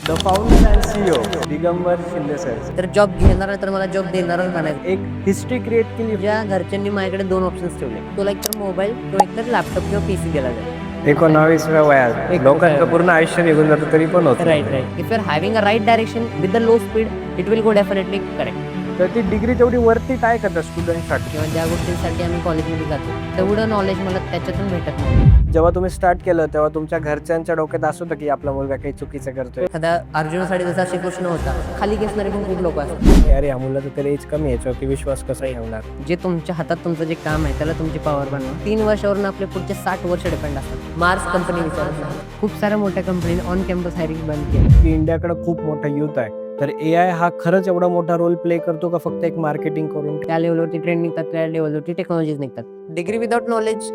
The founder and CEO Digambar Shinde sir. तर job घेणार नाही तर मला जॉब देणारच नाही. एक हिस्ट्री क्रिएट केली. ज्या घरच्यांनी माझ्याकडे दोन ऑप्शन्स ठेवले, तुला एकतर मोबाईल किंवा एकतर लॅपटॉप किंवा पीसी दिला जाईल. 19व्या वयात लोकांचं पूर्ण आयुष्य निघून जातं तरी पण होतं. Right. If you are having a right direction with the low speed it will go definitely correct. तर ती डिग्री तेवढी वरती काय करतात स्टुडंटसाठी. किंवा ज्या गोष्टींसाठी आम्ही कॉलेजमध्ये जातो तेवढं नॉलेज मला त्याच्यातून भेटत नाही. जेव्हा तुम्ही स्टार्ट केलं तेव्हा तुमच्या घरच्यांच्या डोक्यात असं होतं की आपला मुलगा काही चुकीचं करतोय. एखाद्या अर्जुनासाठी जसा श्रीकृष्ण होता, खाली घेसणारे पण खूप लोक असतात. अरे या मुलाचं तरी एज कमी याच्यावरती विश्वास कसा ठेवणार. जे तुमच्या हातात तुमचं जे काम आहे त्याला तुमची पॉवर बनवा. 3 वर्षावरून आपले पुढचे 60 वर्ष डिपेंड असतात. मार्स कंपनी विचारत नाही. खूप साऱ्या मोठ्या कंपनीने ऑन कॅम्पस हायरिंग बंद केली. की इंडियाकडे खूप मोठा युथ आहे. तर AI हा खरंच एवढा मोठा रोल प्ले करतो का फक्त एक मार्केटिंग करून. त्या लेवलवरती ट्रेंड निघतात, त्या लेवलवरती टेक्नॉलॉजीज निघतात. डिग्री विदाउट नॉलेज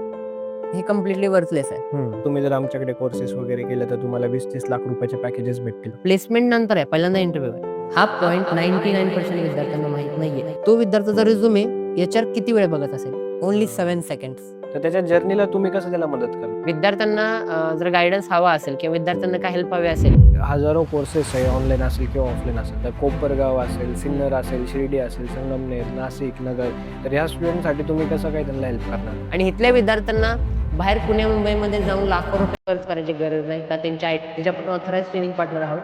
हे कम्प्लिटली वर्थलेस आहे. तुम्ही जर आमच्याकडे कोर्सेस वगैरे केले तर तुम्हाला 20-30 लाख रुपयाचे पॅकेजेस भेटतील. प्लेसमेंट नंतर आहे, पहिल्यांदा इंटरव्ह्यू आहे. हा पॉईंट 99% विद्यार्थ्यांना माहित नाहीये. तो विद्यार्थ्याचा रिझ्युमे याच्यावर किती वेळ बघत असेल? Only 7 seconds. तर त्याच्या जर्नीला तुम्ही कसं त्याला मदत करा. विद्यार्थ्यांना जर गायडन्स हवा असेल किंवा विद्यार्थ्यांना काय हेल्प हवी असेल, हजारो कोर्सेस आहे, ऑनलाईन असेल किंवा ऑफलाईन असेल. तर कोपरगाव असेल, सिन्नर असेल, शिर्डी असेल, संगमनेर, नाशिक, नगर. तर ह्या स्टुडंटसाठी तुम्ही कसं काय त्यांना हेल्प करणार. आणि इथल्या विद्यार्थ्यांना बाहेर पुणे मुंबईमध्ये जाऊन लाखो रुपये खर्च करायची गरज नाही. का त्यांच्या आपण ऑथराइज ट्रेनिंग पार्टनर आहोत.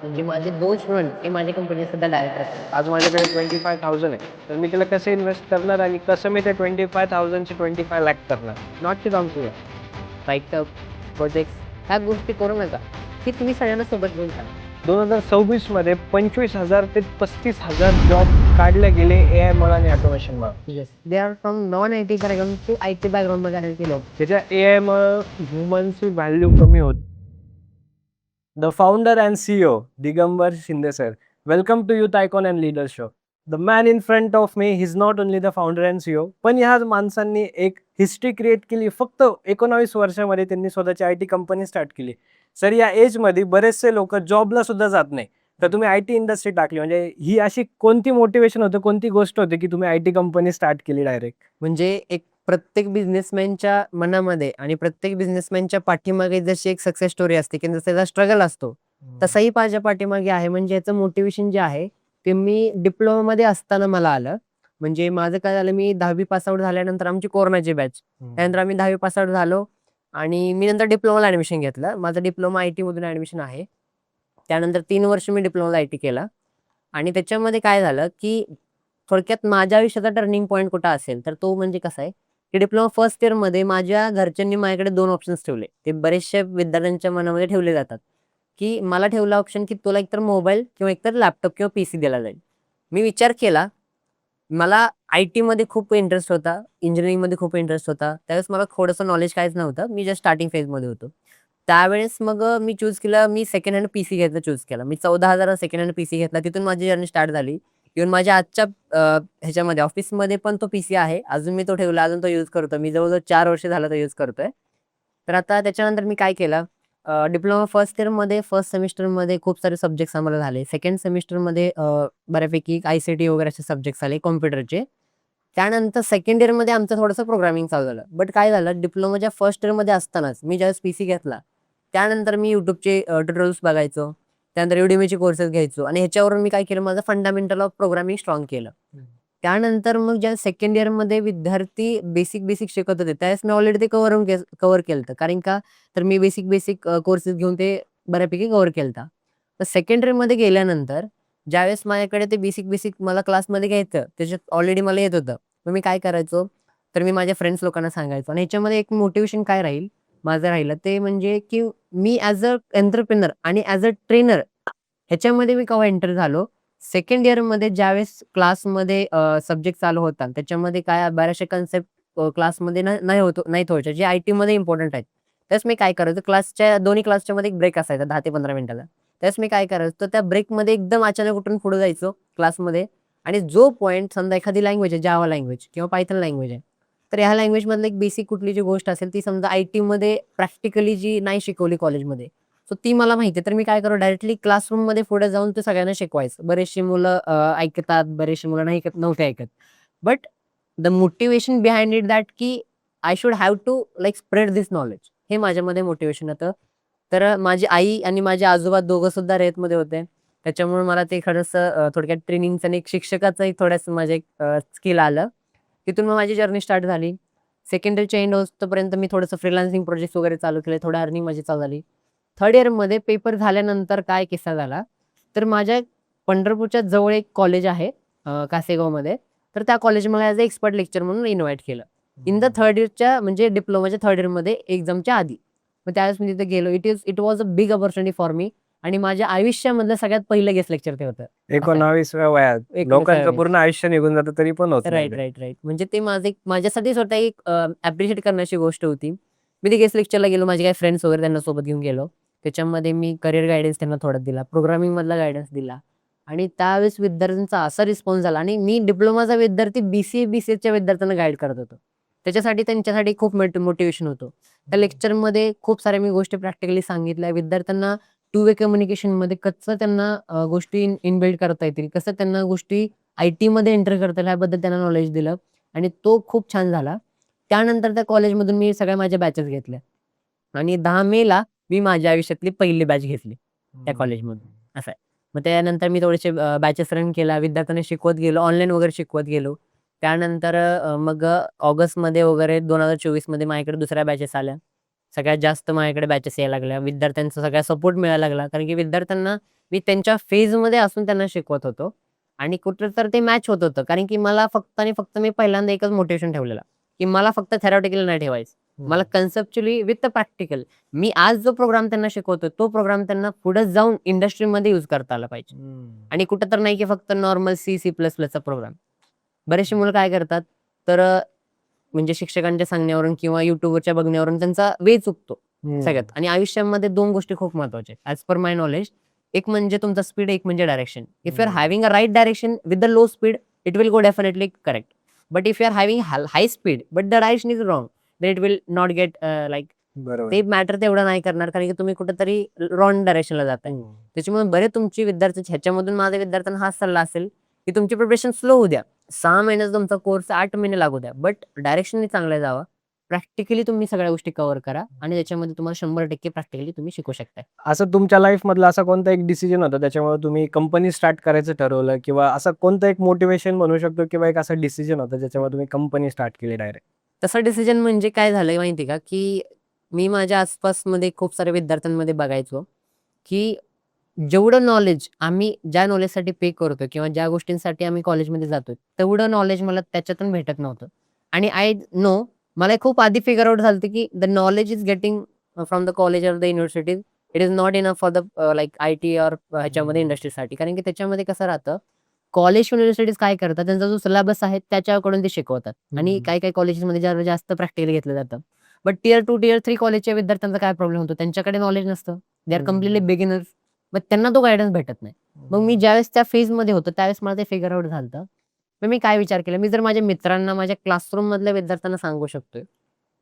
म्हणजे माझे 2 स्टुडंट हे माझ्या कंपनी सध्या डायरेक्टर आहेत. आज माझ्याकडे 25,000 आहे. तर मी त्याला कसं इन्व्हेस्ट करणार आणि कसं मी ते 25,000 चे 25 लाख करणार. Not to wrong to right project ह्या गोष्टी करू नका. की तुम्ही सगळ्यांना सोबत घेऊन टाका. 2026 मध्ये 25,000 ते 35,000 जॉब काढले गेले AI मुळे आणि ऑटोमेशन मुळे. They are from non IT background to IT background मध्ये आलेले लोक. त्याच्या AI मुळे ह्युमन्सची व्हॅल्यू कमी होत. The founder and CEO Digambar Shinde sir. Welcome to youth icon and leader show. The man in front of me is not only the founder and CEO, पण ह्या माणसांनी एक हिस्ट्री क्रिएट केली. फक्त 19 वर्षामध्ये त्यांनी स्वतःची IT कंपनी स्टार्ट केली. सर या एजमध्ये बरेचसे लोक जॉबला सुद्धा जात नाही. तर तुम्ही IT इंडस्ट्री टाकली, म्हणजे ही अशी कोणती मोटिवेशन होतं, कोणती गोष्ट होती की तुम्ही IT कंपनी स्टार्ट केली डायरेक्ट. म्हणजे एक प्रत्येक बिझनेसमॅनच्या मनामध्ये आणि प्रत्येक बिझनेसमॅनच्या पाठीमागे जशी एक सक्सेस स्टोरी असते की जसा त्याचा स्ट्रगल असतो, तसाही माझ्या पाठीमागे आहे. म्हणजे याचं मोटिवेशन जे आहे ते मी डिप्लोमामध्ये असताना मला आलं. म्हणजे माझं काय झालं, मी 10वी पास आउट झाल्यानंतर आमची कोरोनाची बॅच, त्यानंतर आम्ही 10वी पास आउट झालो आणि मी नंतर डिप्लोमाला ऍडमिशन घेतलं. माझं डिप्लोमा IT मधून ऍडमिशन आहे. त्यानंतर 3 वर्ष मी डिप्लोमाला IT केला. आणि त्याच्यामध्ये काय झालं की थोडक्यात माझ्या आयुष्याचा टर्निंग पॉईंट कुठं असेल तर तो म्हणजे कसा आहे की डिप्लोमा फर्स्ट इयर मध्ये माझ्या घरच्यांनी माझ्याकडे 2 ऑप्शन्स ठेवले. ते बरेचशा विद्यार्थ्यांच्या मनामध्ये ठेवले जातात की मला ठेवला ऑप्शन की तुला एकतर मोबाईल किंवा एकतर लॅपटॉप किंवा पीसी दिला जाईल. मी विचार केला. मला IT मध्ये खूप इंटरेस्ट होता, इंजिनिअरिंगमध्ये खूप इंटरेस्ट होता. त्यावेळेस मला थोडंसं नॉलेज काहीच नव्हतं. मी जस्ट स्टार्टिंग फेजमध्ये होतो. त्यावेळेस मग मी चूज केलं, मी सेकंड हँड पीसी घ्यायचं चूज केलं. मी 14,000 सेकंड हँड पीसी घेतला. तिथून माझी जर्नी स्टार्ट झाली. इव्हन माझ्या आजच्या ह्याच्यामध्ये ऑफिसमध्ये पण तो पीसी आहे. अजून मी तो ठेवला, अजून तो यूज करतो. मी जवळजवळ 4 वर्ष झालं तो यूज करतोय. तर आता त्याच्यानंतर मी काय केलं, डिप्लोमा फर्स्ट इयरमध्ये फर्स्ट सेमिस्टरमध्ये खूप सारे सब्जेक्ट्स आम्हाला झाले. सेकंड सेमिस्टरमध्ये बऱ्यापैकी ICT वगैरे असे सब्जेक्ट्स आले कॉम्प्युटरचे. त्यानंतर सेकंड इयरमध्ये आमचं थोडंसं प्रोग्रामिंग चालू झालं. बट काय झालं, डिप्लोमाच्या फर्स्ट इयरमध्ये असतानाच मी ज्यावेळेस पीसी घेतला, त्यानंतर मी YouTubeचे ट्युटोरियल्स बघायचो. त्यानंतर Udemyचे कोर्सेस घ्यायचो आणि ह्याच्यावरून मी काय केलं, माझं फंडामेंटल ऑफ प्रोग्रामिंग स्ट्रॉंग केलं. त्यानंतर मग ज्या सेकंड इयरमध्ये विद्यार्थी बेसिक शिकत होते त्यावेळेस मी ऑलरेडी ते कव्हर केलं होतं. कारण का, तर मी बेसिक कोर्सेस घेऊन ते बऱ्यापैकी कव्हर केलं होतं. तर सेकंड इयरमध्ये गेल्यानंतर ज्यावेळेस माझ्याकडे ते बेसिक मला क्लासमध्ये घ्यायचं, त्याच्यात ऑलरेडी मला येत होतं. मग मी काय करायचो, तर मी माझ्या फ्रेंड्स लोकांना सांगायचो. आणि ह्याच्यामध्ये एक मोटिवेशन काय राहील माझं राहिलं ते म्हणजे की मी ॲज अ एंटरप्रेनर आणि ॲज अ ट्रेनर ह्याच्यामध्ये मी केव्हा एंटर झालो, सेकंड इयरमध्ये ज्यावेळेस क्लासमध्ये सब्जेक्ट चालू होता त्याच्यामध्ये काय बऱ्याचशा कन्सेप्ट क्लासमध्ये नाहीत व्हायच्या, जे IT मध्ये इम्पॉर्टंट आहेत. त्यावेळेस मी काय करायचो, दोन्ही क्लासच्या मध्ये एक ब्रेक असायचा 10 ते 15 मिनिटाचा. त्यावेळेस मी काय करायचो, तर त्या ब्रेकमध्ये एकदम अचानक उठून पुढे जायचो क्लासमध्ये आणि जो पॉईंट समजा एखादी लँग्वेज आहे, जावा लँग्वेज किंवा पायथन लँग्वेज आहे, तर ह्या लँग्वेजमधलं एक बेसिक कुठली जी गोष्ट असेल ती समजा IT मध्ये प्रॅक्टिकली जी नाही शिकवली कॉलेजमध्ये, सो ती मला माहिती आहे. तर मी काय करू, डायरेक्टली क्लासरूममध्ये पुढे जाऊन ते सगळ्यांना शिकवायचं. बरेचशी मुलं ऐकतात, बरेचशी मुलं नाही नव्हते ऐकत. But the motivation behind it that की I should have to like spread this knowledge, हे माझ्यामध्ये मोटिवेशन होतं. तर माझी आई आणि माझे आजोबा दोघं सुद्धा रेतमध्ये होते. त्याच्यामुळे मला ते खरंच थोडक्यात ट्रेनिंगचं आणि एक शिक्षकाचं एक थोडंसं माझं एक स्किल आलं. तिथून मग माझी जर्नी स्टार्ट झाली. सेकंड इयरच्या एंड होईस्तोपर्यंत मी थोडंसं फ्रीलान्सिंग प्रोजेक्ट्स वगैरे चालू केले. थोडं अर्निंग माझी चालू झाली. थर्ड इयरमध्ये पेपर झाल्यानंतर काय किस्सा झाला, तर माझ्या पंढरपूरच्या जवळ एक कॉलेज आहे कासेगावमध्ये. तर त्या कॉलेज मला ॲज अ एक्सपर्ट लेक्चर म्हणून इन्व्हाईट केलं. इन द थर्ड इयरच्या म्हणजे डिप्लोमाच्या थर्ड इयरमध्ये एक्झामच्या आधी. मग त्यावेळेस मी तिथे गेलो. It was a big opportunity for me आणि माझ्या आयुष्यामधलं सगळ्यात पहिलं गेस्ट लेक्चर ते होतं. 19व्या वयात 19व्या लोकांचं वयात. पूर्ण आयुष्य निघून जातं तरी पण होत नाही राइट, ते. Right, right. म्हणजे ते माझं एक माझ्यासाठी स्वतः एक ॲप्रिशिएट करण्याची गोष्ट होती. मी ते गेस्ट लेक्चरला गेलो. माझे काही फ्रेंड्स वगैरे त्यांना सोबत घेऊन गेलो. त्याच्यामध्ये मी करियर गाईडन्स त्यांना थोडा दिला. प्रोग्रामिंगमधला गाईडन्स दिला आणि त्यावेळेस विद्यार्थ्यांचा असा रिस्पॉन्स झाला आणि मी डिप्लोमाचा विद्यार्थी BCA-BCSच्या विद्यार्थ्यांना गाईड करत होतो. त्याच्यासाठी त्यांच्यासाठी खूप मोटिव्हेशन होतं. त्या लेक्चरमध्ये खूप साऱ्या मी गोष्टी प्रॅक्टिकली सांगितल्या. विद्यार्थ्यांना टू वे कम्युनिकेशनमध्ये कसं त्यांना गोष्टी इनबिल्ड करता येतील, कसं त्यांना गोष्टी आय-टीमध्ये एंटर करता येईल ह्याबद्दल त्यांना नॉलेज दिलं आणि तो खूप छान झाला. त्यानंतर त्या कॉलेजमधून मी सगळ्या माझ्या बॅचेस घेतल्या आणि 10 मेला मी माझ्या आयुष्यातली पहिली बॅच घेतली त्या कॉलेजमधून, असं आहे. मग त्यानंतर मी थोडेसे बॅचेस रन केला. विद्यार्थ्यांना शिकवत गेलो, ऑनलाईन वगैरे शिकवत गेलो. त्यानंतर मग ऑगस्टमध्ये वगैरे 2024 मध्ये माझ्याकडे दुसऱ्या बॅचेस आल्या. सगळ्यात जास्त माझ्याकडे बॅचेस यायला लागल्या. विद्यार्थ्यांचा सगळा सपोर्ट मिळायला लागला. कारण की विद्यार्थ्यांना मी त्यांच्या फेजमध्ये असून त्यांना शिकवत होतो आणि कुठं तर ते मॅच होत होतं. कारण की मला फक्त आणि फक्त मी पहिल्यांदा एकच मोटिव्हेशन ठेवलेलं, की मला फक्त थेरॉटिकल नाही ठेवायचं. मला कन्सेप्च्युअली विथ प्रॅक्टिकल मी आज जो प्रोग्राम त्यांना शिकवतोय, तो प्रोग्राम त्यांना पुढे जाऊन इंडस्ट्रीमध्ये यूज करता आला पाहिजे. आणि कुठं तर नाही की फक्त नॉर्मल C++चा प्रोग्राम. बरेचशी मुलं काय करतात, तर म्हणजे शिक्षकांच्या सांगण्यावरून किंवा YouTubeवरच्या बघण्यावरून त्यांचा वे चुकतो सगळ्यात. आणि आयुष्यामध्ये 2 गोष्टी खूप महत्त्वाच्या आहेत ॲज पर माय नॉलेज. एक म्हणजे तुमचा स्पीड, एक म्हणजे direction. If you are having a right direction with the low speed, it will go definitely correct. But if you are having high speed but the direction is wrong, then it will not get like बरोबर. ते matter तेवढं नाही करणार कारण की तुम्ही कुठेतरी wrong डायरेक्शनला जाताय. त्याच्यामुळे बरे तुमची विद्यार्थी ह्याच्यामधून माझ्या विद्यार्थ्यांना हाच सल्ला असेल, की तुमची प्रिपरेशन स्लो होऊ द्या. 6 महिन्याचा तुमचा कोर्स 8 महिने लागू द्या. बट डायरेक्शननी चांगलं जावा. प्रॅक्टिकली तुम्ही सगळ्या गोष्टी कव्हर करा आणि त्याच्यामध्ये तुम्हाला 100% प्रॅक्टिकली तुम्ही शिकू शकताय. असं तुमच्या लाईफमधला असा कोणता एक डिसिजन होता त्याच्यामुळे तुम्ही कंपनी स्टार्ट करायचं ठरवलं किंवा असं कोणतं एक मोटिव्हेशन म्हणू शकतो किंवा एक असा डिसिजन होता ज्याच्यामुळे तुम्ही कंपनी स्टार्ट केली डायरेक्ट? तसा डिसिजन म्हणजे काय झालंय माहिती का, की मी माझ्या आसपासमध्ये खूप साऱ्या विद्यार्थ्यांमध्ये बघायचो, की जेवढं नॉलेज आम्ही ज्या नॉलेजसाठी पे करतोय किंवा ज्या गोष्टींसाठी आम्ही कॉलेजमध्ये जातोय, तेवढं नॉलेज मला त्याच्यातून भेटत नव्हतं. आणि आय नो मला खूप आधी फिगर आउट झालं की the knowledge is getting from the college or the university. It is not enough for the like IT or ह्याच्यामध्ये इंडस्ट्रीसाठी. कारण की त्याच्यामध्ये कसं राहतं, कॉलेज युनिव्हर्सिटीज काय करतात, त्यांचा जो सिलेबस आहे त्याच्याकडून ते शिकवतात आणि काही-काही कॉलेजेसमध्ये जरा जास्त प्रॅक्टिकल घेतलं जातं. बट टियर 2, टियर 3 कॉलेजच्या विद्यार्थ्यांचा काय प्रॉब्लेम होतो, त्यांच्याकडे नॉलेज नसतं. They are completely beginners. मग त्यांना तो गाईडन्स भेटत नाही. मग मी ज्यावेळेस त्या फेजमध्ये होतो, त्यावेळेस मला ते फिगर आउट झालं. मग मी काय विचार केला, मी जर माझ्या मित्रांना, माझ्या क्लासरूम मधल्या विद्यार्थ्यांना सांगू शकतोय,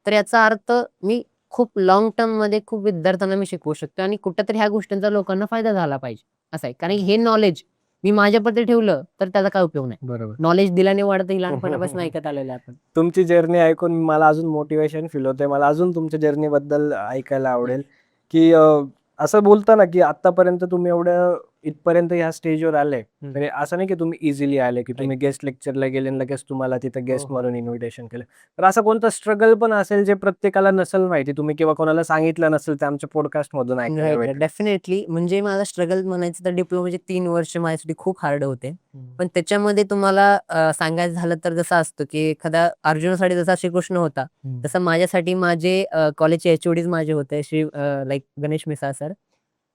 तर याचा अर्थ मी खूप लाँग टर्ममध्ये खूप विद्यार्थ्यांना मी शिकवू शकतो आणि कुठेतरी ह्या गोष्टींचा लोकांना फायदा झाला पाहिजे, असं आहे. कारण हे नॉलेज मी माझ्यापर्यंत ठेवलं, तर त्याचा काय उपयोग नाही. बरोबर. नॉलेज दिल्याने वाढतं हे लहानपणापासून ऐकत आलेलं आहे आपण. तुमची जर्नी ऐकून मला अजून मोटिवेशन फील होतंय. मला अजून तुमच्या जर्नीबद्दल ऐकायला आवडेल, की असं बोलता ना, की आत्तापर्यंत तुम्ही एवढं इथपर्यंत ह्या स्टेजवर आले. म्हणजे असं नाही की तुम्ही इझिली आले, की तुम्ही गेस्ट लेक्चरला गेले आणि लगेच तुम्हाला तिथं गेस्ट म्हणून इन्व्हिटेशन केलं. तर असं कोणतं स्ट्रगल पण असेल जे प्रत्येकाला नसेल माहिती, तुम्ही किंवा कोणाला सांगितलं नसेल ते आमच्या पॉडकास्टमधून ऐकायला राइट, भेटेल. डेफिनेटली. म्हणजे मला स्ट्रगल म्हणायचं तर डिप्लोमाचे 3 वर्ष माझ्यासाठी खूप हार्ड होते. पण त्याच्यामध्ये तुम्हाला सांगायचं झालं तर जसं असतं, की एखाद्या अर्जुनासाठी जसा श्रीकृष्ण होता, तसं माझ्यासाठी माझे कॉलेजचे एच-ओ-डीज माझे होते लाइक गणेश मिसाळ सर.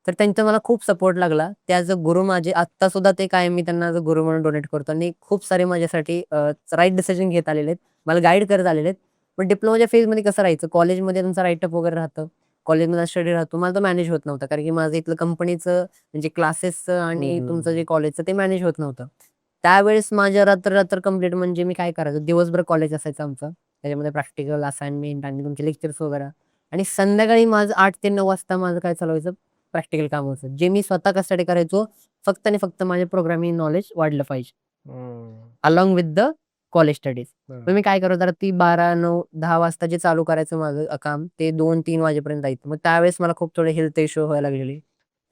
तर त्यांचा मला खूप सपोर्ट लागला. ते ॲज अ गुरु माझे आत्ता सुद्धा ते कायम मी त्यांना ॲज अ गुरु म्हणून डोनेट करतो आणि खूप सारे माझ्यासाठी राइट डिसिजन घेत आलेले आहेत. मला गाईड करत आलेले आहेत. पण डिप्लोमाच्या फेजमध्ये कसं राहायचं, कॉलेजमध्ये तुमचा राईटअप वगैरे राहतं. कॉलेजमध्ये स्टडी राहतो. मला तो मॅनेज होत नव्हता. कारण की माझं इथलं कंपनीचं म्हणजे क्लासेसचं आणि तुमचं जे कॉलेजचं ते मॅनेज होत नव्हतं. त्यावेळेस माझ्या रात्र-रात्र कंप्लीट म्हणजे मी काय करायचो, दिवसभर कॉलेज असायचं आमचं. त्याच्यामध्ये प्रॅक्टिकल, असाइनमेंट आणि तुमचे लेक्चर्स वगैरे आणि संध्याकाळी माझं 8 ते 9 वाजता माझं काय चालू व्हायचं, प्रॅक्टिकल काम होतं. जे मी स्वतः कशासाठी करायचो, फक्त आणि फक्त माझे प्रोग्रामिंग नॉलेज वाढलं पाहिजे. Along with the college studies. मग मी काय करत होतो, ती 12, 9, 10 वाजता जे चालू करायचं माझं काम ते 2-3 वाजेपर्यंत जायचं. मग त्यावेळेस मला खूप थोडे हेल्थ इश्यू व्हायला लागलेले.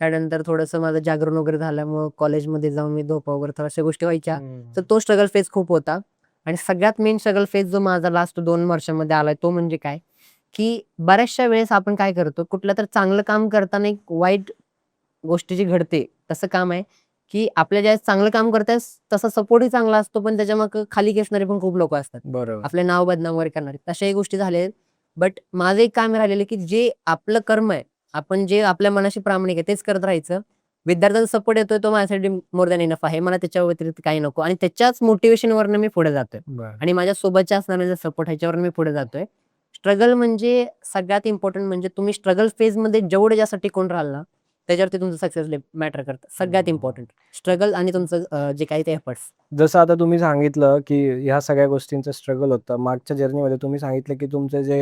त्यानंतर थोडंसं माझं जागरण वगैरे झाल्यामुळं कॉलेजमध्ये जाऊन मी झोपा वगैरे थोड्याशा गोष्टी व्हायच्या. तर तो स्ट्रगल फेज खूप होता. आणि सगळ्यात मेन स्ट्रगल फेज जो माझा लास्ट 2 वर्षामध्ये आलाय तो म्हणजे काय, की बऱ्याचशा वेळेस आपण काय करतो, कुठलं तर चांगलं काम करताना एक वाईट गोष्टी जी घडते, तसं काम आहे, की आपल्या ज्यावेळेस चांगलं काम करतायस तसा सपोर्टही चांगला असतो, पण त्याच्यामागे खाली खेचणारे पण खूप लोकं असतात. बरोबर. आपले नाव बदनाम वगैरे करणारे. तशाही गोष्टी झाल्या. बट माझं एक काम राहिलेलं, की जे आपलं कर्म आहे, आपण जे आपल्या मनाशी प्रामाणिक आहे तेच करत राहायचं. विद्यार्थ्याचा सपोर्ट येतोय तो माझ्यासाठी मोर दॅन इनफ आहे. मला त्याच्या व्यतिरिक्त काही नको आणि त्याच्याच मोटिव्हेशनवरनं मी पुढे जातोय बरं. आणि माझ्या सोबतच्या असणाऱ्यांचा सपोर्ट ह्याच्यावरून मी पुढे जातोय. स्ट्रगल म्हणजे सगळ्यात इम्पोर्टंट म्हणजे तुम्ही स्ट्रगल फेजमध्ये जेवढे जास्त टिकून राहाल ना, त्याच्यावरती तुमचं सक्सेस मॅटर करतं. सगळ्यात इम्पोर्टंट स्ट्रगल आणि तुमचं जे काही ते एफर्ट्स. जसं आता तुम्ही सांगितलं, की ह्या सगळ्या गोष्टींचं स्ट्रगल होतं. मागच्या जर्नीमध्ये तुम्ही सांगितलं, की तुमचे जे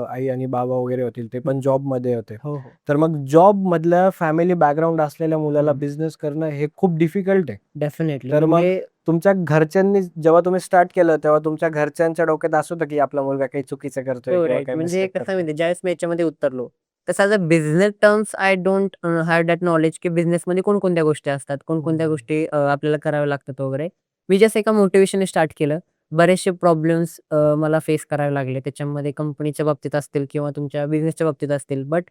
आई आणि बाबा वगैरे होतील ते पण जॉबमध्ये होते. हो, हो. तर मग जॉबमधल्या फॅमिली बॅकग्राऊंड असलेल्या मुलाला हं. बिझनेस करणं हे खूप डिफिकल्ट आहे. डेफिनेटली. तर मग म्हणजे तुमच्या घरच्यांनी जेव्हा तुम्ही स्टार्ट केलं, तेव्हा तुमच्या घरच्यांच्या डोक्यात असं होतं, की आपला मुलगा काही चुकीचं करतोय हो, किंवा राइट. काही म्हणजे मिस्टेक कसं आहे करतोय? माहिती आहे, ज्यावेळेस मी याच्यामध्ये उतरलो, तसं as a business terms I don't have that knowledge, की बिझनेसमध्ये कोणकोणत्या गोष्टी असतात, कोणकोणत्या गोष्टी आपल्याला कराव्या लागतात वगैरे. मी जस्ट एका मोटिव्हेशनने स्टार्ट केलं. बरेचसे प्रॉब्लेम्स मला फेस करावे लागले. त्याच्यामध्ये कंपनीच्या बाबतीत असतील किंवा तुमच्या बिझनेसच्या बाबतीत असतील. बट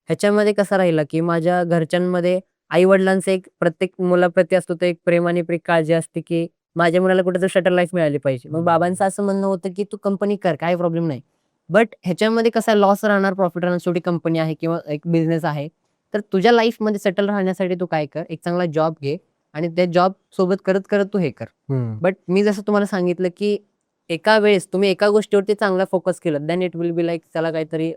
ह्याच्यामध्ये कसं राहिलं, की माझ्या घरच्यांमध्ये आई-वडिलांचं एक प्रत्येक मुलाप्रती असतो तो एक प्रेम आणि एक काळजी असते, की माझ्या मुलाला कुठेतरी शटल लाईफ मिळाली पाहिजे. मग बाबांचं असं म्हणणं होतं, की "तू कंपनी कर, काही प्रॉब्लेम नाही." बट ह्याच्यामध्ये कसा लॉस राहणार, प्रॉफिट राहणार. शेवटी कंपनी आहे किंवा एक बिझनेस आहे. तर तुझ्या लाईफमध्ये सेटल राहण्यासाठी तू काय कर, एक चांगला जॉब घे आणि त्या जॉब सोबत करत-करत तू हे कर. हं. बट मी जसं तुम्हाला सांगितलं, की एका वेळेस तुम्ही एका गोष्टीवरती चांगला फोकस केलं, then it will be like त्याला काहीतरी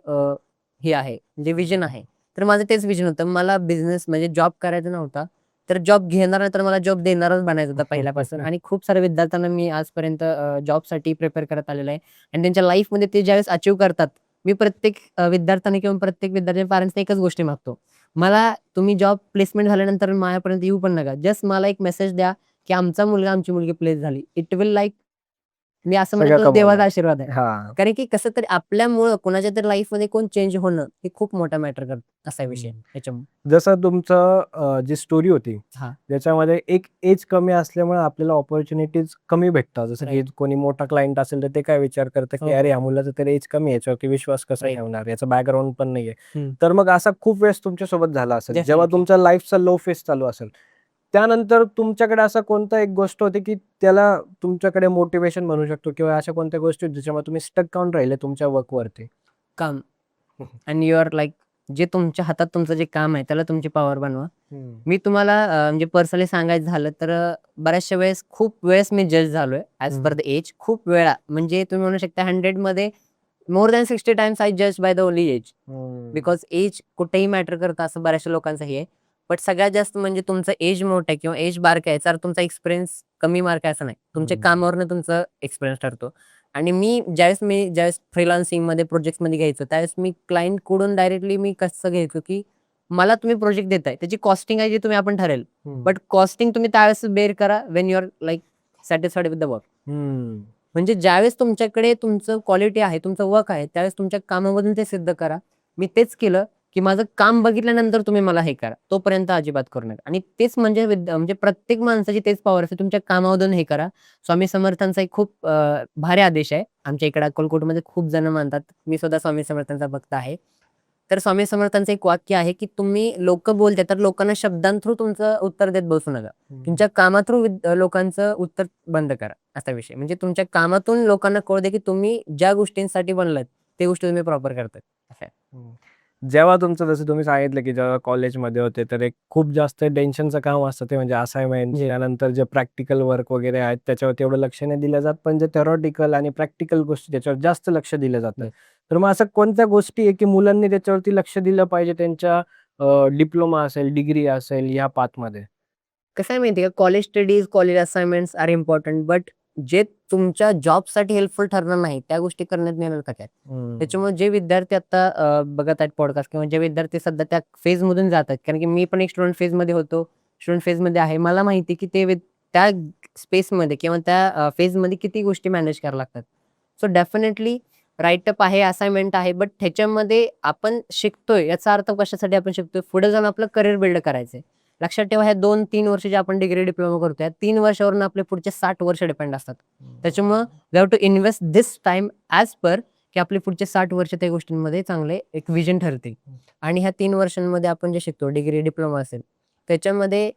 हे आहे, म्हणजे विजन आहे. तर माझं तेच विजन होतं. मला बिझनेस म्हणजे जॉब करायचा नव्हता. तर जॉब घेणार नाही तर मला जॉब देणारच बनायचं होतं पहिल्यापासून आणि खूप साऱ्या विद्यार्थ्यांना मी आजपर्यंत जॉबसाठी प्रिपेअर करत आलेलो आहे आणि त्यांच्या लाईफमध्ये ते ज्यावेळेस अचीव्ह करतात, मी प्रत्येक विद्यार्थ्याने किंवा प्रत्येक विद्यार्थ्याच्या पॅरेंट्सने एकच गोष्टी मागतो. मला तुम्ही जॉब प्लेसमेंट झाल्यानंतर माझ्यापर्यंत येऊ पण नका. जस्ट मला एक मेसेज द्या, की आमचा मुलगा, आमची मुलगी प्लेस झाली. इट विल लाइक मी असं सगळं म्हणतो कमवलं. देवाचा आशीर्वाद आहे. हां. कारण की कसं तरी आपल्यामुळं कोणाच्या तरी लाईफमध्ये कोण चेंज होणं हे खूप मोठा मॅटर करतं. असा विषय हं. त्याच्यामुळे. जसं तुमचं जी स्टोरी होती, हां, ज्याच्यामध्ये एक एज कमी असल्यामुळे आपल्याला अपॉर्च्युनिटीज कमी भेटतात. जसं की राइट. कोणी मोठा क्लायंट असेल, तर ते काय विचार करतं, हो, की "अरे, हो. ह्या मुलाचं तर एज कमी आहे, याच्यावरती विश्वास कसा राइट. ठेवणार? याचं बॅकग्राऊंड पण नाहीये." हं. तर मग असा खूप वेळेस तुमच्यासोबत झाला असेल. जेव्हा डेफिनिटली. तुमच्या लाईफचा लो फेज चालू असेल, त्यानंतर तुमच्याकडे असा कोणता एक गोष्ट होती, की त्याला तुमच्याकडे मोटिव्हेशन म्हणू शकतो किंवा अशा कोणत्या गोष्टी आहेत, ज्याच्यामुळे तुम्ही स्टक काऊन राहिले तुमच्या वर्कवरती? काम अँड यू आर लाइक जे तुमच्या हातात तुमचं जे काम आहे त्याला तुमची पॉवर बनवा. हं. मी तुम्हाला म्हणजे पर्सनली सांगायचं झालं तर बऱ्याचशा वेळेस खूप वेळेस मी जज झालोय ॲज पर हं. The edge. खूप वेळा म्हणजे तुम्ही म्हणू शकता 100 मध्ये मोर दॅन 60 टाइम्स आय जज बाय द ओन्ली एज. हं. बिकॉज एज कुठेही मॅटर करतं असं बऱ्याचशा लोकांचं हे आहे. बट सगळ्यात जास्त म्हणजे तुमचं एज मोठं आहे किंवा एज बारका आहे, याचा अर्थ तुमचा एक्सपिरियन्स कमी मार्क आहे असं नाही. तुमच्या हं. कामावरनं तुमचा एक्सपिरियन्स ठरतो. आणि ज्यावेळेस फ्रीलान्सिंगमध्ये प्रोजेक्ट्समध्ये घ्यायचो, त्यावेळेस मी क्लायंटकडून डायरेक्टली मी कसं घ्यायचो, की मला तुम्ही प्रोजेक्ट देताय, त्याची कॉस्टिंग आहे जी तुम्ही आपण ठरेल. हं. बट कॉस्टिंग तुम्ही त्यावेळेस बेअर करा when you are like satisfied with the work. हं. म्हणजे ज्यावेळेस तुमच्याकडे तुमचं क्वालिटी आहे, तुमचं वर्क आहे, त्यावेळेस तुमच्या कामामधून ते सिद्ध करा. मी तेच केलं, की माझं काम बघितल्यानंतर तुम्ही मला हे करा. तोपर्यंत अजिबात करू नका. आणि तेच म्हणजे म्हणजे प्रत्येक माणसाची तेच पॉवर असते. तुमच्या कामामधून हे करा. स्वामी समर्थांचा एक खूप भारी आदेश आहे. आमच्या इकडे अक्कलकोटमध्ये खूप जण मानतात. मी सुद्धा स्वामी समर्थांचा भक्त आहे. तर स्वामी समर्थांचं एक वाक्य आहे, की तुम्ही लोकं बोलताय, तर लोकांना शब्दांथ्रू तुमचं उत्तर देत बसू नका. तुमच्या कामा थ्रू लोकांचं उत्तर बंद करा, असा विषय. म्हणजे तुमच्या कामातून लोकांना कळू द्या, की तुम्ही ज्या गोष्टींसाठी बनलात, ते गोष्टी तुम्ही प्रॉपर करताय. असं आहे. हं. जेव्हा तुमचं जसं तुम्ही सांगितलं, की जेव्हा कॉलेजमध्ये होते, तर एक खूप जास्त टेन्शनचं काम असतं ते म्हणजे असाइनमेंट्स, जे त्यानंतर जे प्रॅक्टिकल वर्क वगैरे आहेत, त्याच्यावरती एवढं लक्ष नाही दिलं जात. पण जे थेरॉटिकल आणि प्रॅक्टिकल गोष्टी त्याच्यावर जास्त लक्ष दिलं जातं. जे तर मग असं कोणत्या गोष्टी आहे, की मुलांनी त्याच्यावरती लक्ष दिलं पाहिजे त्यांच्या डिप्लोमा असेल, डिग्री असेल या पाथमध्ये? कसं आहे माहिती आहे का, college studies, college assignments are important, but जे तुमच्या जॉबसाठी हेल्पफुल ठरणार नाही, त्या गोष्टी करण्यात नाही अर्थ काय. हं. त्याच्यामुळे जे विद्यार्थी आता बघत आहेत पॉडकास्ट किंवा जे विद्यार्थी सध्या त्या फेजमधून जात आहेत, कारण की मी पण एक स्टुडंट फेजमध्ये होतो, स्टुडंट फेजमध्ये आहे. मला माहिती आहे की त्या स्पेसमध्ये किंवा त्या फेजमध्ये किती गोष्टी मॅनेज करायला लागतात. सो डेफिनेटली राईटअप आहे, असाइनमेंट आहे, बट ह्याच्यामध्ये आपण शिकतोय याचा अर्थ कशासाठी आपण शिकतोय? पुढे जाऊन आपलं करिअर बिल्ड करायचंय. लक्षात ठेवा, ह्या 2-3 वर्ष जे आपण डिग्री डिप्लोमा करतोय, 3 वर्षावरून आपले पुढचे 60 वर्ष डिपेंड असतात. त्याच्यामुळं we have to invest this time as per की आपले पुढचे 60 वर्ष त्या गोष्टींमध्ये चांगले एक विजन ठरतील. आणि ह्या 3 वर्षांमध्ये आपण जे शिकतो, डिग्री डिप्लोमा असेल, त्याच्यामध्ये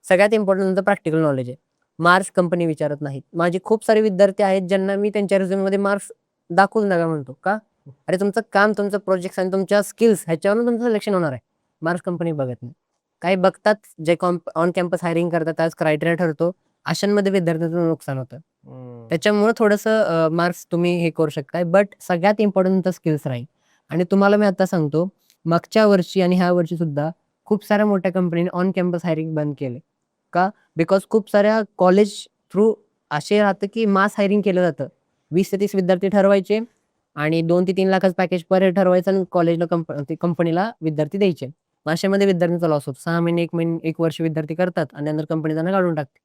सगळ्यात इम्पॉर्टंट तुमचं प्रॅक्टिकल नॉलेज आहे. मार्क्स कंपनी विचारत नाहीत. माझे खूप सारे विद्यार्थी आहेत ज्यांना मी त्यांच्या रिझ्यूममध्ये मार्क्स दाखवून नका म्हणतो. का? अरे तुमचं काम, तुमचं प्रोजेक्ट्स आणि तुमच्या स्किल्स ह्याच्यावरून तुमचं सिलेक्शन होणार आहे. मार्क्स कंपनी बघत नाही. काही बघतात जे ऑन कॅम्पस हायरिंग करतात, आज क्रायटेरिया ठरतो. अशांमध्ये विद्यार्थ्यांचं नुकसान होतं. त्याच्यामुळे थोडंसं मार्क्स तुम्ही हे करू शकताय, बट सगळ्यात इम्पॉर्टंट तुमचा स्किल्स राहील. आणि तुम्हाला मी आता सांगतो, मागच्या वर्षी आणि ह्या वर्षी सुद्धा खूप साऱ्या मोठ्या कंपनीने ऑन कॅम्पस हायरिंग बंद केले. का? बिकॉज खूप साऱ्या कॉलेज थ्रू असे राहतं की मास हायरिंग केलं जातं. 20 ते 30 विद्यार्थी ठरवायचे आणि 2 ते 3 लाखाचं पॅकेज पर इयर ठरवायचं आणि कॉलेजला कंपनीला विद्यार्थी द्यायचे. मग अशामध्ये विद्यार्थ्यांचा लॉस होतो. 6 महिने, 1 महिने, 1 वर्ष विद्यार्थी करतात आणि नंतर कंपनी त्यांना काढून टाकते.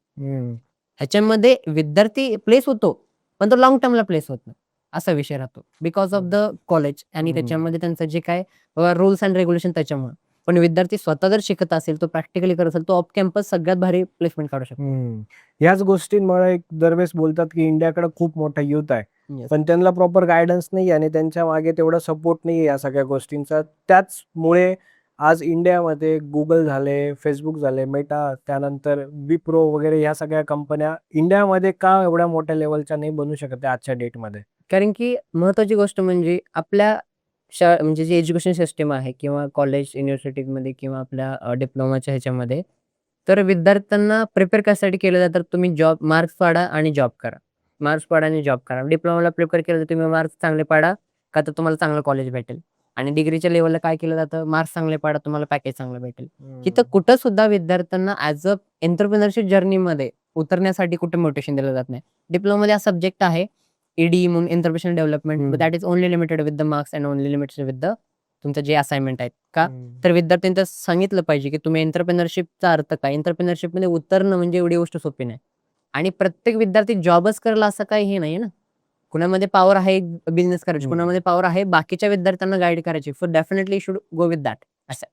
ह्याच्यामध्ये विद्यार्थी प्लेस होतो, पण तो लाँग टर्मला प्लेस होत नाही. असा विषय राहतो. बिकॉज ऑफ द कॉलेज आणि त्याच्यामध्ये त्यांचं जे काय रूल्स अँड रेग्युलेशन त्याच्यामुळे. पण विद्यार्थी स्वतः जर शिकत असेल, तो प्रॅक्टिकली करत असेल, तो ऑफ कॅम्पस सगळ्यात भारी प्लेसमेंट काढू शकतो. ह्याच गोष्टींमुळे एक दरवेळेस बोलतात की इंडियाकडे खूप मोठा युथ आहे, Yes. पण त्यांना प्रॉपर गायडन्स नाही आणि त्यांच्या मागे तेवढा सपोर्ट नाही या सगळ्या गोष्टींचा. त्याचमुळे आज इंडियामध्ये गुगल झाले, फेसबुक झाले, मेटा, त्यानंतर विप्रो वगैरे ह्या सगळ्या कंपन्या इंडियामध्ये का एवढ्या मोठ्या लेवलच्या नाही बनू शकत आहे आजच्या डेटमध्ये? कारण की महत्त्वाची गोष्ट म्हणजे आपल्या म्हणजे जी एज्युकेशन सिस्टम आहे किंवा कॉलेज, युनिव्हर्सिटीमध्ये किंवा आपल्या डिप्लोमाच्या ह्याच्यामध्ये, तर विद्यार्थ्यांना प्रिपेअर कशासाठी केलं जातं? तुम्ही जॉब मार्क्स पाडा आणि जॉब करा. मार्क्स पाडा आणि जॉब करा. डिप्लोमाला प्रिपेअर केलं तर तुम्ही मार्क्स चांगले पाडा, का तर तुम्हाला चांगलं कॉलेज भेटेल. आणि डिग्रीच्या लेव्हलला काय केलं जातं? मार्क्स चांगले पाडा, तुम्हाला पॅकेज चांगलं भेटेल. तिथं कुठं सुद्धा विद्यार्थ्यांना ॲज अ एंटरप्रेन्योरशिप जर्नीमध्ये उतरण्यासाठी कुठे मोटिव्हेशन दिलं जात नाही. डिप्लोमामध्ये हा सब्जेक्ट आहे ED म्हणून entrepreneurship development, that is only limited with the marks and only limited with the तुमचं जे असाइनमेंट आहेत. का? तर विद्यार्थ्यांनी सांगितलं पाहिजे की तुम्ही एंटरप्रेन्योरशिपचा अर्थ काय? एंटरप्रेन्योरशिपमध्ये उतरणं म्हणजे एवढी गोष्ट सोपी नाही. आणि प्रत्येक विद्यार्थी जॉबच करेल असं काही हे नाही ना. कुणामध्ये पॉवर आहे बिझनेस करायची, कुणामध्ये पॉवर आहे बाकीच्या विद्यार्थ्यांना गाईड करायची. So definitely should go with that असं.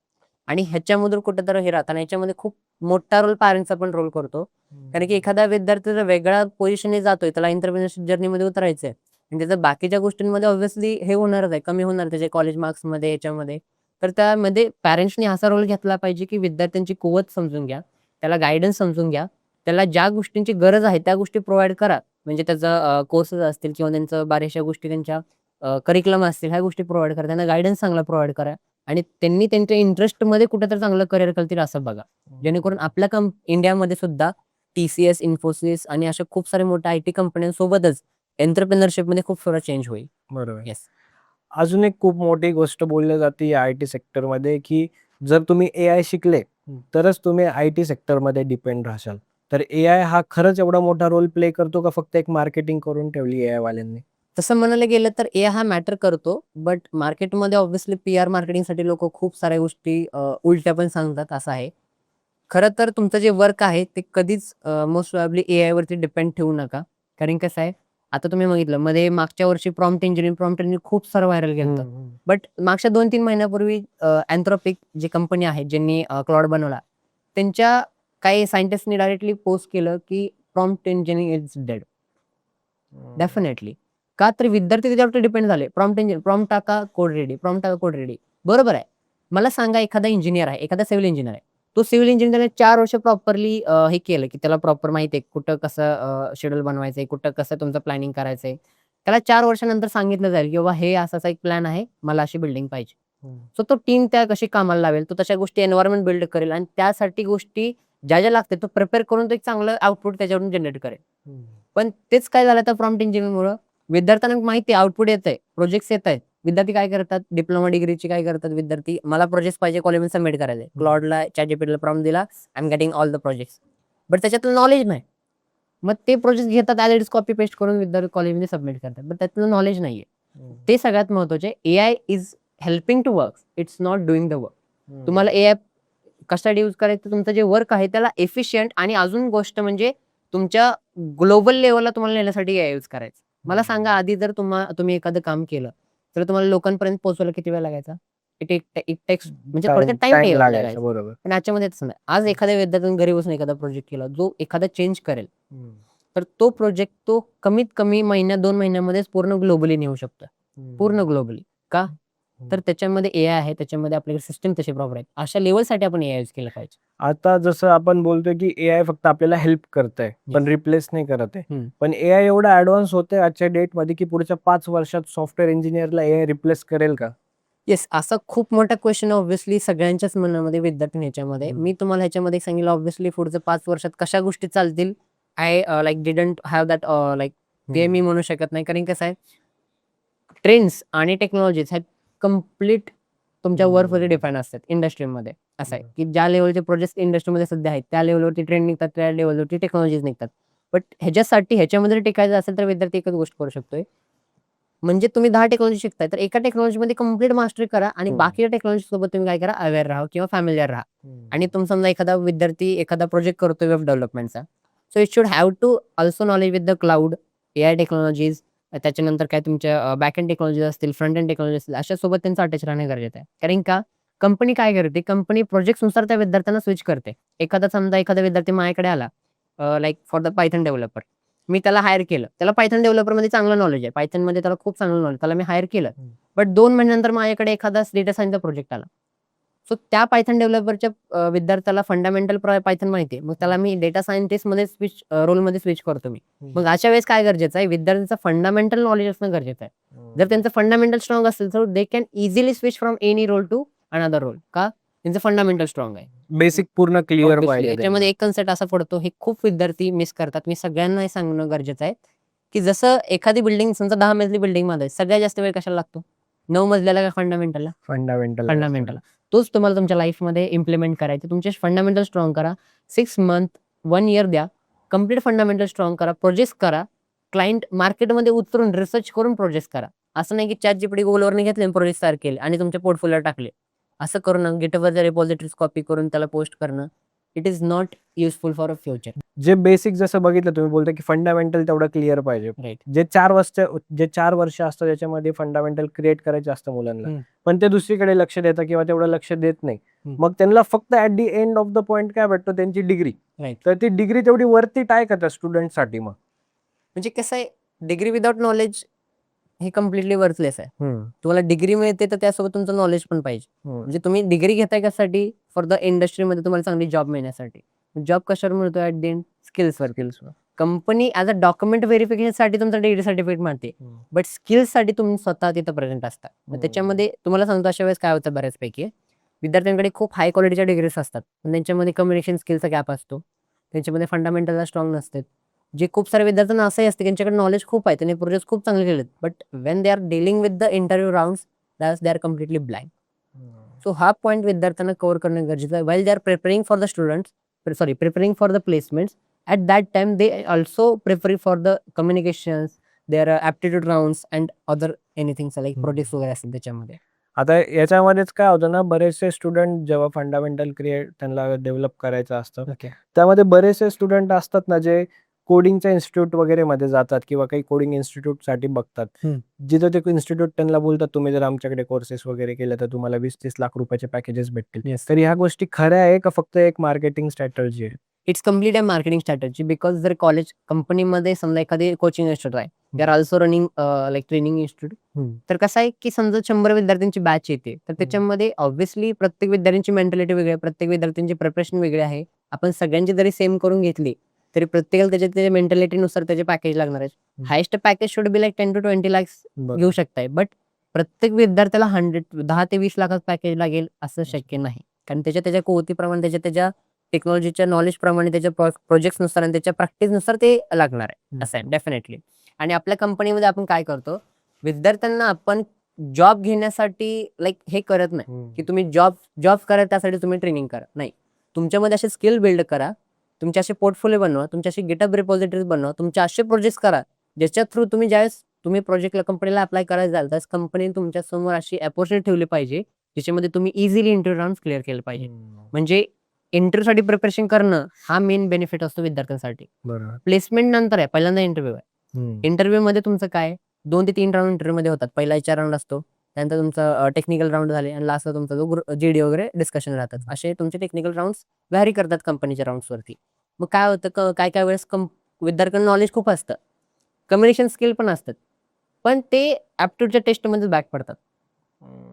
आणि ह्याच्यामधून कुठेतरी हे राहतं आणि ह्याच्यामध्ये खूप मोठा रोल पॅरेंट्सचा पण रोल करतो. कारण की एखादा विद्यार्थी जर वेगळ्या पोझिशनने जातोय, त्याला एंटरप्रेन्योरशिप जर्नीमध्ये उतरायचंय आणि त्याचं बाकीच्या गोष्टींमध्ये ऑब्व्हियसली हे होणारच आहे, कमी होणार त्याचे कॉलेज मार्क्समध्ये याच्यामध्ये. तर त्यामध्ये पॅरेंट्सनी असा रोल घेतला पाहिजे की विद्यार्थ्यांची कुवत समजून घ्या, त्याला गाईडन्स समजून घ्या, त्याला ज्या गोष्टींची गरज आहे त्या गोष्टी प्रोव्हाइड करा. म्हणजे त्याचं कोर्सेस असतील किंवा त्यांचं बऱ्याचशा गोष्टी त्यांच्या करिक्युलम असतील, ह्या गोष्टी प्रोव्हाइड करा. त्यांना गाईडन्स चांगला प्रोव्हाइड करा आणि त्यांनी त्यांच्या इंटरेस्टमध्ये कुठेतरी चांगलं करिअर करतील असं बघा. जेणेकरून आपल्या इंडियामध्ये सुद्धा TCS, इन्फोसिस आणि अशा खूप साऱ्या मोठ्या IT कंपन्यांसोबतच एंटरप्रेन्योरशिपमध्ये खूप सारा चेंज होईल. बरोबर. येस. अजून एक खूप मोठी गोष्ट बोलली जाते या IT सेक्टरमध्ये की जर तुम्ही AI शिकले तरच तुम्ही IT सेक्टरमध्ये डिपेंड राहशाल. तर AI हा खरंच एवढा मोठा रोल प्ले करतो का फक्त एक मार्केटिंग करून ठेवली AI वाल्यांनी? तसं म्हणायला गेलं तर AI हा मॅटर करतो, बट मार्केटमध्ये ऑब्व्हियसली PR मार्केटिंगसाठी लोकं खूप साऱ्या गोष्टी उलट्या पण सांगतात असं आहे. खरं तर तुमचं जे वर्क आहे ते कधीच मोस्ट प्रोबॅबली AI वरती डिपेंड ठेवू नका. कारण कसं आहे, आता तुम्ही बघितलं मध्ये मागच्या वर्षी प्रॉम्प्ट इंजिनिअरिंग खूप सारं व्हायरल गेलं. बट मागच्या 2-3 महिन्यापूर्वी Anthropic जी कंपनी आहे ज्यांनी क्लॉड बनवला, त्यांच्या काही सायंटिस्टनी डायरेक्टली पोस्ट केलं की prompt engineering is dead. Definitely. का तर विद्यार्थी त्याच्यावर डिपेंड झाले. प्रॉम्प्ट टाका, कोड रेडी, प्रॉम्प्ट टाका, कोड रेडी. बरोबर आहे. मला सांगा एखादा इंजिनिअर आहे, एखादा सिव्हिल इंजिनिअर आहे. तो सिव्हिल इंजिनिअरने 4 वर्ष प्रॉपरली हे केलं की त्याला प्रॉपर माहिती आहे कुठं कसं शेड्यूल बनवायचंय, कुठं कसं तुमचं प्लॅनिंग करायचंय. त्याला 4 वर्षानंतर सांगितलं जाईल की बाबा हे असा एक प्लॅन आहे, मला अशी बिल्डिंग पाहिजे. सो तो टीम त्या कशी कामाला लावेल, तो तशा गोष्टी एन्व्हायर्नमेंट बिल्ड करेल आणि त्यासाठी गोष्टी ज्या लागतात तो प्रिपेअर करून तो एक चांगलं आउटपुट त्याच्यावरून जनरेट करेल. पण तेच काय झालं आता प्रॉम्प्ट इंजिनिअरिंगमुळं विद्यार्थ्यांना माहिती आहे आउटपुट येतंय, प्रोजेक्ट्स येतायत. विद्यार्थी काय करतात, डिप्लोमा डिग्रीची काय करतात विद्यार्थी, मला प्रोजेक्ट पाहिजे कॉलेजमध्ये सबमिट करायचंय. क्लॉडला, ChatGPTला प्रॉम्प्ट दिला, I am getting all the projects. But त्याच्यातलं नॉलेज नाही. मग ते प्रोजेक्ट घेतात as it is copy paste करून विद्यार्थी कॉलेजमध्ये सबमिट करतात. बट त्यातलं नॉलेज नाहीये. ते सगळ्यात महत्त्वाचे. AI is helping to work, it's not doing the work. तुम्हाला AI कशासाठी यूज करायचं, तुमचं जे वर्क आहे त्याला एफिशियंट आणि अजून गोष्ट म्हणजे तुमच्या ग्लोबल लेवलला तुम्हाला नेण्यासाठी AI यूज करायचं. मला सांगा आधी जर तुम्ही एखादं काम केलं, तर तुम्हाला लोकांपर्यंत पोहोचवायला किती वेळ लागायचा? इट टेक्स म्हणजे थोडक्यात टाईम टाइम लागायचा, लागायचा. बरोबर. पण याच्यामध्ये तसं नाही. आज एखाद्या विद्यार्थ्याने घरी बसून एखादा प्रोजेक्ट केला, जो एखादा चेंज करेल, तर तो प्रोजेक्ट तो कमीत कमी महिन्यात 2 महिन्यामध्येच पूर्ण ग्लोबली नेऊ शकतो. पूर्ण ग्लोबली. का? तर त्याच्यामध्ये AI आहे, त्याच्यामध्ये आपल्याकडे सिस्टम तसे प्रॉपर आहेत. अशा लेव्हलसाठी आपण AI यूज केलं पाहिजे. आता जसं आपण बोलतोय की एआय फक्त आपल्याला हेल्प करतंय, पण रिप्लेस नाही करत आहे. हम्म. पण एआय एवढा ऍडव्हान्स होतंय आजच्या डेटमध्ये की पुढच्या 5 वर्षात सॉफ्टवेअर इंजिनिअरला एआय रिप्लेस करेल का? येस, असा खूप मोठा क्वेश्चन ऑब्व्हियसली सगळ्यांच्याच मनामध्ये विद्यार्थी ह्याच्यामध्ये. मी तुम्हाला ह्याच्यामध्ये सांगितलं ऑब्व्हियसली पुढच्या 5 वर्षात कशा गोष्टी चालतील. आय डिडंट हॅव दॅट ते मी म्हणू शकत नाही. कारण कसं आहे, ट्रेंड्स आणि टेक्नॉलॉजीज ह्या कम्प्लीट तुमच्या वर्कवरती डिपेंड असतात इंडस्ट्रीमध्ये. असं आहे की ज्या लेवलचे प्रोजेक्ट इंडस्ट्रीमध्ये सध्या आहेत, त्या लेवलवरती ट्रेंड निघतात, त्या लेवलवरती टेक्नॉलॉजीज निघतात. बट ह्याच्यामध्ये टिकायचं असेल तर विद्यार्थी एकच गोष्ट करू शकतोय. म्हणजे तुम्ही 10 टेक्नॉलॉजी शिकताय, तर एका टेक्नॉलॉजीमध्ये कंप्लीट मास्टरी करा आणि बाकीच्या टेक्नॉलॉजी सोबत तुम्ही काय करा, अवेअर राहा किंवा फॅमिलियर राहा. आणि समजा एखादा विद्यार्थी एखादा प्रोजेक्ट करतोय वेब डेव्हलपमेंटचा, so it should have to also knowledge with the cloud, AI technologies, त्याच्यानंतर काय तुमच्या बॅक एंड टेक्नॉलॉजीज असतील, फ्रंट एंड टेक्नॉलॉजी असतील, अशा सोबत त्यांचं अटॅच राहणं गरजेचं आहे. कारण का कंपनी काय करते, कंपनी प्रोजेक्टनुसार त्या विद्यार्थ्यांना स्विच करते. समजा एखादा विद्यार्थी माझ्याकडे आला, फॉर द पायथन डेव्हलपर, मी त्याला हायर केलं. त्याला पायथन डेव्हलपरमध्ये चांगलं नॉलेज आहे. पायथनमध्ये त्याला खूप चांगलं नॉलेज, त्याला मी हायर केलं. बट 2 महिन्यानंतर माझ्याकडे एखादा डेटा सायन्सचा प्रोजेक्ट आला. सो त्या पायथन डेव्हलपरच्या विद्यार्थ्याला फंडामेंटल पायथन माहिती आहे. मग त्याला मी डेटा सायंटिस्टमध्ये रोलमध्ये स्विच करतो मी. मग अशा वेळेस काय गरजेचं आहे, विद्यार्थ्यांचं फंडामेंटल नॉलेज असणं गरजेचं आहे. जर त्यांचं फंडामेंटल स्ट्रॉंग असेल तर they can easily switch from any role to another role. का? त्यांचं फंडामेंटल स्ट्रॉंग आहे. बेसिक पूर्ण क्लिअर Obviously, पाहिजे याच्यामध्ये एक कन्सेप्ट असा पडतो, हे खूप विद्यार्थी मिस करतात. मी सगळ्यांना हे सांगणं गरजेचं आहे की जसं एखादी बिल्डिंग समजा 10 मजली बिल्डिंग मध्ये सगळ्यात जास्त वेळ कशाला लागतो? 9 मजल्याला का फंडामेंटलला? फंडामेंटल. तोच तुम्हाला तुमच्या लाईफमध्ये इम्प्लिमेंट करायचं. तुमचे फंडामेंटल स्ट्रॉंग करा. 6 मंथ 1 इयर द्या. कम्प्लीट फंडामेंटल स्ट्रॉंग करा. प्रोजेक्ट करा. क्लायंट मार्केटमध्ये उतरून रिसर्च करून प्रोजेक्ट करा. असं नाही की ChatGPT Googleवरनं घेतले आणि प्रोजेक्ट तयार केले आणि तुमच्या पोर्टफोलिओ टाकले. असं करणं, गिटहबवरच्या रिपॉझिटरीज कॉपी करून त्याला पोस्ट करणं, it is not useful for a future. जे बेसिक जसं बघितलं तुम्ही बोलता की फंडामेंटल तेवढं क्लिअर पाहिजे. राईट. जे 4 वर्ष असतं त्याच्यामध्ये फंडामेंटल क्रिएट करायचे असतं मुलांना, हम्म. पण ते दुसरीकडे लक्ष देतात किंवा तेवढं लक्ष देत नाही. मग त्यांना फक्त at the end of the point काय भेटतो, त्यांची डिग्री. राईट. तर ती डिग्री तेवढी वरती आहे का त्या स्टुडंटसाठी? मग म्हणजे कसं आहे, डिग्री विदाउट नॉलेज हे कम्प्लिटली वर्थलेस आहे. तुम्हाला डिग्री मिळते तर त्यासोबत तुमचं नॉलेज पण पाहिजे. म्हणजे तुम्ही डिग्री घेताय कशासाठी? फॉर द इंडस्ट्रीमध्ये तुम्हाला चांगली जॉब मिळण्यासाठी. जॉब कशावर मिळतो ऍट द एंड? स्किल्सवर. कंपनी ॲज अ डॉक्युमेंट व्हेरिफिकेशनसाठी तुमचं डिग्री सर्टिफिकेट मारते, बट स्किल्ससाठी तुम्ही स्वतः तिथं प्रेझेंट असता. मग त्याच्यामध्ये तुम्हाला सांगतो अशा वेळेस काय होतं, बऱ्याचपैकी विद्यार्थ्यांकडे खूप हाय क्वालिटीच्या डिग्रीज असतात, पण त्यांच्यामध्ये कम्युनिकेशन स्किलचा गॅप असतो. त्यांच्यामध्ये फंडामेंटल स्ट्रॉंग नसते. जे खूप सारे विद्यार्थ्यांना असंही असते त्यांच्याकडे नॉलेज खूप आहे, त्यांनी प्रोजेक्ट खूप चांगले केलेत, but when they are dealing with the interview rounds they are completely blind. So हा पॉईंट विद्यार्थ्यांना कव्हर करणं गरजेचं आहे. Well they are preparing for the preparing for the placements, at that time they also prepare for the communications, their aptitude rounds and other anything like projects वगैरे असतील त्याच्यामध्ये. आता याच्यामध्येच काय होतं ना, बरेचसे स्टुडंट जेव्हा फंडामेंटल क्रिएट त्यांना डेव्हलप करायचं असतं, त्यामध्ये बरेचसे स्टुडंट असतात ना जे कोडिंगच्या इन्स्टिट्यूट वगैरे मध्ये जातात किंवा काही कोडिंग इन्स्टिट्यूट साठी बघतात. जिथं ते इन्स्टिट्यूट त्यांना बोलतात तुम्ही जर आमच्याकडे कोर्सेस वगैरे केले तर तुम्हाला 20-30 लाख रुपयाचे पॅकेजेस भेटतील. तर ह्या गोष्टी खऱ्या आहे का फक्त एक मार्केटिंग स्ट्रॅटर्जी आहे? It's complete a marketing strategy. Because जर कॉलेज कंपनीमध्ये समजा एखादी कोचिंग इन्स्टिट्यूट आहे, they R also running training institute. तर कसं आहे की समजा 100 विद्यार्थ्यांची बॅच येते, तर त्याच्यामध्ये ऑब्व्हियसली प्रत्येक विद्यार्थ्यांची मेंटॅलिटी वेगळी आहे, प्रत्येक विद्यार्थ्यांची प्रिपरेशन वेगळी आहे. आपण सगळ्यांची जरी सेम करून घेतली तरी प्रत्येकाला त्याच्या मेंटॅलिटीनुसार त्याचे पॅकेज लागणार आहे. Highest package should be like 10 to 20 lakhs घेऊ शकताय, बट प्रत्येक विद्यार्थ्याला 10 ते 20 लाखाचं पॅकेज लागेल असं शक्य नाही. कारण त्याच्या कुवतीप्रमाणे, त्याच्या टेक्नॉलॉजीच्या नॉलेज प्रमाणे, त्याच्या प्रोजेक्ट्सनुसार आणि त्याच्या प्रॅक्टिसनुसार ते लागणार आहे. असं आहे डेफिनेटली. आणि आपल्या कंपनीमध्ये आपण काय करतो, विद्यार्थ्यांना आपण जॉब घेण्यासाठी हे करत नाही की तुम्ही जॉब करा त्यासाठी तुम्ही ट्रेनिंग करा. नाही, तुमच्यामध्ये असे स्किल बिल्ड करा, तुमचे असे पोर्टफोलिओ बनवा, तुमचे असे गिटहब रिपॉझिटरीज बनवा, तुमचे असे प्रोजेक्ट करा ज्याच्या थ्रू तुम्ही ज्यावेळेस तुम्ही प्रोजेक्टला कंपनीला अप्लाय करायला जाल तर कंपनीने तुमच्या समोर अशी अपॉर्च्युनिटी ठेवली पाहिजे ज्याच्यामध्ये तुम्ही इझिली इंटरव्ह्यू राउंड क्लिअर केलं पाहिजे. म्हणजे इंटरव्ह्यूसाठी प्रिपरेशन करणं हा मेन बेनिफिट असतो विद्यार्थ्यांसाठी. बरोबर. प्लेसमेंट नंतर आहे, पहिल्यांदा इंटरव्ह्यू आहे. इंटरव्ह्यू मध्ये तुमचं काय 2 ते 3 राउंड इंटरव्ह्यू मध्ये होतात. पहिला HR राउंड असतो, त्यानंतर तुमचं टेक्निकल राउंड झाले आणि लास्टला तुमचा जो GD वगैरे डिस्कशन राहतात. असे तुमचे टेक्निकल राउंड्स व्हॅरी करतात कंपनीच्या राउंड्सवरती. मग काय होतं काय काय वेळेस विद्यार्थ्यांना नॉलेज खूप असतं, कम्युनिकेशन स्किल पण असतात, पण ते ॲप्टिट्यूडच्या टेस्टमध्ये बॅक पडतात.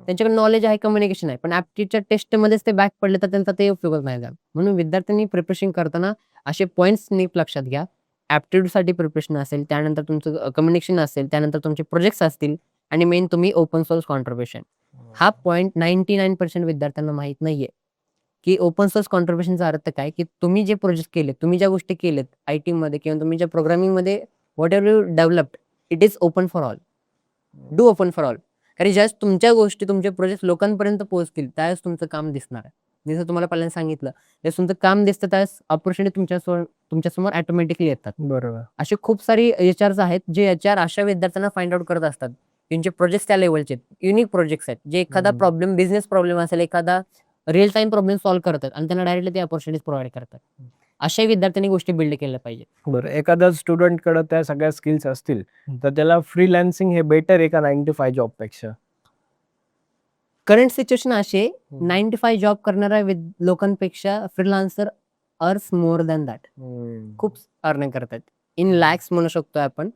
त्यांच्याकडे नॉलेज आहे, कम्युनिकेशन आहे, पण ॲप्टिट्यूडच्या टेस्टमध्येच ते बॅक पडले तर त्यांचा ते उपयोगच नाही झाला. म्हणून विद्यार्थ्यांनी प्रिपरेशन करताना असे पॉईंट्स नीट लक्षात घ्या. ॲप्टिट्यूडसाठी प्रिपरेशन असेल, त्यानंतर तुमचं कम्युनिकेशन असेल, त्यानंतर तुमचे प्रोजेक्ट्स असतील आणि मेन तुम्ही ओपन सोर्स कॉन्ट्रिब्युशन. हा पॉईंट 99% विद्यार्थ्यांना माहीत नाहीये, की ओपन सोर्स कॉन्ट्रिब्युशनचा अर्थ काय, की तुम्ही जे प्रोजेक्ट केले, तुम्ही ज्या गोष्टी केलेत IT मध्ये किंवा तुम्ही ज्या प्रोग्रामिंगमध्ये whatever you developed, it is open for all. Do open for all. कारण ज्यावेळेस तुमच्या गोष्टी, तुमचे प्रोजेक्ट लोकांपर्यंत पोहोचतील, त्यावेळेस तुमचं काम दिसणार आहे. जसं तुम्हाला पहिल्यांदा सांगितलं, ज्यावेळेस तुमचं काम दिसतं त्यावेळेस अपॉर्च्युनिटी तुमच्यासमोर ऑटोमॅटिकली येतात. बरोबर. असे खूप सारी HRs आहेत, जे HR अशा विद्यार्थ्यांना फाइंड आउट करत असतात, त्यांचे प्रोजेक्ट्स त्या लेव्हलचे आहेत, युनिक प्रोजेक्ट्स आहेत, जे एखादा प्रॉब्लेम, बिझनेस प्रॉब्लेम असेल, एखादा रिअल टाइम प्रॉब्लेम सॉल्व्ह करतात आणि त्यांना डायरेक्टली ते अपॉर्च्युनिटीज प्रोव्हाइड करतात. अशाही विद्यार्थ्यांनी गोष्टी बिल्ड केल्या पाहिजे. बरं, एखाद्या स्टुडंटकडे त्या सगळ्या स्किल्स असतील, तर त्याला फ्रीलान्सिंग हे बेटर आहे का 9 to 5 जॉबपेक्षा? करंट सिच्युएशन अशी आहे, 9 to 5 जॉब करणाऱ्या लोकांपेक्षा freelancer earns more than that. खूप अर्निंग करतात. इन लॅक्स म्हणू शकतो आपण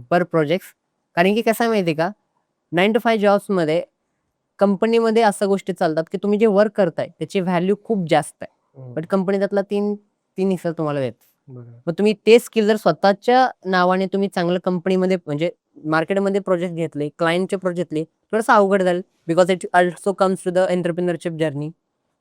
पर प्रोजेक्ट. कारण की कसं आहे माहिती आहे का, 9 to 5 जॉब्समध्ये कंपनीमध्ये अशा गोष्टी चालतात, की तुम्ही जे वर्क करताय त्याची व्हॅल्यू खूप जास्त आहे. बट कंपनी त्यातला 3 हिस्सा तुम्हाला देते. मग तुम्ही ते स्किल जर स्वतःच्या नावाने तुम्ही चांगलं कंपनीमध्ये म्हणजे मार्केटमध्ये प्रोजेक्ट घेतले, क्लायंटचे प्रोजेक्ट घेतले, थोडंसं अवघड जाईल. Because it also comes to the entrepreneurship journey.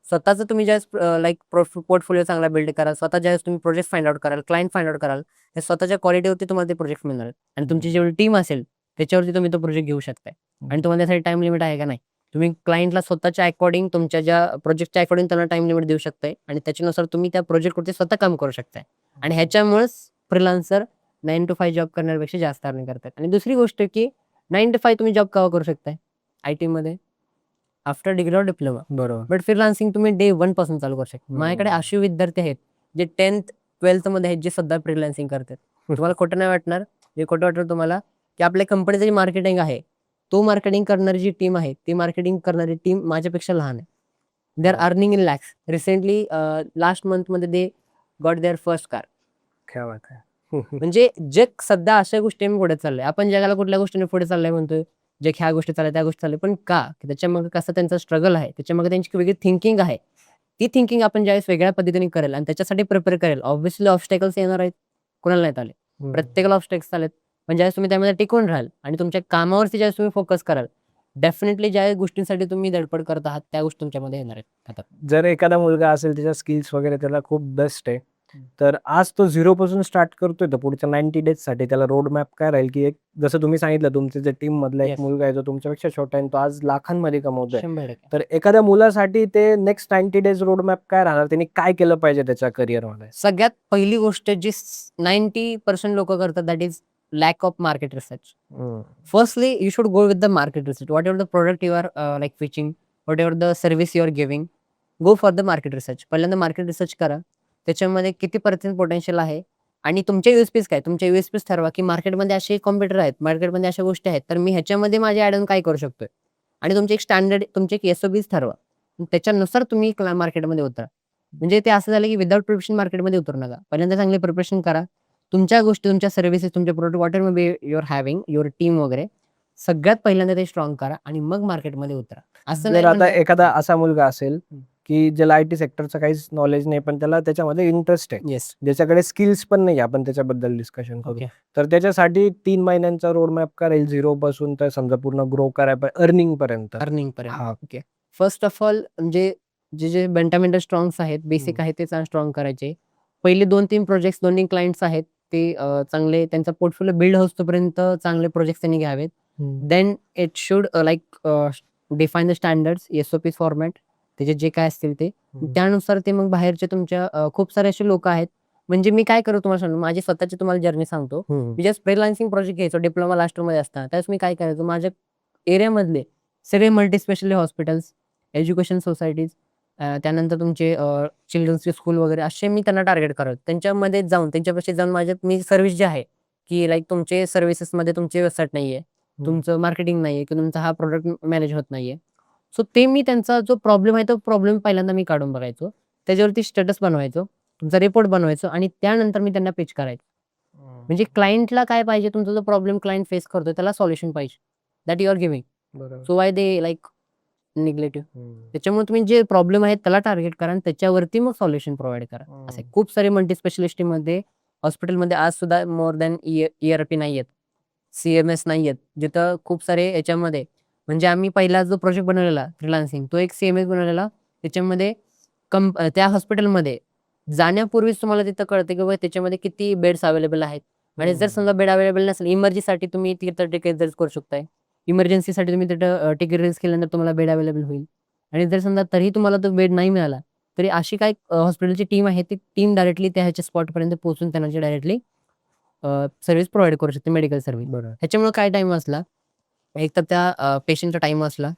स्वतःचं तुम्ही ज्यावेळेस लाईक पोर्टफोलिओ चांगला बिल्ड कराल, स्वतः ज्यावेळेस तुम्ही प्रोजेक्ट फाइंड आउट कराल, क्लायंट फाइंड आउट कराल, हे स्वतःच्या क्वालिटीवरती तुम्हाला ते प्रोजेक्ट मिळणार आहेत. आणि तुमची जेवढी टीम असेल त्याच्यावरती तुम्ही तो प्रोजेक्ट घेऊ शकताय. आणि तुम्हाला त्यासाठी टाइम लिमिट आहे का नाही, तुम्ही क्लायंटला स्वतःच्या अकॉर्डिंग, तुमच्या ज्या प्रोजेक्टच्या अकॉर्डिंग त्यांना टाइम लिमिट देऊ शकताय आणि त्याच्यानुसार तुम्ही त्या प्रोजेक्टवरती स्वतः काम करू शकताय. आणि ह्याच्यामुळेच फ्रीलान्सर 9 to 5 जॉब करण्यापेक्षा जास्त अर्निंग करतात. आणि दुसरी गोष्ट की 9 to 5 तुम्ही जॉब केव्हा करू शकताय IT मध्ये, आफ्टर डिग्री और डिप्लोमा. बरोबर. बट फ्रीलान्सिंग तुम्ही डे 1 पासून चालू करू शकता. माझ्याकडे असे विद्यार्थी आहेत जे 10th-12th मध्ये आहेत, जे सध्या फ्रीलान्सिंग करतात. तुम्हाला खोटं नाही वाटणार, जे खोटं वाटतं तुम्हाला, की आपल्या कंपनीचं जे मार्केटिंग आहे, तो मार्केटिंग करणारी जी टीम आहे, ती मार्केटिंग करणारी टीम माझ्यापेक्षा लहान आहे. They are earning in lakhs. Recently last मंथमध्ये they got their first car. क्या बात है. म्हणजे जग सध्या अशा गोष्टींनी पुढे चाललंय. आपण जगाला कुठल्या गोष्टीने पुढे चाललंय म्हणतोय, जग ह्या गोष्टी चालल्या, त्या गोष्टी चालल्या, पण का? की त्याच्यामागे कसं त्यांचा स्ट्रगल आहे, त्याच्यामागे त्यांची वेगळी थिंकिंग आहे. ती थिंकिंग आपण ज्यावेळेस वेगळ्या पद्धतीने करेल आणि त्याच्यासाठी प्रिपेअर करेल, ऑब्व्हियसली ऑब्स्टॅकल्स येणार आहेत. कोणाला नाहीत आले? प्रत्येकाला ऑब्स्टॅकल्स आलेत. पण ज्यावेळेस तुम्ही त्यामध्ये टिकून राहाल आणि तुमच्या कामावरती ज्यावेळेस तुम्ही फोकस कराल, डेफिनेटली ज्या गोष्टींसाठी तुम्ही धडपड करत आहात त्या गोष्टी तुमच्यामध्ये येणार आहेत हातात. जर एखादा मुलगा असेल, त्याच्या स्किल्स वगैरे त्याला खूप बेस्ट आहे, तर आज तो 0 पासून स्टार्ट करतोय, तर पुढच्या 90 डेजसाठी त्याला रोड मॅप काय राहील? की एक जसं तुम्ही सांगितलं, तुमचे जे टीम मधला एक Yes. मुलगा आहे जो तुमच्यापेक्षा छोटा आहे आणि तो आज लाखांमध्ये कमवतोय, 100%. तर एखाद्या मुलासाठी ते नेक्स्ट 90 डेज रोड मॅप काय राहणार? त्यांनी काय केलं पाहिजे त्याच्या करिअरमध्ये? सगळ्यात पहिली गोष्ट जी 90% लोक करतात, that is lack of market research. Firstly, you should go with the market research. Whatever the product you are like pitching, whatever the service you are giving, go for the market research. पहिल्यांदा market research करा, त्याच्यामध्ये किती percent potential आहे आणि तुमच्या USPs काय, तुमच्या USPs ठरवा, की मार्केटमध्ये असे कॉम्प्युटर आहेत, मार्केटमध्ये अशा गोष्टी आहेत, तर मी ह्याच्यामध्ये माझे ॲड ऑन काय करू शकतोय. आणि तुमचे एक स्टँडर्ड, तुमचे एक SOPs ठरवा, त्याच्यानुसार तुम्ही मार्केटमध्ये उतरा. म्हणजे ते असं झालं की विदाउट प्रिपरेशन मार्केटमध्ये उतरू नका. पहिल्यांदा चांगले प्रिपरेशन करा, तुमच्या गोष्टी, तुमच्या सर्व्हिसेस, तुमचे product, water may be your having, your team वगैरे, सगळ्यात पहिल्यांदा ते स्ट्रॉंग करा आणि मग मार्केटमध्ये उतरा. असं जर नाही आता म्हणजे- एखादा असा मुलगा असेल की ज्याला IT सेक्टरचं काहीच नॉलेज नाही, पण त्याला त्याच्यामध्ये इंटरेस्ट आहे, येस, ज्याच्याकडे स्किल्स पण नाही, आपण त्याच्याबद्दल डिस्कशन करू, ओके. तर त्याच्यासाठी 3 महिन्यांचा रोड मॅप काय राहील? 0 पासून तर समजा पूर्ण ग्रो करायला अर्निंग पर्यंत. अर्निंग पर्यंत. हा. ओके. फर्स्ट ऑफ ऑल, म्हणजे जे फंडामेंटल स्ट्रॉंग्स आहेत, बेसिक हम्म. आहेत, ते स्ट्रॉंग करायचे. पहिले 2-3 प्रोजेक्ट्स, 2-3 क्लायंट्स आहेत, ते चांगले त्यांचा पोर्टफोलिओ बिल्ड होतोपर्यंत चांगले प्रोजेक्ट्स त्यांनी घ्यावेत. Then it should like define the standards, SOPs format, त्याचे जे काय असतील ते, त्यानुसार ते मग बाहेरचे तुमच्या खूप सारे असे लोक आहेत. म्हणजे मी काय करू तुम्हाला सांगतो, माझी स्वतःची तुम्हाला जर्नी सांगतो. मी जस्ट फ्रीलान्सिंग प्रोजेक्ट घ्यायचो, डिप्लोमा लास्ट मध्ये असताना. त्यावेळेस मी काय करायचो, माझ्या एरियामधले सगळे multi speciality hospitals, education societies त्यानंतर तुमचे चिल्ड्रन्सचे स्कूल वगैरे असे मी त्यांना टार्गेट करत. त्यांच्यामध्ये जाऊन त्यांच्यापाशी जाऊन मी सर्व्हिस जी आहे, की लाइक तुमचे सर्व्हिसेसमध्ये तुमची वेबसाईट नाहीये, तुमचं मार्केटिंग नाहीये किंवा तुमचा हा प्रॉडक्ट मॅनेज होत नाहीये. सो ते मी त्यांचा जो प्रॉब्लेम आहे, तो प्रॉब्लेम पहिल्यांदा मी काढून बघायचो. त्याच्यावरती स्टेटस बनवायचो, तुमचा रिपोर्ट बनवायचो आणि त्यानंतर मी त्यांना पिच करायचो. म्हणजे क्लायंटला काय पाहिजे, तुमचा जो प्रॉब्लेम क्लायंट फेस करतोय त्याला सोल्युशन पाहिजे. That you are giving. बरोबर. So why they like neglective. त्याच्यामुळे तुम्ही जे प्रॉब्लेम आहेत त्याला टार्गेट करा आणि त्याच्यावरती मग सोल्युशन प्रोव्हाईड करा. असे खूप सारे मल्टी स्पेशालिस्टमध्ये हॉस्पिटलमध्ये आज सुद्धा मोर दॅन ERP नाहीयेत, CMS नाहीयेत, जिथं खूप सारे याच्यामध्ये म्हणजे आम्ही पहिला जो प्रोजेक्ट बनवलेला फ्रीलान्सिंग, तो एक CMS बनवलेला. त्याच्यामध्ये त्या हॉस्पिटलमध्ये जाण्यापूर्वीच तुम्हाला तिथं कळते की बाबा त्याच्यामध्ये किती बेड्स अवेलेबल आहेत आणि जर समजा बेड अवेलेबल नसेल, इमर्जन्सीसाठी तुम्ही तिथं तिकीट रिलीज करू शकताय. इमर्जन्सीसाठी तुम्ही तिथं तिकीट रिलीज केल्यानंतर तुम्हाला बेड अवेलेबल होईल आणि जर समजा तरीही तुम्हाला तो बेड नाही मिळाला, तरी अशी काही हॉस्पिटलची टीम आहे, ती टीम डायरेक्टली त्या ह्याच्या स्पॉटपर्यंत पोहोचून त्यांना डायरेक्टली सर्व्हिस प्रोव्हाईड करू शकते, मेडिकल सर्व्हिस. बरोबर. ह्याच्यामुळे काय टाईम वाचला, एक तर त्या पेशंटचा टाईम वाचला.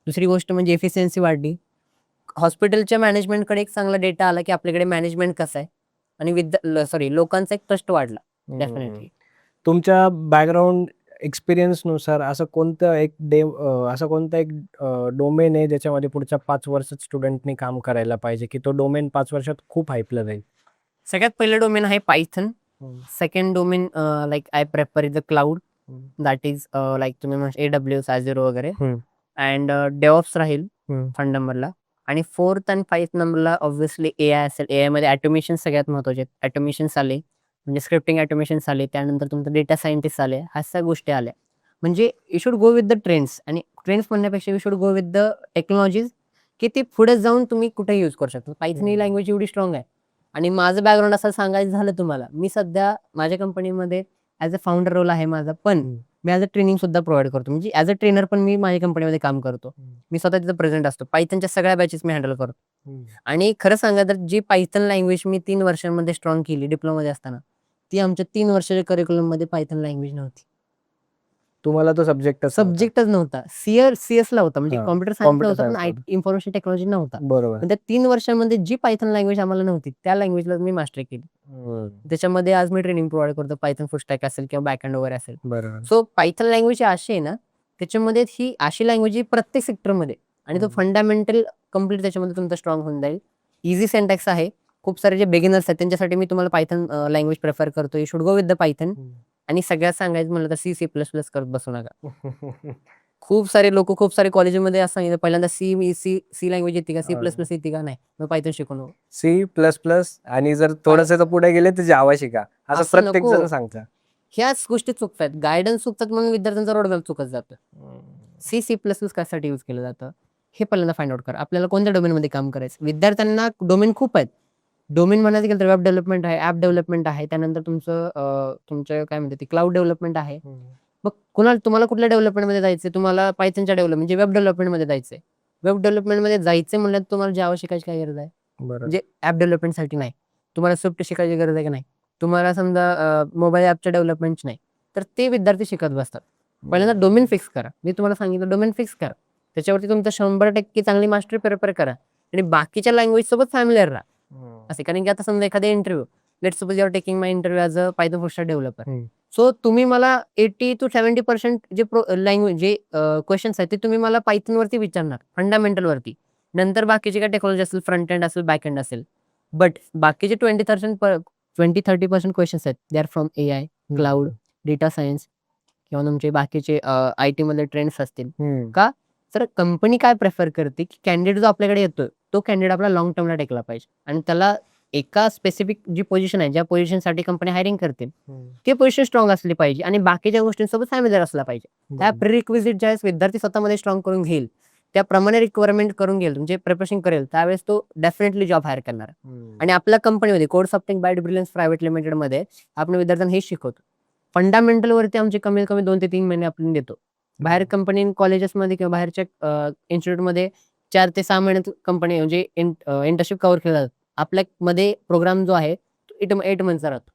दुसरी गोष्ट म्हणजे एफिशियन्सी वाढली. हॉस्पिटलच्या मॅनेजमेंटकडे एक चांगला डेटा आला, की आपल्याकडे मॅनेजमेंट कसं आहे आणि लोकांचा एक ट्रस्ट वाढला. डेफिनेटली. तुमच्या बॅकग्राऊंड एक्सपिरियन्सनुसार असं कोणतं एक डोमेन आहे ज्याच्यामध्ये पुढच्या 5 वर्षात स्टुडंटनी काम करायला पाहिजे, की तो डोमेन 5 वर्षात खूप हाईपला जाईल? सगळ्यात पहिलं डोमेन आहे Python. Second domain like I prefer is the cloud. That is like तुम्ही AWS, Azure वगैरे. अँड DevOps राहील थर्ड नंबरला. आणि 4th आणि 5th नंबरला ऑब्व्हियसली AI असेल. AI मध्ये ऑटोमेशन सगळ्यात महत्त्वाचे आहेत. ऑटोमेशन्स आले, म्हणजे स्क्रिप्टिंग ऑटोमेशन्स आले, त्यानंतर तुमचं डेटा सायंटिस्ट आले, ह्या सगळ्या गोष्टी आल्या. म्हणजे you should go with the trends आणि ट्रेंड्स म्हणण्यापेक्षा you should go with the technologies, की ते पुढे जाऊन तुम्ही कुठे यूज करू शकता. पायथन ही लँग्वेज एवढी स्ट्रॉंग आहे. आणि माझं बॅकग्राऊंड असं सांगायचं झालं तुम्हाला, मी सध्या माझ्या कंपनीमध्ये ॲज अ फाउंडर रोल आहे माझा, पण मी ॲज अ ट्रेनिंग सुद्धा प्रोव्हाईड करतो. म्हणजे ॲज अ ट्रेनर पण मी माझ्या कंपनीमध्ये काम करतो. मी स्वतः तिथं प्रेझेंट असतो. पायथनच्या सगळ्या बॅचेस मी हँडल करतो. आणि खरं सांगा तर जी पायथन लँग्वेज मी 3 वर्षांमध्ये स्ट्रॉंग केली डिप्लोमामध्ये असताना, ती आमच्या 3 वर्षाच्या करिक्युलममध्ये पायथन लँग्वेज नव्हती. तुम्हाला तो सब्जेक्टच नव्हता. CS ला होता, म्हणजे हां, कॉम्प्युटर सायन्सला कॉम्प्युटर होता, पण सायन्स होतं. इन्फॉर्मेशन टेक्नॉलॉजी नव्हता. बरोबर. पण त्या 3 वर्षांमध्ये जी पायथन लँग्वेज आम्हाला नव्हती, त्या लँग्वेजला मी मास्टरी केली. त्याच्यामध्ये आज मी ट्रेनिंग प्रोव्हाईड करतो. पायथन फुल स्टॅक असेल किंवा बॅकएंड वगैरे असेल. बरोबर. सो पायथन लँग्वेज अशी आहे ना, त्याच्यामध्ये ही अशी लँग्वेज प्रत्येक सेक्टरमध्ये आणि तो फंडामेंटल कम्प्लीट त्याच्यामध्ये तुमचा स्ट्रॉंग होऊन जाईल. इझी सिंटॅक्स आहे. खूप सारे जे बिगिनर्स आहेत त्यांच्यासाठी मी तुम्हाला पायथन लँग्वेज प्रेफर करतो. You should go with the Python. आणि सगळ्यात सांगायचं म्हणलं तर C++ करत बसू नका. खूप सारे लोक खूप सारे कॉलेजमध्ये असं सांगितलं पहिल्यांदा सी लँग्वेज येते का, C++ येते का, नाही मग पायथन शिकू नको. C++ आणि जर थोडंसं पुढे गेले तर जावा शिका, असं असं प्रत्येक नको. जण सांगतात. ह्याच गोष्टी चुकतात, गायडन्स चुकतात, म्हणून विद्यार्थ्यांचा रोडमॅप चुकत जातं. C++ कशासाठी यूज केलं जातं हे पहिल्यांदा फाइंड आउट करा. आपल्याला कोणत्या डोमेनमध्ये काम करायचं. विद्यार्थ्यांना डोमेन खूप आहेत. डोमेन म्हणायचं गेलं तर वेब डेव्हलपमेंट आहे, ॲप डेव्हलपमेंट आहे, त्यानंतर तुमचं काय म्हणते ते क्लाउड डेव्हलपमेंट आहे. मग तुम्हाला कुठल्या डेव्हलपमेंटमध्ये जायचं, तुम्हाला पायथनच्या डेव्हलपमेंट म्हणजे वेब डेव्हलपमेंटमध्ये जायचंय. वेब डेव्हलपमेंटमध्ये जायचं म्हणलं तर तुम्हाला जावा शिकायची काय गरज आहे. म्हणजे ॲप डेव्हलपमेंटसाठी नाही. तुम्हाला स्विफ्ट शिकायची गरज आहे की नाही. तुम्हाला समजा मोबाईल ॲपच्या डेव्हलपमेंटची नाही, तर ते विद्यार्थी शिकत बसतात. पहिल्यांदा डोमेन फिक्स करा. मी तुम्हाला सांगितलं डोमेन फिक्स करा. त्याच्यावरती तुमचं 100% चांगली मास्टरी प्रिपेअर करा आणि बाकीच्या लँग्वेज सोबत फॅमिलियर राहा. असे, कारण की आता समजा एखादा interview, let's suppose you are taking my interview as a Python full stack developer. So तुम्ही मला 80 to 70% जे लँग्वेज जे क्वेश्चन्स आहेत ते तुम्ही मला पायथन वरती विचारणार, फंडामेंटल वरती. नंतर बाकीचे काय टेक्नॉलॉजी असेल, फ्रंट एंड असेल, बॅक एंड असेल. बट बाकीचे 20-30% क्वेश्चन्स आहेत, they are from AI, cloud, data science किंवा तुमचे बाकीचे IT मध्ये ट्रेंड्स असतील. का तर कंपनी काय प्रेफर करते, की कॅन्डिडेट जो आपल्याकडे येतोय, तो कॅन्डिडेट आपला लॉंग टर्मला टेकला पाहिजे आणि त्याला एका स्पेसिफिक जी पोझिशन आहे, ज्या पोझिशनसाठी कंपनी हायरिंग करते, ते पोझिशन स्ट्रॉंग असली पाहिजे आणि बाकीच्या गोष्टींसोबत फॅमिलियर असला पाहिजे. त्या प्रिरिक्विजिट ज्यावेळेस विद्यार्थी स्वतःमध्ये स्ट्रॉंग करून घेईल, त्याप्रमाणे रिक्वायरमेंट करून घेईल, म्हणजे प्रिपरेशन करेल, त्यावेळेस तो डेफिनेटली जॉब हायर करणार. आणि आपल्या कंपनीमध्ये Code Softing by Brilliance Private लिमिटेडमध्ये आपण विद्यार्थ्यांना हेच शिकवतो. फंडामेंटल वरती आमचे कमीत कमी 2 ते 3 महिने आपण देतो. बाहेर कंपनी कॉलेजेसमध्ये किंवा बाहेरच्या इन्स्टिट्यूटमध्ये 4 ते 6 महिन्यात कंपनी म्हणजे इंटर्नशिप कव्हर केलं जातं. आपल्यामध्ये प्रोग्राम जो आहे 8 मंथचा राहतो.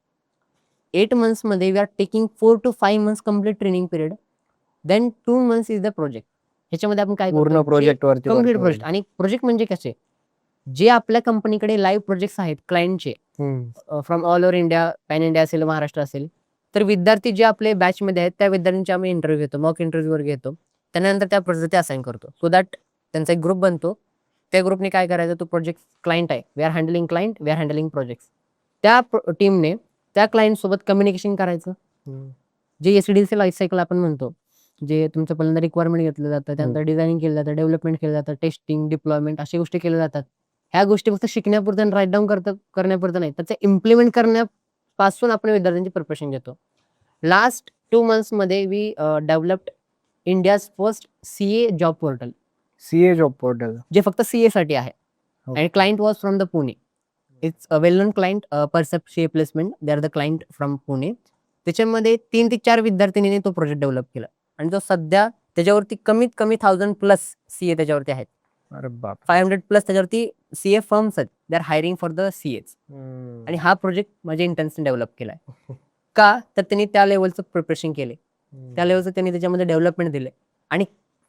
8 मंथ्समध्ये we are taking 4 to 5 months complete training period, then 2 months is the project. ह्याच्यामध्ये आपण काय पूर्ण प्रोजेक्ट वरती कंप्लीट प्रोजेक्ट. आणि प्रोजेक्ट म्हणजे कसे, जे आपल्या कंपनीकडे लाईव्ह प्रोजेक्ट्स आहेत क्लायंटचे from all over India, pan India असेल, महाराष्ट्र असेल, तर विद्यार्थी जे आपले बॅचमध्ये आहेत त्या विद्यार्थ्यांचे आम्ही इंटरव्ह्यू घेतो, मॉक इंटरव्ह्यूवर घेतो. त्यानंतर त्या प्रोजेक्ट असाइन करतो. सो दॅट त्यांचा एक ग्रुप बनतो. त्या ग्रुपने काय करायचं, तो प्रोजेक्ट क्लायंट आहे, we are handling client, we are handling project. त्या टीमने त्या क्लायंट सोबत कम्युनिकेशन करायचं. जे एसडीसी लाईफ सायकल आपण म्हणतो, जे तुमचं पहिल्यांदा रिक्वायरमेंट घेतलं जातं, त्यानंतर डिझायनिंग केलं जातं, डेव्हलपमेंट केलं जातं, टेस्टिंग, डिप्लॉयमेंट अशा गोष्टी केल्या जातात. ह्या गोष्टी फक्त शिकण्यापुरतं आणि राईट डाऊन करण्यापुरतं नाही, त्याचं इम्प्लिमेंट करण्यापासून आपण विद्यार्थ्यांची प्रिपरेशन घेतो. लास्ट 2 मंथ्समध्ये we developed India's first CA job portal, CA job portal. जे फक्त सीए साठी आहे. आणि client was from the Pune. It's a well known client, Percept CA placement, they are the client from Pune. त्याच्यामध्ये 3 ते 4 विद्यार्थिनींनी तो प्रोजेक्ट डेव्हलप केला आणि तो सध्या त्याच्यावरती कमीत कमी 1000+ सीए त्याच्यावरती आहेत. अरे बाप. 500+ त्याच्यावरती सीए फर्म्स आहेत, they are hiring for the CH. आणि हा प्रोजेक्ट माझ्या इंटर्न्सने डेव्हलप केलाय. का तर त्यांनी त्या लेवलचं प्रिपरेशन केले, त्या लेवलचं त्यांनी त्याच्यामध्ये डेव्हलपमेंट दिले. आणि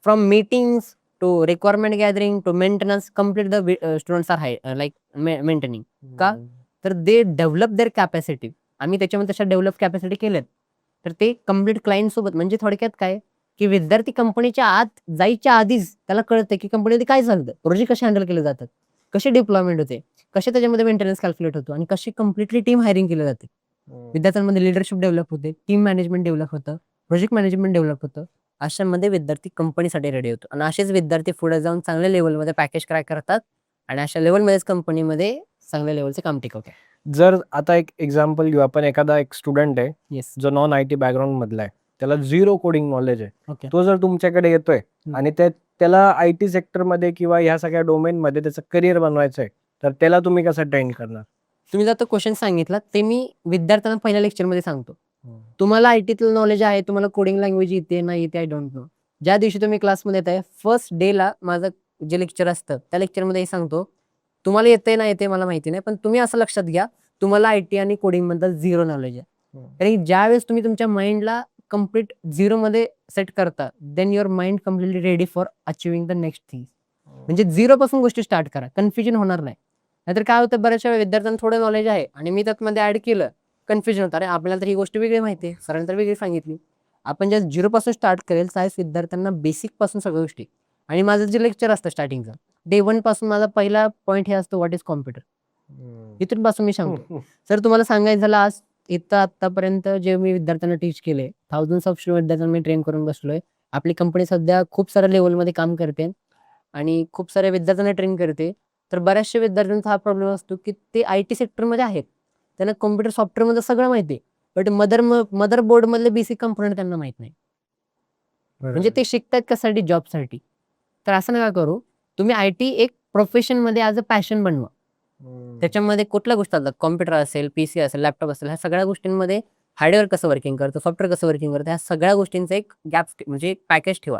from meetings to requirement gathering to maintenance complete the students are like maintaining. का तर दे डेव्हलप देअर कॅपॅसिटी. आम्ही त्याच्यामध्ये तशा डेव्हलप कॅपॅसिटी केल्यात. तर ते कम्प्लीट क्लायंट सोबत, म्हणजे थोडक्यात काय की विद्यार्थी कंपनीच्या आत जायच्या आधीच त्याला कळतं की कंपनीमध्ये काय चालतं, प्रोजेक्ट कसे हँडल केले जातात, कसे डिप्लॉयमेंट होते, कसे त्याच्यामध्ये मेंटेनन्स कॅल्क्युलेट होतो आणि कशी कम्प्लिटली टीम हायरिंग केली जाते. विद्यार्थ्यांमध्ये लिडरशिप डेव्हलप होते, टीम मॅनेजमेंट डेव्हलप होतं, प्रोजेक्ट मॅनेजमेंट डेव्हलप होतं. अशामध्ये विद्यार्थी कंपनीसाठी रेडी होतो आणि असेच विद्यार्थी पुढे जाऊन चांगल्या लेवलमध्ये पॅकेज क्रॅक करतात आणि अशा लेवलमध्येच कंपनीमध्ये चांगल्या लेवलचे काम टिकवतात. जर आता एक एक्झाम्पल घेऊ आपण, एखादा एक स्टुडंट आहे येस. जो नॉन आय टी बॅकग्राऊंड मधला आहे, त्याला झिरो कोडिंग नॉलेज आहे, ओके. तो जर तुमच्याकडे येतोय आणि त्याला आय टी सेक्टरमध्ये किंवा ह्या सगळ्या डोमेनमध्ये त्याचं करिअर बनवायचं आहे, तर त्याला तुम्ही कसं ट्रेन करणार? तुम्ही जर तो क्वेश्चन सांगितला ते मी विद्यार्थ्यांना पहिल्या लेक्चरमध्ये सांगतो. तुम्हाला आयटीतलं नॉलेज आहे, तुम्हाला कोडिंग लँग्वेज येते नाही येते, आय डोंट नो. ज्या दिवशी तुम्ही क्लासमध्ये येत आहे, फर्स्ट डेला माझं जे लेक्चर असतं त्या लेक्चरमध्ये हे सांगतो, तुम्हाला येते ना येते मला माहिती नाही, पण तुम्ही असं लक्षात घ्या, तुम्हाला आयटी आणि कोडिंग बद्दल झिरो नॉलेज आहे. कारण ज्यावेळेस तुम्ही तुमच्या माइंडला कम्प्लीट झिरोमध्ये सेट करता, then your mind completely ready for achieving the next thing. म्हणजे झिरो पासून गोष्टी स्टार्ट करा, कन्फ्युजन होणार नाही. नाहीतर काय होतं, बऱ्याचशा विद्यार्थ्यांना थोडं नॉलेज आहे आणि मी त्यामध्ये ऍड केलं, कन्फ्युजन होतं, अरे आपल्याला तर ही गोष्ट वेगळी माहिती आहे, सरांनी तर वेगळी सांगितली. आपण ज्या झिरो पासून स्टार्ट करेल त्यावेळेस विद्यार्थ्यांना बेसिक पासून सगळ्या गोष्टी. आणि माझं जे लेक्चर असतं स्टार्टिंगचं, डे 1 पासून माझा पहिला पॉईंट हे असतो, व्हॉट इज कॉम्प्युटर. इथून पासून मी सांगतो. सर तुम्हाला सांगायचं झालं, आज इथं आतापर्यंत जे मी विद्यार्थ्यांना टीच केले, थाउजंड्स ऑफ विद्यार्थ्यांना मी ट्रेन करून बसलोय. आपली कंपनी सध्या खूप साऱ्या लेवलमध्ये काम करते आणि खूप साऱ्या विद्यार्थ्यांना ट्रेन करते. तर बऱ्याचशा विद्यार्थ्यांचा हा प्रॉब्लेम असतो की ते आय टी सेक्टरमध्ये आहेत, त्यांना कॉम्प्युटर सॉफ्टवेअरमध्ये सगळं माहिती आहे, बट मदर बोर्ड मधले बेसिक कंपोनंट त्यांना माहित नाही. म्हणजे ते शिकतात कशासाठी, जॉबसाठी. तर असं नका करू. तुम्ही आयटी एक प्रोफेशन मध्ये ॲज अ पॅशन बनवा. त्याच्यामध्ये कुठल्या गोष्टी असतात, कॉम्प्युटर असेल, पीसी असेल, लॅपटॉप असेल, ह्या सगळ्या गोष्टींमध्ये हार्डवेअर कसं वर्किंग करतं, सॉफ्टवेअर कसं वर्किंग करतं, ह्या सगळ्या गोष्टींचं एक गॅप म्हणजे एक पॅकेज ठेवा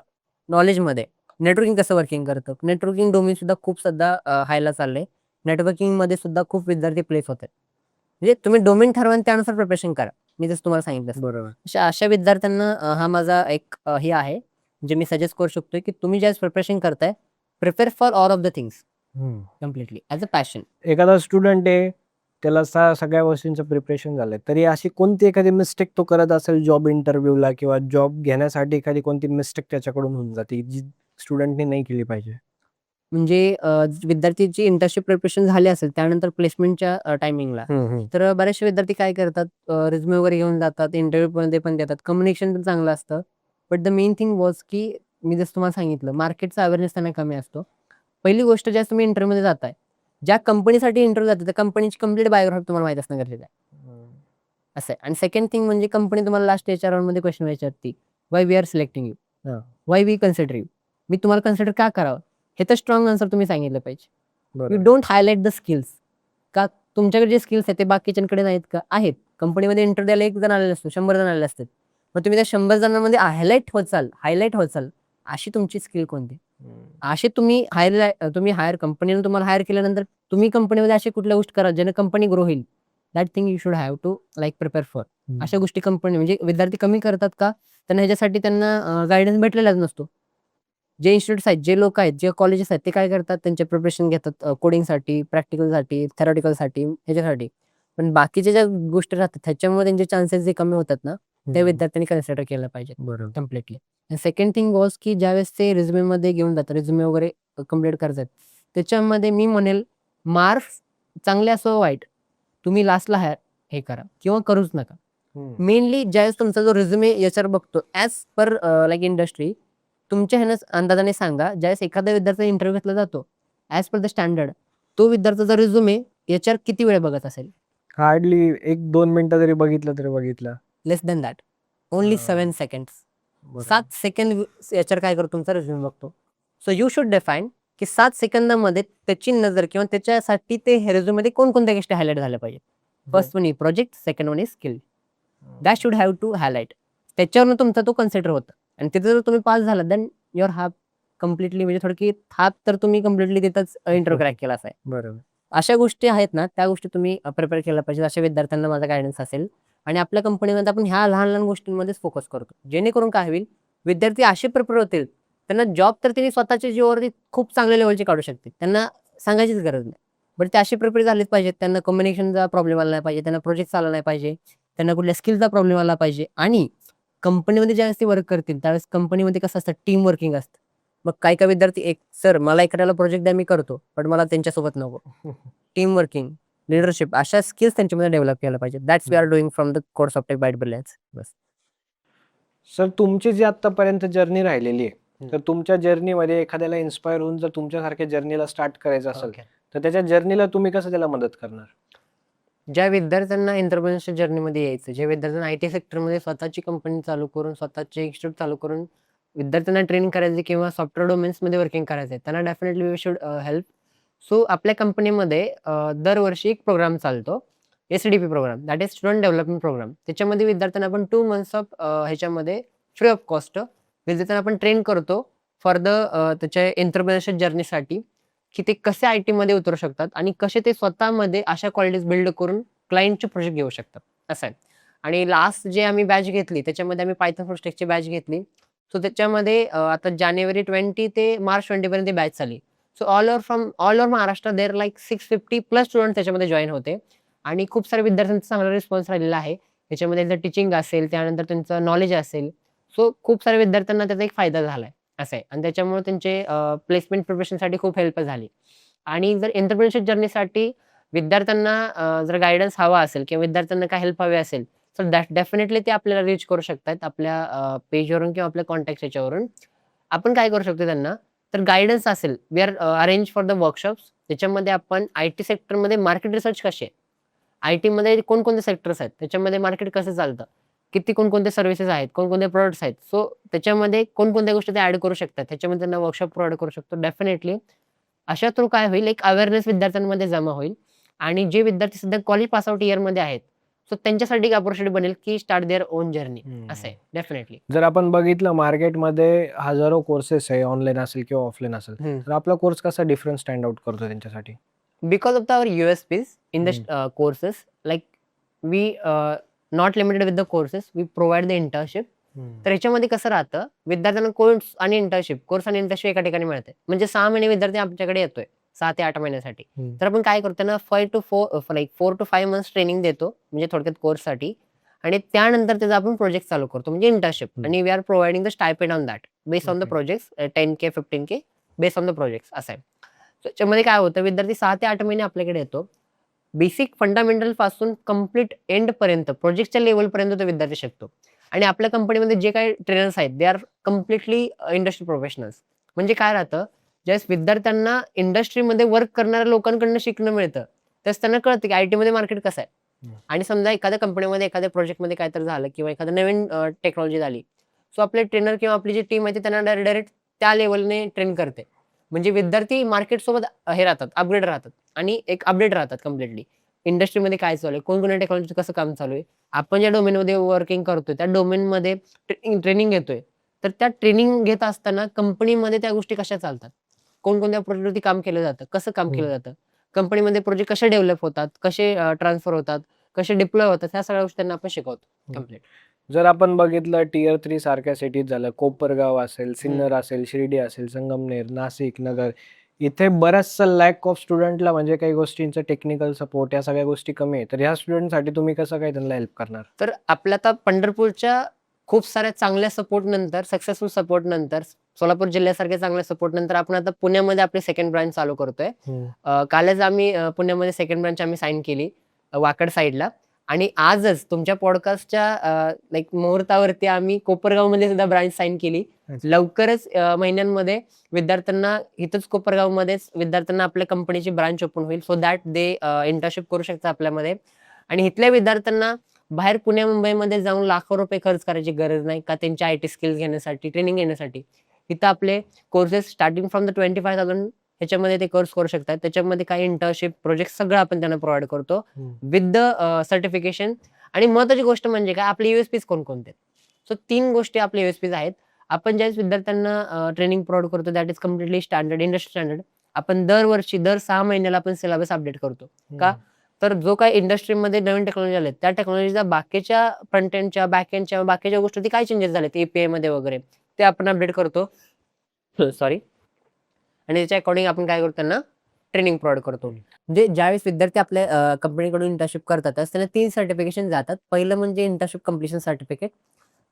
नॉलेजमध्ये. नेटवर्किंग कसं वर्किंग करतं, नेटवर्किंग डोमेन सुद्धा खूप सध्या हायला चाललंय. नेटवर्किंग मध्ये सुद्धा खूप विद्यार्थी प्लेस होतात. म्हणजे तुम्ही डोमेन ठरवा आणि त्यानुसार प्रिपरेशन करा. मी जसं तुम्हाला सांगितलं. बरोबर. अशा विद्यार्थ्यांना हा माझा एक हे आहे, जे मी सजेस्ट करू शकतो की तुम्ही ज्यावेळेस प्रिपरेशन करताय, prepare for all of the things completely as a passion. एखादा स्टुडंट आहे, त्याला सगळ्या गोष्टींचं प्रिपरेशन झालंय, तरी अशी कोणती एखादी मिस्टेक तो करत असेल जॉब इंटरव्ह्यूला किंवा जॉब घेण्यासाठी, एखादी कोणती मिस्टेक त्याच्याकडून होऊन जाते जी स्टुडंटने नाही केली पाहिजे? म्हणजे विद्यार्थीची इंटर्नशिप प्रिपरेशन झाली असेल त्यानंतर प्लेसमेंटच्या टायमिंगला, तर बरेचसे विद्यार्थी काय करतात, रिझ्यूमे वगैरे घेऊन जातात, इंटरव्ह्यू मध्ये पण देतात, कम्युनिकेशन पण चांगलं असतं. But the main thing was की मी जसं तुम्हाला सांगितलं, मार्केटचा अवेअरनेस त्यांना कमी असतो. पहिली गोष्ट, ज्या तुम्ही इंटरव्ह्यूमध्ये जाताय, ज्या कंपनीसाठी इंटरव्ह्यू जाते त्या कंपनीची कम्प्लीट बायोग्राफी तुम्हाला माहिती असणं गरजेचं आहे. असं आहे. आणि सेकंड थिंग म्हणजे कंपनी तुम्हाला लास्ट HR मध्ये क्वेश्चन विचारते, why we are selecting you, why we consider you. मी तुम्हाला कन्सिडर का करावं, हे तर स्ट्रॉंग आन्सर तुम्ही सांगितलं पाहिजे. You don't highlight the skills. का तुमच्याकडे जे स्किल्स आहेत ते बाकीच्यांकडे नाहीत का, आहेत. कंपनीमध्ये इंटरव्ह्यू द्यायला 1 जण आलेला असतो, 100 जण आलेले असतात. मग तुम्ही त्या 100 जणांमध्ये हायलाइट होत चाल, अशी तुमची स्किल कोणती, असे तुम्ही हायर कंपनीने तुम्हाला हायर केल्यानंतर तुम्ही कंपनीमध्ये अशी कुठल्या गोष्टी करा ज्याने कंपनी ग्रो होईल. That thing you should have to like prepare for. अशा गोष्टी कंपनी म्हणजे विद्यार्थी कमी करतात का, त्यांना ह्याच्यासाठी त्यांना गायडन्स भेटलेलाच नसतो. जे इन्स्टिट्यूट्स आहेत, जे लोक आहेत, जे कॉलेजेस आहेत, ते काय करतात, त्यांचे प्रिपरेशन घेतात कोडिंगसाठी, प्रॅक्टिकलसाठी, थेरॉटिकलसाठी, ह्याच्यासाठी. पण बाकीच्या ज्या गोष्टी राहतात त्याच्यामुळे त्यांचे चान्सेस जे कमी होतात ना, त्या विद्यार्थ्यांनी कन्सिडर केलं पाहिजे बरोबर. कम्प्लिटली. सेकंड थिंग वॉज की ज्यावेळेस ते रिझ्युमे मध्ये घेऊन जातात, रिझ्युमे वगैरे कम्प्लीट करतात, त्याच्यामध्ये मी म्हणेल मार्क्स चांगले असो वाईट, तुम्ही लास्टला हे करा किंवा करूच नका. मेनली ज्यावेळेस तुमचा जो रिझ्युमे याच्यावर बघतो ॲज पर लाईक इंडस्ट्री, तुमच्या ह्यानं अंदाजाने सांगा, ज्यावेळेस एखादा विद्यार्थी इंटरव्ह्यू घेतला जातो ॲज पर द स्टँडर्ड, तो विद्यार्थ्याचा रिझ्युमे याच्यावर किती वेळ बघत असेल? हार्डली 1-2 मिनिटं जरी बघितलं तरी बघितलं. लेस दॅन दॅट, ओनली हा. 7 सेकंड्स. बरोबर. 7 सेकंड याच्यावर काय करतो, तुमचा रिझ्युमे बघतो. सो यू शुड डिफाईन की 7 सेकंदामध्ये त्याची नजर किंवा त्याच्यासाठी ते रिझ्युमेमध्ये कोणकोणत्या गोष्टी हायलाइट झाल्या पाहिजे. First one is project, second one is skill. That should have to highlight. त्याच्यावरून तुमचा तो कन्सिडर होतं आणि तिथे जर तुम्ही पास झाला देन युअर हाफ कम्प्लिटली, म्हणजे थोडक्यात हाफ तर तुम्ही कम्प्लिटली तिथंच इंटरव्ह्यू क्रॅक केला आहे. बरोबर. अशा गोष्टी आहेत ना, त्या गोष्टी तुम्ही प्रिपेअर केल्या पाहिजे. अशा विद्यार्थ्यांना माझा गायडन्स असेल. आणि आपल्या कंपनीमध्ये आपण ह्या लहान लहान गोष्टींमध्येच फोकस करतो, जेणेकरून काय होईल, विद्यार्थी असे प्रिपेअर होतील, त्यांना जॉब तर त्यांनी स्वतःच्या जीवावरती खूप चांगल्या लेवलचे काढू शकते, त्यांना सांगायचीच गरज नाही. बट ते असे प्रिपेअर झालेच पाहिजेत, त्यांना कम्युनिकेशनचा प्रॉब्लेम आला नाही पाहिजे, त्यांना प्रोजेक्ट आला नाही पाहिजे, त्यांना कुठल्या स्किलचा प्रॉब्लेम आला पाहिजे. आणि कंपनीमध्ये ज्यावेळेस ते वर्क करतील त्यावेळेस कंपनीमध्ये कसं असतं, टीम वर्किंग असतं. मग काही काही विद्यार्थी एक सर मला एखाद्याला प्रोजेक्ट द्या, मी करतो, पण मला त्यांच्यासोबत नको. टीम वर्किंग, लीडरशिप, अशा स्किल्स त्यांच्यामध्ये डेव्हलप केल्या पाहिजे. That's we are doing from the course of Tech Byte Brilliance. बस. सर, तुमची जी आतापर्यंत जर्नी राहिलेली आहे, तर तुमच्या जर्नीमध्ये एखाद्याला इन्स्पायर होऊन जर तुमच्यासारख्या जर्नीला स्टार्ट करायचं असेल, Okay. तर त्याच्या जर्नीला तुम्ही कसं त्याला मदत करणार? ज्या विद्यार्थ्यांना एंटरप्रेन्योरशिप जर्नीमध्ये यायचं, ज्या विद्यार्थ्यांना आयटी सेक्टरमध्ये स्वतःची कंपनी चालू करून, स्वतःचे इन्स्टिट्यूट चालू करून विद्यार्थ्यांना ट्रेन करायचे किंवा सॉफ्टवेअर डोमेन्समध्ये वर्किंग करायचं आहे, त्यांना definitely we should help. So आपल्या कंपनीमध्ये दरवर्षी एक प्रोग्राम चालतो, SDP program, that is student development program. त्याच्यामध्ये विद्यार्थ्यांना आपण 2 मंथ्स ऑफ ह्याच्यामध्ये फ्री ऑफ कॉस्ट विद्यार्थ्यांना आपण ट्रेन करतो फॉर द त्याच्या एंटरप्रेन्योरशिप जर्नीसाठी, की ते कसे आयटीमध्ये उतरू शकतात आणि कसे ते स्वतःमध्ये अशा क्वालिटीज बिल्ड करून क्लायंटचे प्रोजेक्ट घेऊ शकतात, असं आहे. आणि लास्ट जे आम्ही बॅच घेतली त्याच्यामध्ये आम्ही पायथन फुल स्टॅकची बॅच घेतली. सो त्याच्यामध्ये आता जानेवारी 20 ते मार्च 20 पर्यंत बॅच चालली. So all over Maharashtra there like 650 plus student त्याच्यामध्ये जॉईन होते आणि खूप साऱ्या विद्यार्थ्यांचा चांगला रिस्पॉन्स राहिलेला आहे. त्याच्यामध्ये त्यांचं टीचिंग असेल, त्यानंतर त्यांचं नॉलेज असेल. सो खूप साऱ्या विद्यार्थ्यांना त्याचा एक फायदा झालाय, असं आहे. आणि त्याच्यामुळे त्यांचे प्लेसमेंट प्रिपरेशनसाठी खूप हेल्प झाली. आणि जर एंटरप्रेन्योरशिप जर्नीसाठी विद्यार्थ्यांना जर गाईडन्स हवा असेल किंवा विद्यार्थ्यांना काय हेल्प हवी असेल, तर डेफिनेटली ते आपल्याला रीच करू शकतात आपल्या पेजवरून किंवा आपल्या कॉन्टॅक्ट याच्यावरून. आपण काय करू शकतो त्यांना, तर गाईडन्स असेल, we are arrange for the workshops. त्याच्यामध्ये आपण आयटी सेक्टरमध्ये मार्केट रिसर्च कसे आहे, आयटीमध्ये कोणकोणते सेक्टर्स आहेत, त्याच्यामध्ये मार्केट कसं चालतं, किती कोणकोणते सर्व्हिसेस आहेत, कोणकोणते प्रोडक्ट्स आहेत, सो त्याच्यामध्ये कोणकोणत्या गोष्टी ते ऍड करू शकतात, त्याच्यामध्ये त्यांना वर्कशॉप प्रोव्हाइड करू शकतो. डेफिनेटली अशा थ्रू काय होईल, एक अवेअरनेस विद्यार्थ्यांमध्ये जमा होईल आणि जे विद्यार्थी सध्या कॉलेज पास आउट इयरमध्ये आहेत, सो त्यांच्यासाठी एक अपॉर्च्युनिटी बनेल की स्टार्ट देअर ओन जर्नी, असं आहे. डेफिनेटली जर आपण बघितलं मार्केटमध्ये हजारो कोर्सेस आहे, ऑनलाईन असेल किंवा ऑफलाईन असेल, तर आपला कोर्स कसा डिफरंट स्टँड आउट करतो त्यांच्यासाठी? because of our USPs in the courses, like we not limited with the courses, we provide the internship. तर याच्यामध्ये कसं राहतं, विद्यार्थ्यांना कोर्स आणि इंटर्नशिप एका ठिकाणी मिळते. म्हणजे 6 महिने विद्यार्थी आमच्याकडे येतोय 6 ते 8 महिन्यासाठी. तर आपण काय करतो ना, 4 to 5 मंथ्स ट्रेनिंग देतो, म्हणजे थोडक्यात कोर्ससाठी. आणि त्यानंतर त्याचा आपण प्रोजेक्ट चालू करतो, म्हणजे इंटर्नशिप. आणि we are providing the stipend on that based on the project, 10K 15K based on the project, असं आहे. त्याच्यामध्ये काय होतं, विद्यार्थी 6 ते 8 महिने आपल्याकडे येतो. बेसिक फंडामेंटल पासून कम्प्लीट एंड पर्यंत प्रोजेक्टच्या लेवल पर्यंत तो विद्यार्थी शिकतो. आणि आपल्या कंपनीमध्ये जे काही ट्रेनर्स आहेत, they R completely industry professionals. म्हणजे काय राहतं, ज्यावेळेस विद्यार्थ्यांना इंडस्ट्रीमध्ये वर्क करणाऱ्या लोकांकडून शिकणं मिळतं, त्यावेळेस त्यांना कळतं की आयटीमध्ये मार्केट कसं आहे. आणि समजा एखाद्या कंपनीमध्ये एखाद्या प्रोजेक्टमध्ये काय तर झालं किंवा एखादं नवीन टेक्नॉलॉजी झाली, सो आपले ट्रेनर किंवा आपली जी टीम आहे ती त्यांना डायरेक्ट त्या लेवलने ट्रेन करते. म्हणजे विद्यार्थी मार्केटसोबत हे राहतात, अपग्रेड राहतात आणि एक अपडेट राहतात कम्प्लिटली. इंडस्ट्रीमध्ये काय चालू आहे, कोणकोणत्या टेक्नॉलॉजी कसं काम चालू आहे, आपण ज्या डोमेनमध्ये वर्किंग करतोय त्या डोमेनमध्ये ट्रेनिंग घेतोय, तर त्या ट्रेनिंग घेत असताना कंपनीमध्ये त्या गोष्टी कशा चालतात, कोणकोणत्या प्रोजेक्टवरती काम केलं जातं, कसं काम केलं जातं, कंपनीमध्ये प्रोजेक्ट कसे डेव्हलप होतात, कसे ट्रान्सफर होतात, कसे डिप्लॉय होतात, ह्या सगळ्या गोष्टी त्यांना आपण शिकवतो कम्प्लीट. जर आपण बघितलं टियर 3 सारख्या सिटीज झालं, कोपरगाव असेल, सिन्नर असेल, शिर्डी असेल, संगमनेर, नाशिक, नगर इथे बऱ्याचसा लॅक ऑफ स्टुडंटला म्हणजे काही गोष्टींचं टेक्निकल सपोर्ट या सगळ्या गोष्टी कमी आहे. तर ह्या स्टुडंटसाठी तुम्ही कसं काय त्यांना हेल्प करणार? तर आपल्या आता पंढरपूरच्या खूप साऱ्या चांगल्या सपोर्ट नंतर, सक्सेसफुल सपोर्ट नंतर, सोलापूर जिल्ह्यासारख्या चांगल्या सपोर्ट नंतर आपण आता पुण्यामध्ये आपली सेकंड ब्रांच चालू करतोय. कालच आम्ही पुण्यामध्ये सेकंड ब्रांच आम्ही साइन केली वाकड साईडला. आणि आजच तुमच्या पॉडकास्टच्या लाईक मुहूर्तावरती आम्ही कोपरगावमध्ये सुद्धा ब्रांच साइन केली. अच्छा. लवकरच महिन्यांमध्ये विद्यार्थ्यांना इथंच कोपरगावमध्येच विद्यार्थ्यांना आपल्या कंपनीची ब्रांच ओपन होईल, सो दॅट दे इंटर्नशिप करू शकतात आपल्यामध्ये. आणि इथल्या विद्यार्थ्यांना बाहेर पुणे मुंबईमध्ये जाऊन लाखो रुपये खर्च करायची गरज नाही का त्यांच्या IT स्किल्स घेण्यासाठी, ट्रेनिंग घेण्यासाठी. इथं आपले कोर्सेस स्टार्टिंग फ्रॉम द 25,000 ह्याच्यामध्ये ते कोर्स करू शकतात. त्याच्यामध्ये काही इंटर्नशिप, प्रोजेक्ट सगळं आपण त्यांना प्रोव्हाइड करतो विथ द सर्टिफिकेशन. आणि महत्त्वाची गोष्ट म्हणजे काय, आपले USPs कोणकोणते आहेत? सो 3 गोष्टी आपले USPs आहेत. आपण ज्यावेळेस विद्यार्थ्यांना ट्रेनिंग प्रोव्हाइड करतो that is completely standard, industry standard. आपण दरवर्षी दर 6 महिन्याला आपण सिलेबस अपडेट करतो. का? तर जो काही इंडस्ट्रीमध्ये नवीन टेक्नॉलॉजी आले त्या टेक्नॉलॉजीचा बाकीच्या फ्रंट एंडच्या, बॅक एंडच्या, बाकीच्या गोष्टी काय चेंजेस झालेत API मध्ये वगैरे ते आपण अपडेट करतो. सॉरी. आणि त्याच्या अकॉर्डिंग आपण काय करतो, त्यांना ट्रेनिंग प्रोव्हाइड करतो. म्हणजे ज्यावेळेस विद्यार्थी आपल्या कंपनीकडून इंटर्नशिप करतात त्यावेळेस त्यांना 3 सर्टिफिकेशन जातात. पहिलं म्हणजे internship completion certificate.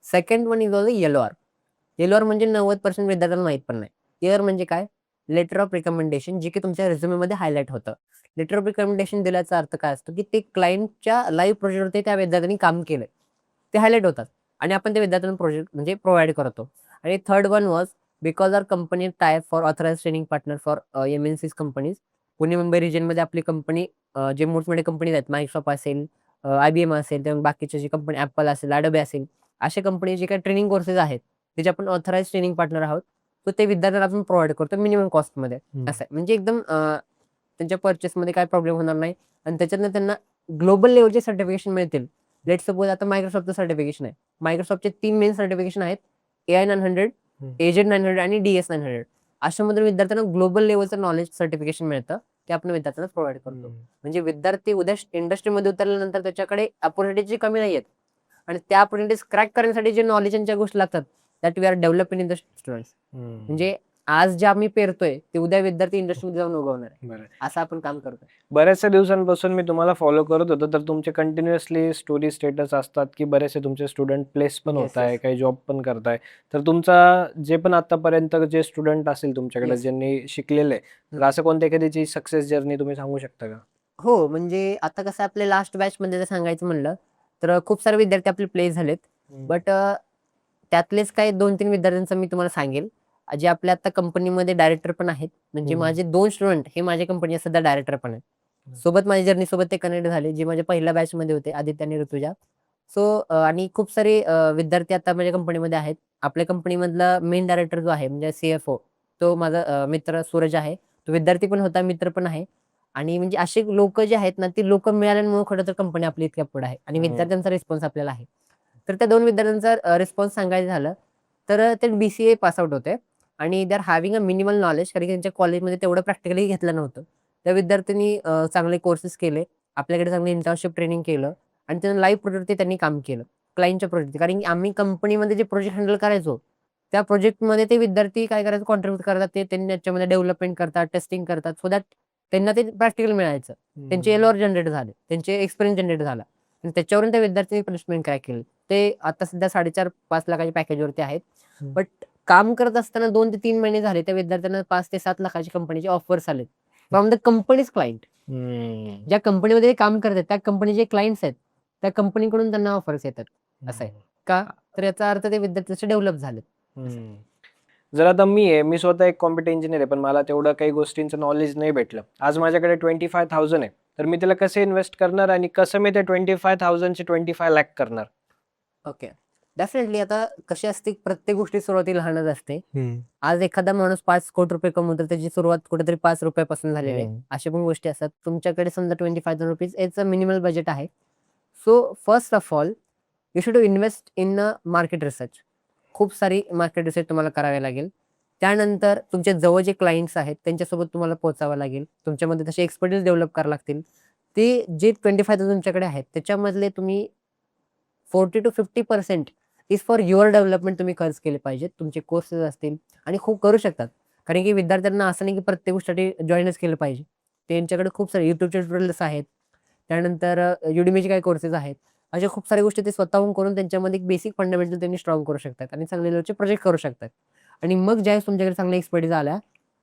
Second one is also LOR. LOR म्हणजे 90% विद्यार्थ्यांना माहित पण नाही. LOR म्हणजे काय? लेटर ऑफ रिकमेंडेशन, जे की तुमच्या रिझ्युमेमध्ये हायलाइट होतं. लेटर ऑफ रिकमेंडेशन दिल्याचा अर्थ काय असतो, की ते क्लायंटच्या लाईव्ह प्रोजेक्टवरती त्या विद्यार्थ्यांनी काम केलंय. ते हायलाइट होतात आणि आपण त्या विद्यार्थ्यांना प्रोजेक्ट म्हणजे प्रोव्हाइड करतो. आणि third one was because our company tie for authorised training partner for MNCs companies. Pune Mumbai रिजनमध्ये आपली कंपनी जे मोठमोठे कंपनीज आहेत, मायक्रोसॉफ्ट असेल, IBM असेल, त्यामुळे बाकीच्या जी कंपनी Apple असेल, Adobe असेल, अशा कंपनी जे काही ट्रेनिंग कोर्सेस आहेत त्याचे आपण ऑथराइज्ड ट्रेनिंग पार्टनर आहोत. तर ते विद्यार्थ्यांना आपण प्रोव्हाइड करतो मिनिमम कॉस्टमध्ये. असं आहे. म्हणजे एकदम त्यांच्या पर्चेसमध्ये काय प्रॉब्लेम होणार नाही आणि त्याच्यातनं त्यांना ग्लोबल लेव्हलचे सर्टिफिकेशन मिळतील. लेट सपोज आता मायक्रोसॉफ्टचं सर्टिफिकेशन आहे. मायक्रोसॉफ्टचे 3 मेन सर्टिफिकेशन आहेत. AI900, AZ900 आणि DS900. अशामध्ये विद्यार्थ्यांना ग्लोबल लेव्हलचं नॉलेज सर्टिफिकेशन मिळतं. ते आपण विद्यार्थ्यांना प्रोव्हाइड करतो. म्हणजे विद्यार्थी उद्या इंडस्ट्रीमध्ये उतरल्यानंतर त्याच्याकडे अपॉर्च्युनिटीची कमी नाहीयेत. आणि त्या अपॉर्च्युनिटीज क्रॅक करण्यासाठी जे नॉलेज आणि ज्या गोष्टी लागतात that we are developing in the students. म्हणजे आज जे आम्ही पेरतोय ते उद्या विद्यार्थी इंडस्ट्रीमध्ये जाऊन उगवणार आहे. बरं. असं आपण काम करतोय. बऱ्याचशा दिवसांपासून मी तुम्हाला फॉलो करत होतो, तर तुमचे कंटिन्युअसली स्टोरी स्टेटस असतात, की बरेचसे तुमचे स्टुडंट प्लेस पण Yes, होत आहे, yes. काही जॉब पण करताय. तर तुमचा जे पण आतापर्यंत जे स्टुडंट असेल तुमच्याकडे Yes. ज्यांनी शिकलेले आहे, तर हम्म. असं कोणत्या एखाद्याची सक्सेस जर्नी तुम्ही सांगू शकता का? हो, म्हणजे आता कसं आपल्या लास्ट बॅचमध्ये जर सांगायचं म्हणलं, तर खूप सारे विद्यार्थी आपले प्लेस झालेत. बट त्यातलेच काही 2-3 विद्यार्थ्यांचं मी तुम्हाला सांगेल, जे आपल्या आता कंपनीमध्ये डायरेक्टर पण आहेत. म्हणजे माझे 2 स्टुडंट हे माझ्या कंपनीचे सध्या डायरेक्टर पण आहेत. सोबत माझ्या जर्नी सोबत ते कनेक्ट झाले, जे माझ्या पहिल्या बॅचमध्ये होते, आदित्य आणि ऋतुजा. सो आणि खूप सारे विद्यार्थी आता माझ्या कंपनीमध्ये आहेत. आपल्या कंपनीमधला मेन डायरेक्टर जो आहे म्हणजे CFO, तो माझा मित्र सूरज आहे. तो विद्यार्थी पण होता, मित्र पण आहे. आणि म्हणजे असे लोकं जे आहेत ना, ती लोकं मिळाल्यामुळे खरं तर कंपनी आपली इतक्या पुढे आहे आणि विद्यार्थ्यांचा रिस्पॉन्स आपल्याला आहे. तर त्या 2 विद्यार्थ्यांचा रिस्पॉन्स सांगायचं झालं, तर ते BCA पास आउट होते आणि they are having a minimal knowledge, कारण की त्यांच्या कॉलेजमध्ये तेवढं प्रॅक्टिकली घेतलं नव्हतं. त्या विद्यार्थ्यांनी चांगले कोर्सेस केले, आपल्याकडे चांगली इंटर्नशिप ट्रेनिंग केलं आणि त्यांना लाईव्ह प्रोजेक्टवरती त्यांनी काम केलं. क्लायंटच्या प्रोजेक्ट, कारण की आम्ही कंपनीमध्ये जे प्रोजेक्ट हँडल करायचो, त्या प्रोजेक्टमध्ये ते विद्यार्थी काय करायचं, कॉन्ट्रिब्यूट करतात. ते त्यांनी त्याच्यामध्ये डेव्हलपमेंट करतात, टेस्टिंग करतात, सो दॅट त्यांना ते प्रॅक्टिकल मिळायचं. त्यांचे LOR जनरेट झाले, त्यांचे एक्सपिरियन्स जनरेट झाला आणि त्याच्यावरून त्या विद्यार्थ्यांनी प्लेसमेंट क्रॅक केली. ते आता सध्या 4.5-5 लाखाच्या पॅकेजवरती आहेत. बट काम करत असताना 2 ते 3 महिने झाले त्या विद्यार्थ्यांना 5 ते 7 लाखाची कंपनीचे ऑफर्स आलेत फ्रॉम द कंपनीज क्लायंट. ज्या कंपनीमध्ये काम करतात त्या कंपनीचे क्लायंट्स आहेत, त्या कंपनीकडून त्यांना ऑफर्स येतात. असं आहे. का? तर याचा अर्थ ते विद्यार्थी डेव्हलप झालेत. जर आता मी स्वतः एक कॉम्प्युटर इंजिनियर आहे, पण मला तेवढं काही गोष्टींचं नॉलेज नाही भेटलं. आज माझ्याकडे 25,000 आहे, तर मी त्याला कसे इन्व्हेस्ट करणार आणि कसं मी ते 25,000 चे 25 लाख करणार? ओके. डेफिनेटली आता कशी असते, प्रत्येक गोष्टी सुरुवातीला लहानच असते. आज एखादा माणूस 5 कोटी रुपये कमवतो, त्याची सुरुवात कुठेतरी 5 रुपयापासून झालेली आहे. अशा पण गोष्टी असतात. तुमच्याकडे समजा ₹25,000 याचं मिनिमल बजेट आहे. So first of all you should invest in market research. खूप सारी मार्केट रिसर्च तुम्हाला करावी लागेल. त्यानंतर तुमच्या जवळ जे क्लायंट्स आहेत त्यांच्यासोबत तुम्हाला पोहोचावं लागेल. तुमच्यामध्ये तसे एक्सपर्टीज डेव्हलप करावं लागतील. ते जे 25,000 तुमच्याकडे आहेत त्याच्यामधले तुम्ही 40% to 50% is for your development तुम्ही खर्च केले पाहिजेत. तुमचे कोर्सेस असतील आणि खूप करू शकतात. कारण की विद्यार्थ्यांना असं नाही की प्रत्येक गोष्टीसाठी जॉईनच केलं पाहिजे. त्यांच्याकडे खूप सारे युट्यूबचे ट्युटोरियल्स आहेत. त्यानंतर Udemyचे काही कोर्सेस आहेत. अशा खूप साऱ्या गोष्टी ते स्वतःहून करून त्यांच्यामध्ये एक बेसिक फंडामेंटल त्यांनी स्ट्रॉंग करू शकतात आणि चांगले लेव्हलचे प्रोजेक्ट करू शकतात. आणि मग ज्यावेळेस तुमच्याकडे चांगल्या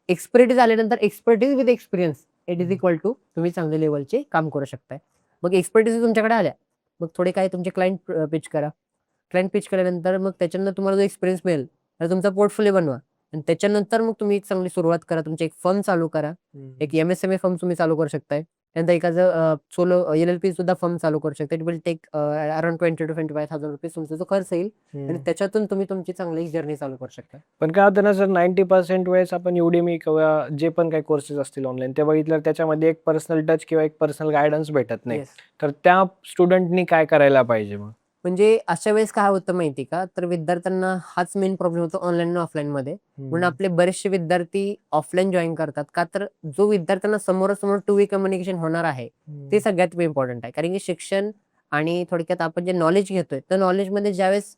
एक्सपर्टीज आल्यानंतर expertise with experience it is equal to तुम्ही चांगल्या लेव्हलचे काम करू शकताय. मग एक्सपर्टीज तुमच्याकडे आल्या, मग थोडे काही तुमचे क्लायंट पिच करा. क्लायंट पिच केल्यानंतर मग त्याच्यानंतर तुम्हाला जो एक्सपिरियन्स मिळेल तर तुमचा पोर्टफोलिओ बनवा आणि त्याच्यानंतर मग तुम्ही एक चांगली सुरुवात करा. तुमची एक फर्म चालू करा. एक MSME फर्म तुम्ही चालू करू शकताय. त्यानंतर एखादं सोलो LLP सुद्धा फर्म चालू करू शकता. It will take around 20 to 25,000 rupees तुमचा जो खर्च येईल आणि त्याच्यातून तुम्ही तुमची चांगली जर्नी चालू करू शकता. पण काय होतं ना सर, 90% वेळेस आपण Udemy किंवा जे पण काही कोर्सेस असतील ऑनलाईन ते बघितल्यावर त्याच्यामध्ये एक पर्सनल टच किंवा एक पर्सनल गायडन्स भेटत नाही. Yes. तर त्या स्टुडंटनी काय करायला पाहिजे मग? म्हणजे अशा वेळेस काय होतं माहिती का, तर विद्यार्थ्यांना हाच मेन प्रॉब्लेम होतो ऑनलाईन आणि ऑफलाईन मध्ये. म्हणून आपले बरेचसे विद्यार्थी ऑफलाईन जॉईन करतात का, तर जो विद्यार्थ्यांना समोरासमोर 2 वे कम्युनिकेशन होणार आहे ते सगळ्यात इम्पॉर्टंट आहे. कारण की शिक्षण आणि थोडक्यात आपण जे नॉलेज घेतोय त्या नॉलेजमध्ये ज्यावेळेस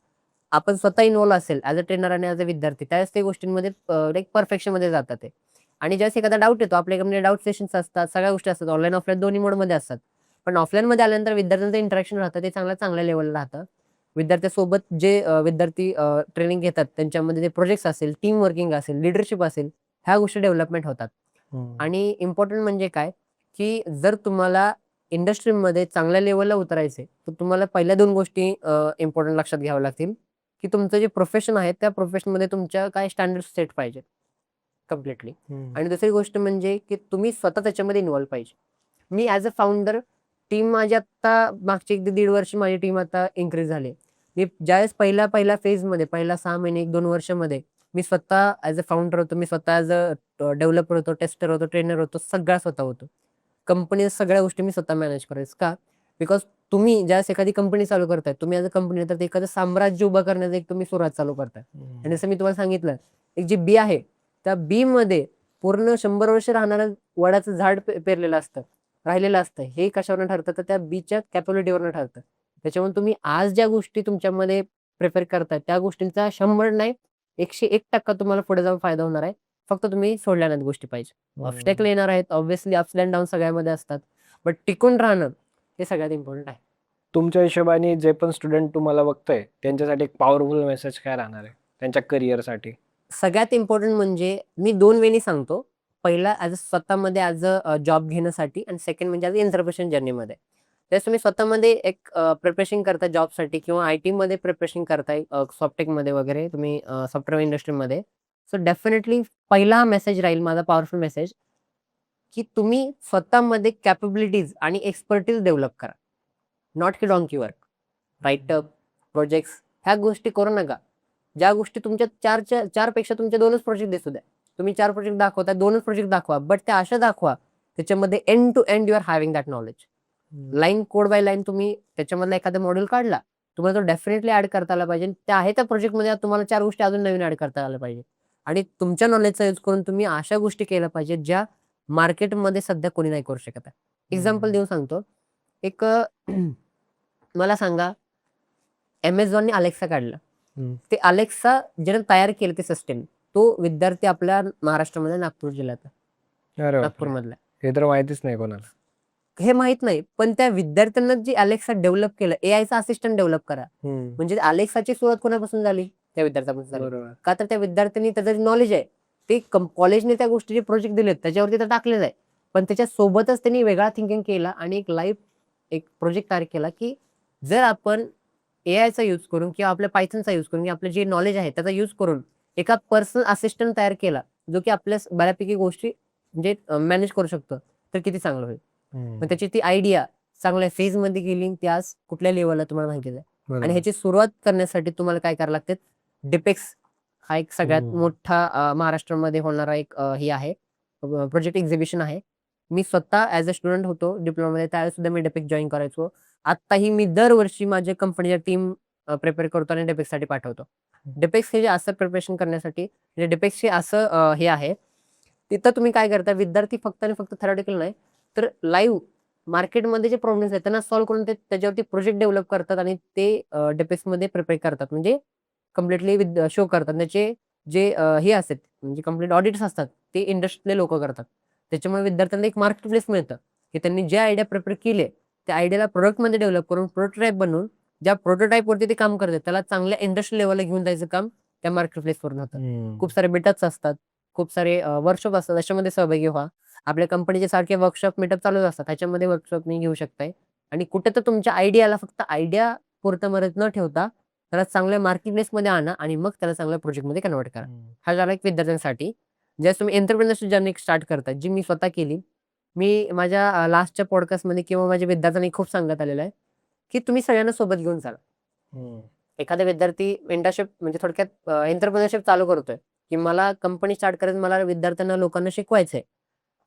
आपण स्वतः इन्व्हॉल्व असेल ॲज अ ट्रेनर आणि ॲज अ विद्यार्थी, त्यावेळेस ते गोष्टींमध्ये परफेक्शन मध्ये जातात ते. आणि ज्यावेळेस एखादा डाऊट येतो, आपल्याकडे डाऊट सेशन्स असतात, सगळ्या गोष्टी असतात, ऑनलाईन ऑफलाईन दोन्ही मोडमध्ये असतात. पण ऑफलाईन मध्ये आल्यानंतर विद्यार्थ्यांचं इंटरॅक्शन राहतं ते चांगल्या लेवलला राहतं. विद्यार्थ्यासोबत जे विद्यार्थी ट्रेनिंग घेतात त्यांच्यामध्ये जे प्रोजेक्ट्स असेल, टीम वर्किंग असेल, लिडरशिप असेल, ह्या गोष्टी डेव्हलपमेंट होतात. आणि इम्पॉर्टंट म्हणजे काय, की जर तुम्हाला इंडस्ट्रीमध्ये चांगल्या लेवलला उतरायचे तर तुम्हाला पहिल्या 2 गोष्टी इम्पॉर्टंट लक्षात घ्याव्या लागतील, की तुमचं जे प्रोफेशन आहे त्या प्रोफेशनमध्ये तुमच्या काय स्टँडर्ड सेट पाहिजे कम्प्लिटली. आणि दुसरी गोष्ट म्हणजे की तुम्ही स्वतः त्याच्यामध्ये इन्व्हॉल्व पाहिजे. मी ॲज अ फाउंडर टीम माझी आता मागची 1-1.5 वर्ष माझी टीम आता इन्क्रीज झाली. मी ज्यावेळेस पहिल्या फेजमध्ये पहिला 6 महिने 1-2 वर्षामध्ये मी स्वतः ॲज अ फाउंडर होतो. मी स्वतः ॲज अ डेव्हलपर होतो, टेस्टर होतो, ट्रेनर होतो, सगळा स्वतः होतो. कंपनी सगळ्या गोष्टी मी स्वतः मॅनेज करायचो. का? बिकॉज तुम्ही ज्यावेळेस एखादी कंपनी चालू करताय, तुम्ही ॲज अ कंपनी तर एखादं साम्राज्य उभं करण्याचं एक तुम्ही सुरुवात चालू करताय. आणि जसं मी तुम्हाला सांगितलं, एक जी बी आहे, त्या बीमध्ये पूर्ण 100 वर्ष राहणारं वडाचं झाड पेरलेलं असतं, राहिलेलं असतं. हे कशावरून ठरतं, तर त्या बीच्या कॅपॅबिलिटीवरून ठरतं. त्याच्यामुळे तुम्ही आज ज्या गोष्टी तुमच्यामध्ये प्रिफर करताय, त्या गोष्टींचा 100 नाही 101% तुम्हाला पुढे जाऊन फायदा होणार आहे. फक्त तुम्ही सोडल्या नाहीत गोष्टी पाहिजे. ऑब्स्टॅकल येणार आहेत, ऑब्व्हियसली अप्स अँड डाऊन सगळ्यामध्ये असतात. बट टिकून राहणं हे सगळ्यात इम्पॉर्टंट आहे. तुमच्या हिशोबाने जे पण स्टुडंट तुम्हाला बघतोय त्यांच्यासाठी एक पॉवरफुल मेसेज काय राहणार आहे त्यांच्या करिअरसाठी? सगळ्यात इम्पॉर्टंट म्हणजे मी 2 वेनी सांगतो. पहिला स्वतःमध्ये ॲज अ जॉब घेण्यासाठी आणि सेकंड म्हणजे ॲज अ एंटरप्रेन्योर जर्नीमध्ये. जर तुम्ही स्वतःमध्ये एक प्रिपरेशन करताय जॉबसाठी किंवा IT मध्ये प्रिपरेशन करताय सॉफ्टटेकमध्ये वगैरे तुम्ही सॉफ्टवेअर इंडस्ट्रीमध्ये. सो डेफिनेटली पहिला मेसेज राहील माझा पॉवरफुल मेसेज, की तुम्ही स्वतःमध्ये कॅपॅबिलिटीज आणि एक्सपर्टीज डेव्हलप करा. नॉट की डॉन्की वर्क. राईटअप, प्रोजेक्ट्स ह्या गोष्टी करू नका. ज्या गोष्टी तुमच्या 4 पेक्षा तुमचे 2च प्रोजेक्ट दिसू द्या. तुम्ही 4 प्रोजेक्ट दाखवता, 2च प्रोजेक्ट दाखवा. बट त्या अशा दाखवा, त्याच्यामध्ये end to end you are having that knowledge. Line code by line तुम्ही त्याच्यामधला एखादा मॉड्यूल काढला, तुम्हाला तो डेफिनेटली ऍड करता आला पाहिजे. त्या आहे त्या प्रोजेक्टमध्ये तुम्हाला 4 गोष्टी अजून नवीन ऍड करता आल्या पाहिजे. आणि तुमच्या नॉलेजचा यूज करून तुम्ही अशा गोष्टी केल्या पाहिजेत, ज्या मार्केटमध्ये सध्या कोणी नाही करू शकत आहे. एक्झाम्पल देऊन सांगतो. एक मला सांगा, Amazonने Alexa काढलं. ते Alexa ज्याने तयार केलं ते सिस्टम, तो विद्यार्थी आपल्या महाराष्ट्रामध्ये नागपूर जिल्ह्यात आहे. अरे बापरे. नागपूरमधला. हे तर माहितीच नाही कोणाला. हे माहित नाही, पण त्या विद्यार्थ्यांना जी Alexa डेव्हलप केलं, एआयचा असिस्टंट डेव्हलप करा. म्हणजे Alexaची सुरुवात कोणापासून झाली? त्या विद्यार्थ्यापासून झाली. बरोबर. का तर त्या विद्यार्थ्यांनी त्याचं नॉलेज आहे. ते कॉलेजने त्या गोष्टीचे प्रोजेक्ट दिलेत, त्याच्यावरती तर टाकलेलं आहे. पण त्याच्या सोबतच त्यांनी वेगळा थिंकिंग केला आणि एक प्रोजेक्ट तयार केला, की जर आपण एआयचा यूज करून किंवा आपल्या पायथनचा यूज करून किंवा आपलं जे नॉलेज आहे त्याचा यूज करून एका पर्सनल असिस्टंट तयार केला, जो की आपल्या बऱ्यापैकी गोष्टी म्हणजे मॅनेज करू शकतो, तर किती चांगलं होईल. मग त्याची ती आयडिया चांगल्या फेजमध्ये गेली, ती आज कुठल्या लेवलला तुम्हाला माहितीच आहे. आणि ह्याची सुरुवात करण्यासाठी तुम्हाला काय करावं लागतं, डिपेक्स हा एक सगळ्यात मोठा महाराष्ट्रामध्ये होणारा एक हे आहे, प्रोजेक्ट एक्झिबिशन आहे. मी स्वतः ॲज अ स्टुडंट होतो डिप्लोमामध्ये, त्यावेळेस सुद्धा मी डिपेक्स जॉईन करायचो. आत्ताही मी दरवर्षी माझ्या कंपनीच्या टीम प्रिपेअर करतो आणि डिपेक्ससाठी पाठवतो. डिपेक्स हे जे असं प्रिपरेशन करण्यासाठी म्हणजे डिपेक्स हे असं हे आहे, तिथं तुम्ही काय करता, विद्यार्थी फक्त आणि फक्त थेरॉटिकल नाही, तर लाईव्ह मार्केटमध्ये जे प्रॉब्लेम्स आहेत त्यांना सॉल्व्ह करून ते त्याच्यावरती प्रोजेक्ट डेव्हलप करतात आणि ते डेपेसमध्ये प्रिपेअर करतात, म्हणजे कम्प्लिटली शो करतात. त्याचे जे हे असतात म्हणजे कम्प्लीट ऑडिट्स असतात ते इंडस्ट्रीतले लोक करतात. त्याच्यामुळे विद्यार्थ्यांना एक मार्केट प्लेस मिळतं, की त्यांनी जे आयडिया प्रिपेअर केले त्या आयडियाला प्रोडक्टमध्ये डेव्हलप करून प्रोटोटाईप बनवून ज्या प्रोटोटाईपवरती ते काम करतात त्याला चांगल्या इंडस्ट्री लेवलला घेऊन जायचं काम त्या मार्केट प्लेसवरून होतं. खूप सारे मीटअप्स असतात, खूप सारे वर्कशॉप असतात, त्याच्यामध्ये सहभागी व्हा. आपल्या कंपनीचे सारखे वर्कशॉप मीटअप चालूच असतात, त्याच्यामध्ये वर्कशॉप मी घेऊ शकताय. आणि कुठे तर तुमच्या आयडियाला फक्त आयडिया पुरतं मर्यादित न ठेवता त्याला चांगल्या मार्केट प्लेसमध्ये आणा आणि मग त्याला चांगल्या प्रोजेक्टमध्ये कन्वर्ट करा. हा झाला एक विद्यार्थ्यांसाठी. ज्यावेळेस तुम्ही एंटरप्रेन्योरशिप जर्नी स्टार्ट करता, जी मी स्वतः केली. मी माझ्या लास्टच्या पॉडकास्टमध्ये किंवा माझ्या विद्यार्थ्यांनी खूप सांगण्यात आलेलं आहे, की तुम्ही सगळ्यांना सोबत घेऊन चाला. एखादा विद्यार्थी इंटर्नशिप म्हणजे थोडक्यात एंटरप्रेन्योरशिप चालू करतोय, की मला कंपनी स्टार्ट करायचं, मला विद्यार्थ्यांना लोकांना शिकवायचंय.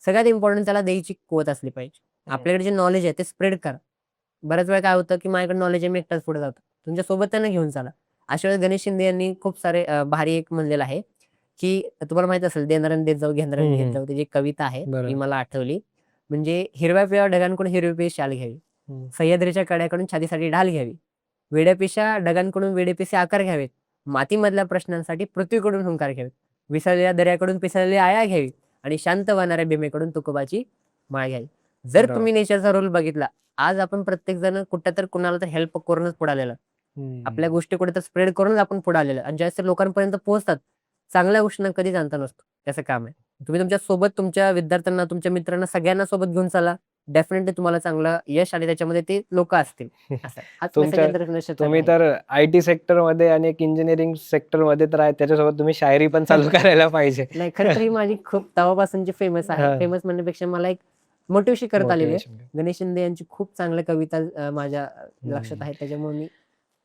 सगळ्यात इम्पॉर्टंट त्याला द्यायची कुवत असली पाहिजे. आपल्याकडे जे नॉलेज आहे ते स्प्रेड करा. बऱ्याच वेळा काय होतं, की माझ्याकडे नॉलेज आहे, मी एकटाच पुढे जातो. तुमच्या सोबत त्यांना घेऊन चाला. अशा वेळेस गणेश शिंदे यांनी खूप सारे भारी एक म्हणलेलं आहे, की तुम्हाला माहित असेल, देणाऱ्याने देत जाऊ, घेणाऱ्याने घेत जाऊ. त्याची एक कविता आहे, ती मला आठवली. म्हणजे हिरव्या पिवळ्या ढगांकडून हिरवी पिवळी शाल घ्यावी, सह्याद्रीच्या कड्याकडून छातीसाठी ढाल घ्यावी, वेड्यापेशा ढगांकडून वेडेपेसे आकार घ्यावेत, मातीमधल्या प्रश्नांसाठी पृथ्वीकडून हुंकार घ्यावेत, विसरलेल्या दर्याकडून पिसळलेली आया घ्यावी आणि शांत वाहणाऱ्या भीमेकडून तुकोबाची माळ घ्यावी. जर बरोबर. तुम्ही नेचरचा रोल बघितला, आज आपण प्रत्येक जण कुठं तर कुणाला तर हेल्प करूनच पुढे आलेलं. आपल्या गोष्टी कुठे तर स्प्रेड करूनच आपण पुढे आलेलो आणि ज्यावेळेस ते लोकांपर्यंत पोहोचतात, चांगल्या गोष्टींना कधीच अंत नसतो. त्याचं काम आहे. तुम्ही तुमच्या सोबत तुमच्या विद्यार्थ्यांना, तुमच्या मित्रांना सगळ्यांना सोबत घेऊन चाला. डेफिनेटली तुम्हाला चांगलं यश आणि त्याच्यामध्ये ते लोक असतील. असं आहे. हाच मेसेज तुमच्या एंटरप्रेन्योरशिपचा तुम्ही आहे. तर आय-टी सेक्टरमध्ये आणि एक इंजिनिअरिंग सेक्टरमध्ये तर आहे. त्याच्यासोबत तुम्ही शायरी पण चालू करायला पाहिजे. नाही, खरं तर ही माझी खूप तेव्हापासूनची फेमस आहे. हां. फेमस म्हणण्यापेक्षा मला एक मोटिवेशन करत आलेली आहे. मोटिव्हेशन. गणेश शिंदे यांची खूप चांगल्या कविता माझ्या लक्षात आहेत. त्याच्यामुळे मी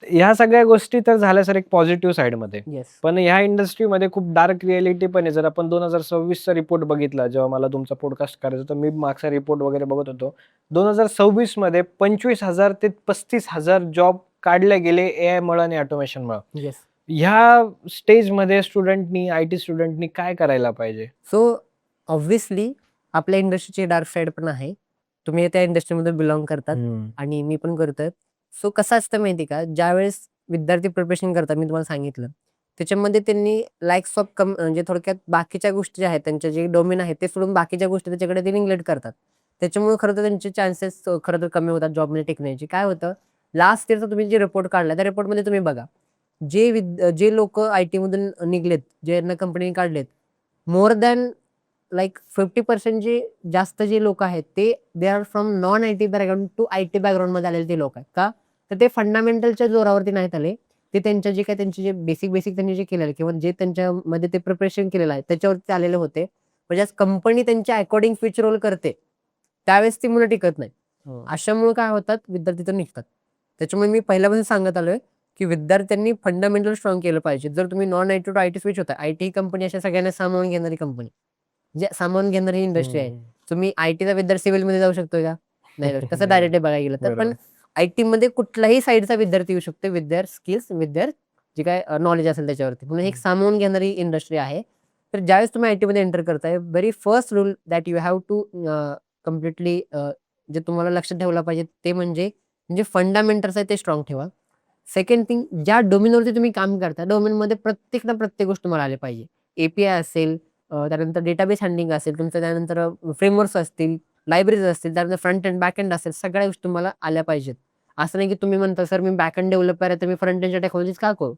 ह्या सगळ्या गोष्टी तर झाल्या सर एक पॉझिटिव्ह साइडमध्ये. येस. पण ह्या इंडस्ट्रीमध्ये खूप डार्क रिॲलिटी पण आहे. जर आपण 2026चा रिपोर्ट बघितला, जेव्हा मला तुमचा पॉडकास्ट करायचा होता, मी मागचा रिपोर्ट वगैरे बघत होतो. 2026मध्ये 25,000 ते 35,000 जॉब काढले गेले एआयमुळे आणि ऑटोमेशनमुळे. येस. ह्या स्टेजमध्ये स्टुडंटनी, आय-टी स्टुडंटनी काय करायला पाहिजे? सो ऑब्व्हियसली आपल्या इंडस्ट्रीची डार्क साइड पण आहे. तुम्ही त्या इंडस्ट्रीमध्ये बिलॉंग करतात आणि मी पण करतोय. सो कसं असतं माहिती का, ज्यावेळेस विद्यार्थी प्रिपरेशन करतात, मी तुम्हाला सांगितलं, त्याच्यामध्ये त्यांनी लाइक्स ऑफ म्हणजे थोडक्यात बाकीच्या गोष्टी ज्या आहेत, त्यांचे जे डोमेन आहेत ते सोडून बाकीच्या गोष्टी त्याच्याकडे ते निग्लेक्ट करतात. त्याच्यामुळे खरं तर त्यांचे चान्सेस खरं तर कमी होतात जॉबमध्ये टिकण्याचे. काय होतं, लास्ट इयरचा तुम्ही जे रिपोर्ट काढला त्या रिपोर्टमध्ये तुम्ही बघा, जे लोक आय-टी मधून निघलेत, ज्यांना कंपनीने काढलेत, मोर दॅन लाईक 50% जे जास्त जे लोक आहेत ते they are from non IT background to IT background मध्ये आलेले ते लोक आहेत. का तर ते फंडामेंटलच्या जोरावरती नाहीत आले, ते त्यांच्या जे काय त्यांचे जे बेसिक त्यांनी जे केलेलं किंवा जे त्यांच्यामध्ये ते प्रिपरेशन केलेलं आहे त्याच्यावरती आलेले होते. म्हणजे कंपनी त्यांच्या अकॉर्डिंग फ्युचर रोल करते त्यावेळेस ती मुलं टिकत नाही. अशामुळे काय होतात, विद्यार्थी तर निघतात. त्याच्यामुळे मी पहिल्यापासून सांगत आलोय की विद्यार्थ्यांनी फंडामेंटल स्ट्रॉंग केलं पाहिजे. जर तुम्ही non IT to IT switch होता, आय-टी कंपनी अशा सगळ्यांना सामावून घेणारी कंपनी, जे सामावून घेणारी इंडस्ट्री आहे. तुम्ही आय-टीचा विद्यार्थी सिव्हिलमध्ये जाऊ शकतोय का? नाही जाऊ शकत. कसं डायरेक्ट बघायला गेलं तर. पण आय-टी मध्ये कुठल्याही साईडचा विद्यार्थी येऊ शकतो, स्किल्स, जे काय नॉलेज असेल त्याच्यावरती. म्हणून एक सामावून घेणारी इंडस्ट्री आहे. तर ज्यावेळेस तुम्ही आय-टी मध्ये एंटर करताय, very first rule that you have to completely जे तुम्हाला लक्षात ठेवला पाहिजे ते म्हणजे फंडामेंटल्स आहे ते स्ट्रॉंग ठेवा. सेकंड थिंग, ज्या डोमेनवरती तुम्ही काम करता डोमेनमध्ये प्रत्येक ना प्रत्येक गोष्ट तुम्हाला आली पाहिजे. एपीआय असेल, त्यानंतर डेटाबेस हँडलिंग असेल तुमचं, त्यानंतर फ्रेमवर्क्स असतील, लायब्ररीज असतील, त्यानंतर फ्रंट एंड बॅक एंड असेल, सगळ्या गोष्टी तुम्हाला आल्या पाहिजेत. असं नाही की तुम्ही म्हणता सर मी बॅक एंड डेव्हलपर आहे तर मी फ्रंट एंडच्या टेक्नॉलॉजीज का करू?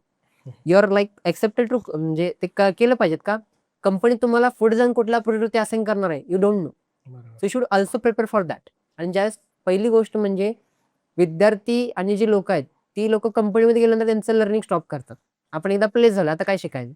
You are like accepted to, म्हणजे ते केलं पाहिजेत का? कंपनी तुम्हाला पुढे जाऊन कुठला प्रोजेक्ट असाइन करणार आहे, you don't know. So you should also prepare for that. आणि ज्यावेळेस पहिली गोष्ट म्हणजे विद्यार्थी आणि जी लोक आहेत ती लोक कंपनीमध्ये गेल्यानंतर त्यांचं लर्निंग स्टॉप करतात. आपण एकदा प्लेस झालं आता काय शिकायचं,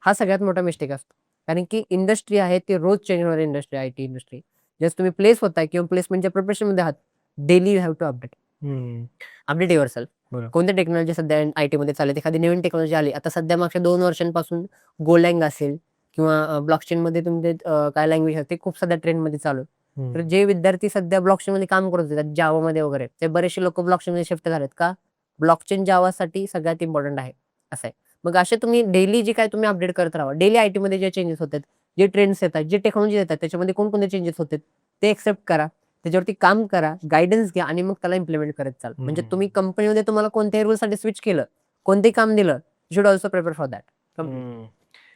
हा सगळ्यात मोठा मिस्टेक असतो. कारण की इंडस्ट्री आहे ती रोज चेंज होणारी इंडस्ट्री, आय-टी इंडस्ट्री. जस्ट तुम्ही प्लेस होताय किंवा प्लेसमेंटच्या प्रिपरेशनमध्ये आहात, daily you have to update your self. कोणत्या टेक्नॉलॉजी सध्या आय-टी मध्ये चालत, एखादी नवीन टेक्नॉलॉजी आली आता सध्या, मागच्या 2 वर्षांपासून गोलँग असेल किंवा ब्लॉकचेन मध्ये तुमचे काय लँग्वेज आहे ते खूप सध्या ट्रेंडमध्ये चालू आहे. तर जे विद्यार्थी सध्या ब्लॉकचेन मध्ये काम करत होते जावा मध्ये वगैरे, ते बरेचसे लोक ब्लॉकचेन मध्ये शिफ्ट झालेत. का? ब्लॉकचेन जावासाठी सगळ्यात इम्पॉर्टंट आहे, असं आहे. मग असे तुम्ही डेली जे काय तुम्ही अपडेट करत राहा. डेली आयटी मध्ये जे चेंजेस होतात, जे ट्रेंड्स येतात, जे टेक्नॉलॉजी येतात, त्याच्यामध्ये कोणकोणते चेंजेस होतात ते एक्सेप्ट करा. त्याच्यावरती काम करा, गायडन्स घ्या आणि मग त्याला इम्प्लिमेंट करत चाल. म्हणजे तुम्ही कंपनीमध्ये तुम्हाला कोणत्याही रोलसाठी स्विच केलं, कोणतेही काम दिलं, you should also prepare for that.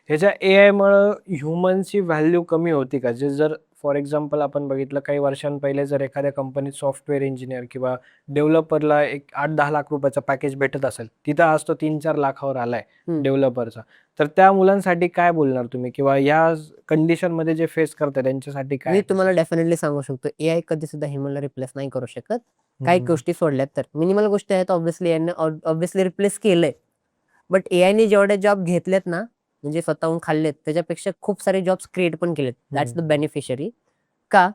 ह्याच्या AI मुळे ह्युमन्सची व्हॅल्यू कमी होती का? जे जर फॉर एक्झाम्पल आपण बघितलं काही वर्षांपहिले जर एखाद्या कंपनीत सॉफ्टवेअर इंजिनियर किंवा डेव्हलपरला एक 8-10 लाख रुपयाचा पॅकेज भेटत असेल, तिथं आज तो 3-4 लाखावर आलाय डेव्हलपरचा. तर त्या मुलांसाठी काय बोलणार तुम्ही? किंवा या कंडिशनमध्ये जे फेस करतात त्यांच्यासाठी मी काय? तुम्हाला डेफिनेटली सांगू शकतो, AI कधी सुद्धा ह्युमनला रिप्लेस नाही करू शकत. काही गोष्टी सोडल्यात तर. मिनिमल गोष्टी आहेत ऑब्व्हियसली याने ऑब्व्हियसली रिप्लेस केलंय. बट एआयने जेवढे जॉब घेतलेत ना, म्हणजे स्वतःहून खाल्लेत, त्याच्यापेक्षा खूप सारे जॉब्स क्रिएट पण केलेत. That's the beneficiary. का?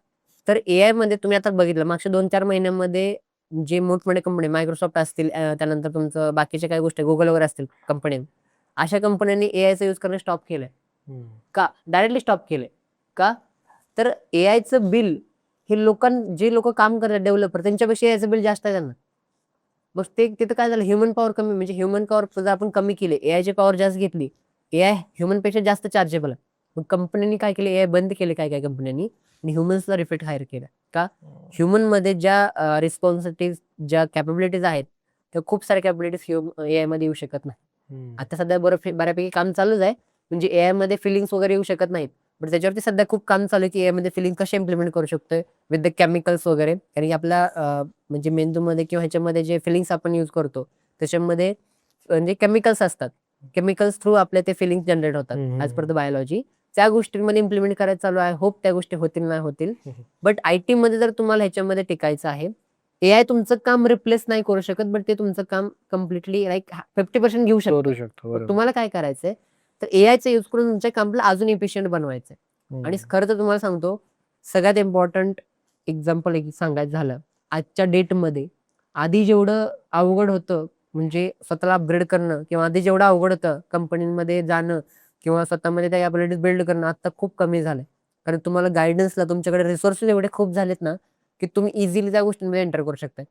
तर एआय मध्ये तुम्ही आता बघितलं मागच्या 2-4 महिन्यांमध्ये जे मोठमोठे कंपनी मायक्रोसॉफ्ट असतील, त्यानंतर तुमचं बाकीच्या काही गोष्टी Google वगैरे असतील कंपनी, अशा कंपन्यांनी एआयचा यूज करणं स्टॉप केलंय. का? डायरेक्टली स्टॉप केलंय. का? तर एआयचं बिल हे जे लोक काम करतात डेव्हलपर त्यांच्यापेक्षा एआयचं बिल जास्त आहे त्यांना. मग तिथं काय झालं, ह्युमन पॉवर कमी, म्हणजे ह्युमन पॉवर जर आपण कमी केली, एआयची पॉवर जास्त घेतली, एआय ह्युमन पेक्षा जास्त चार्जेबल आहे. मग कंपन्यांनी काय केलं, एआय बंद केले काय काय कंपन्यांनी आणि ह्युमन्सला रिफिट हायर केलं. का? ह्युमन मध्ये ज्या रिस्पॉन्सिबिलिटीज, ज्या कॅपेबिलिटीज आहेत, त्या खूप साऱ्या कॅपेबिलिटीज एआय मध्ये येऊ शकत नाही. आता सध्या बऱ्यापैकी काम चालूच आहे, म्हणजे एआय मध्ये फिलिंग्स वगैरे येऊ शकत नाहीत. पण त्याच्यावरती सध्या खूप काम चालू आहे की एआय मध्ये फिलिंग कसे इम्प्लिमेंट करू शकतोय विथ द केमिकल्स वगैरे. कारण की आपल्या म्हणजे मेंदूमध्ये किंवा ह्याच्यामध्ये जे फिलिंग्स आपण यूज करतो त्याच्यामध्ये म्हणजे केमिकल्स असतात. केमिकल्स थ्रू आपल्या ते फिलिंग्स जनरेट होतात ऍज पर द बायोलॉजी. त्या गोष्टींमध्ये इम्प्लिमेंट करायचं चालू आहे. होप त्या गोष्टी होतील नाही होतील. बट आयटी मध्ये जर तुम्हाला ह्याच्यामध्ये टिकायचं आहे, एआय तुमचं काम रिप्लेस नाही करू शकत, बट ते तुमचं काम कम्प्लिटली लाईक 50% घेऊ शकतो. तुम्हाला काय करायचंय, तर एआयचा यूज करून तुमच्या कामला अजून इफिशियंट बनवायचंय. आणि खरं तर तुम्हाला सांगतो, सगळ्यात इम्पॉर्टंट एक्झाम्पल एक सांगायचं झालं, आजच्या डेटमध्ये आधी जेवढं अवघड होतं म्हणजे स्वतःला अपग्रेड करणं, किंवा आधी जेवढं अवघड होतं कंपनीमध्ये जाणं किंवा स्वतःमध्ये त्या कॅपॅबिलिटीज बिल्ड करणं, आता खूप कमी झालंय. कारण तुम्हाला गायडन्सला तुमच्याकडे रिसोर्सेस एवढे खूप झालेत ना, की तुम्ही इझिली त्या गोष्टींमध्ये एंटर करू शकताय.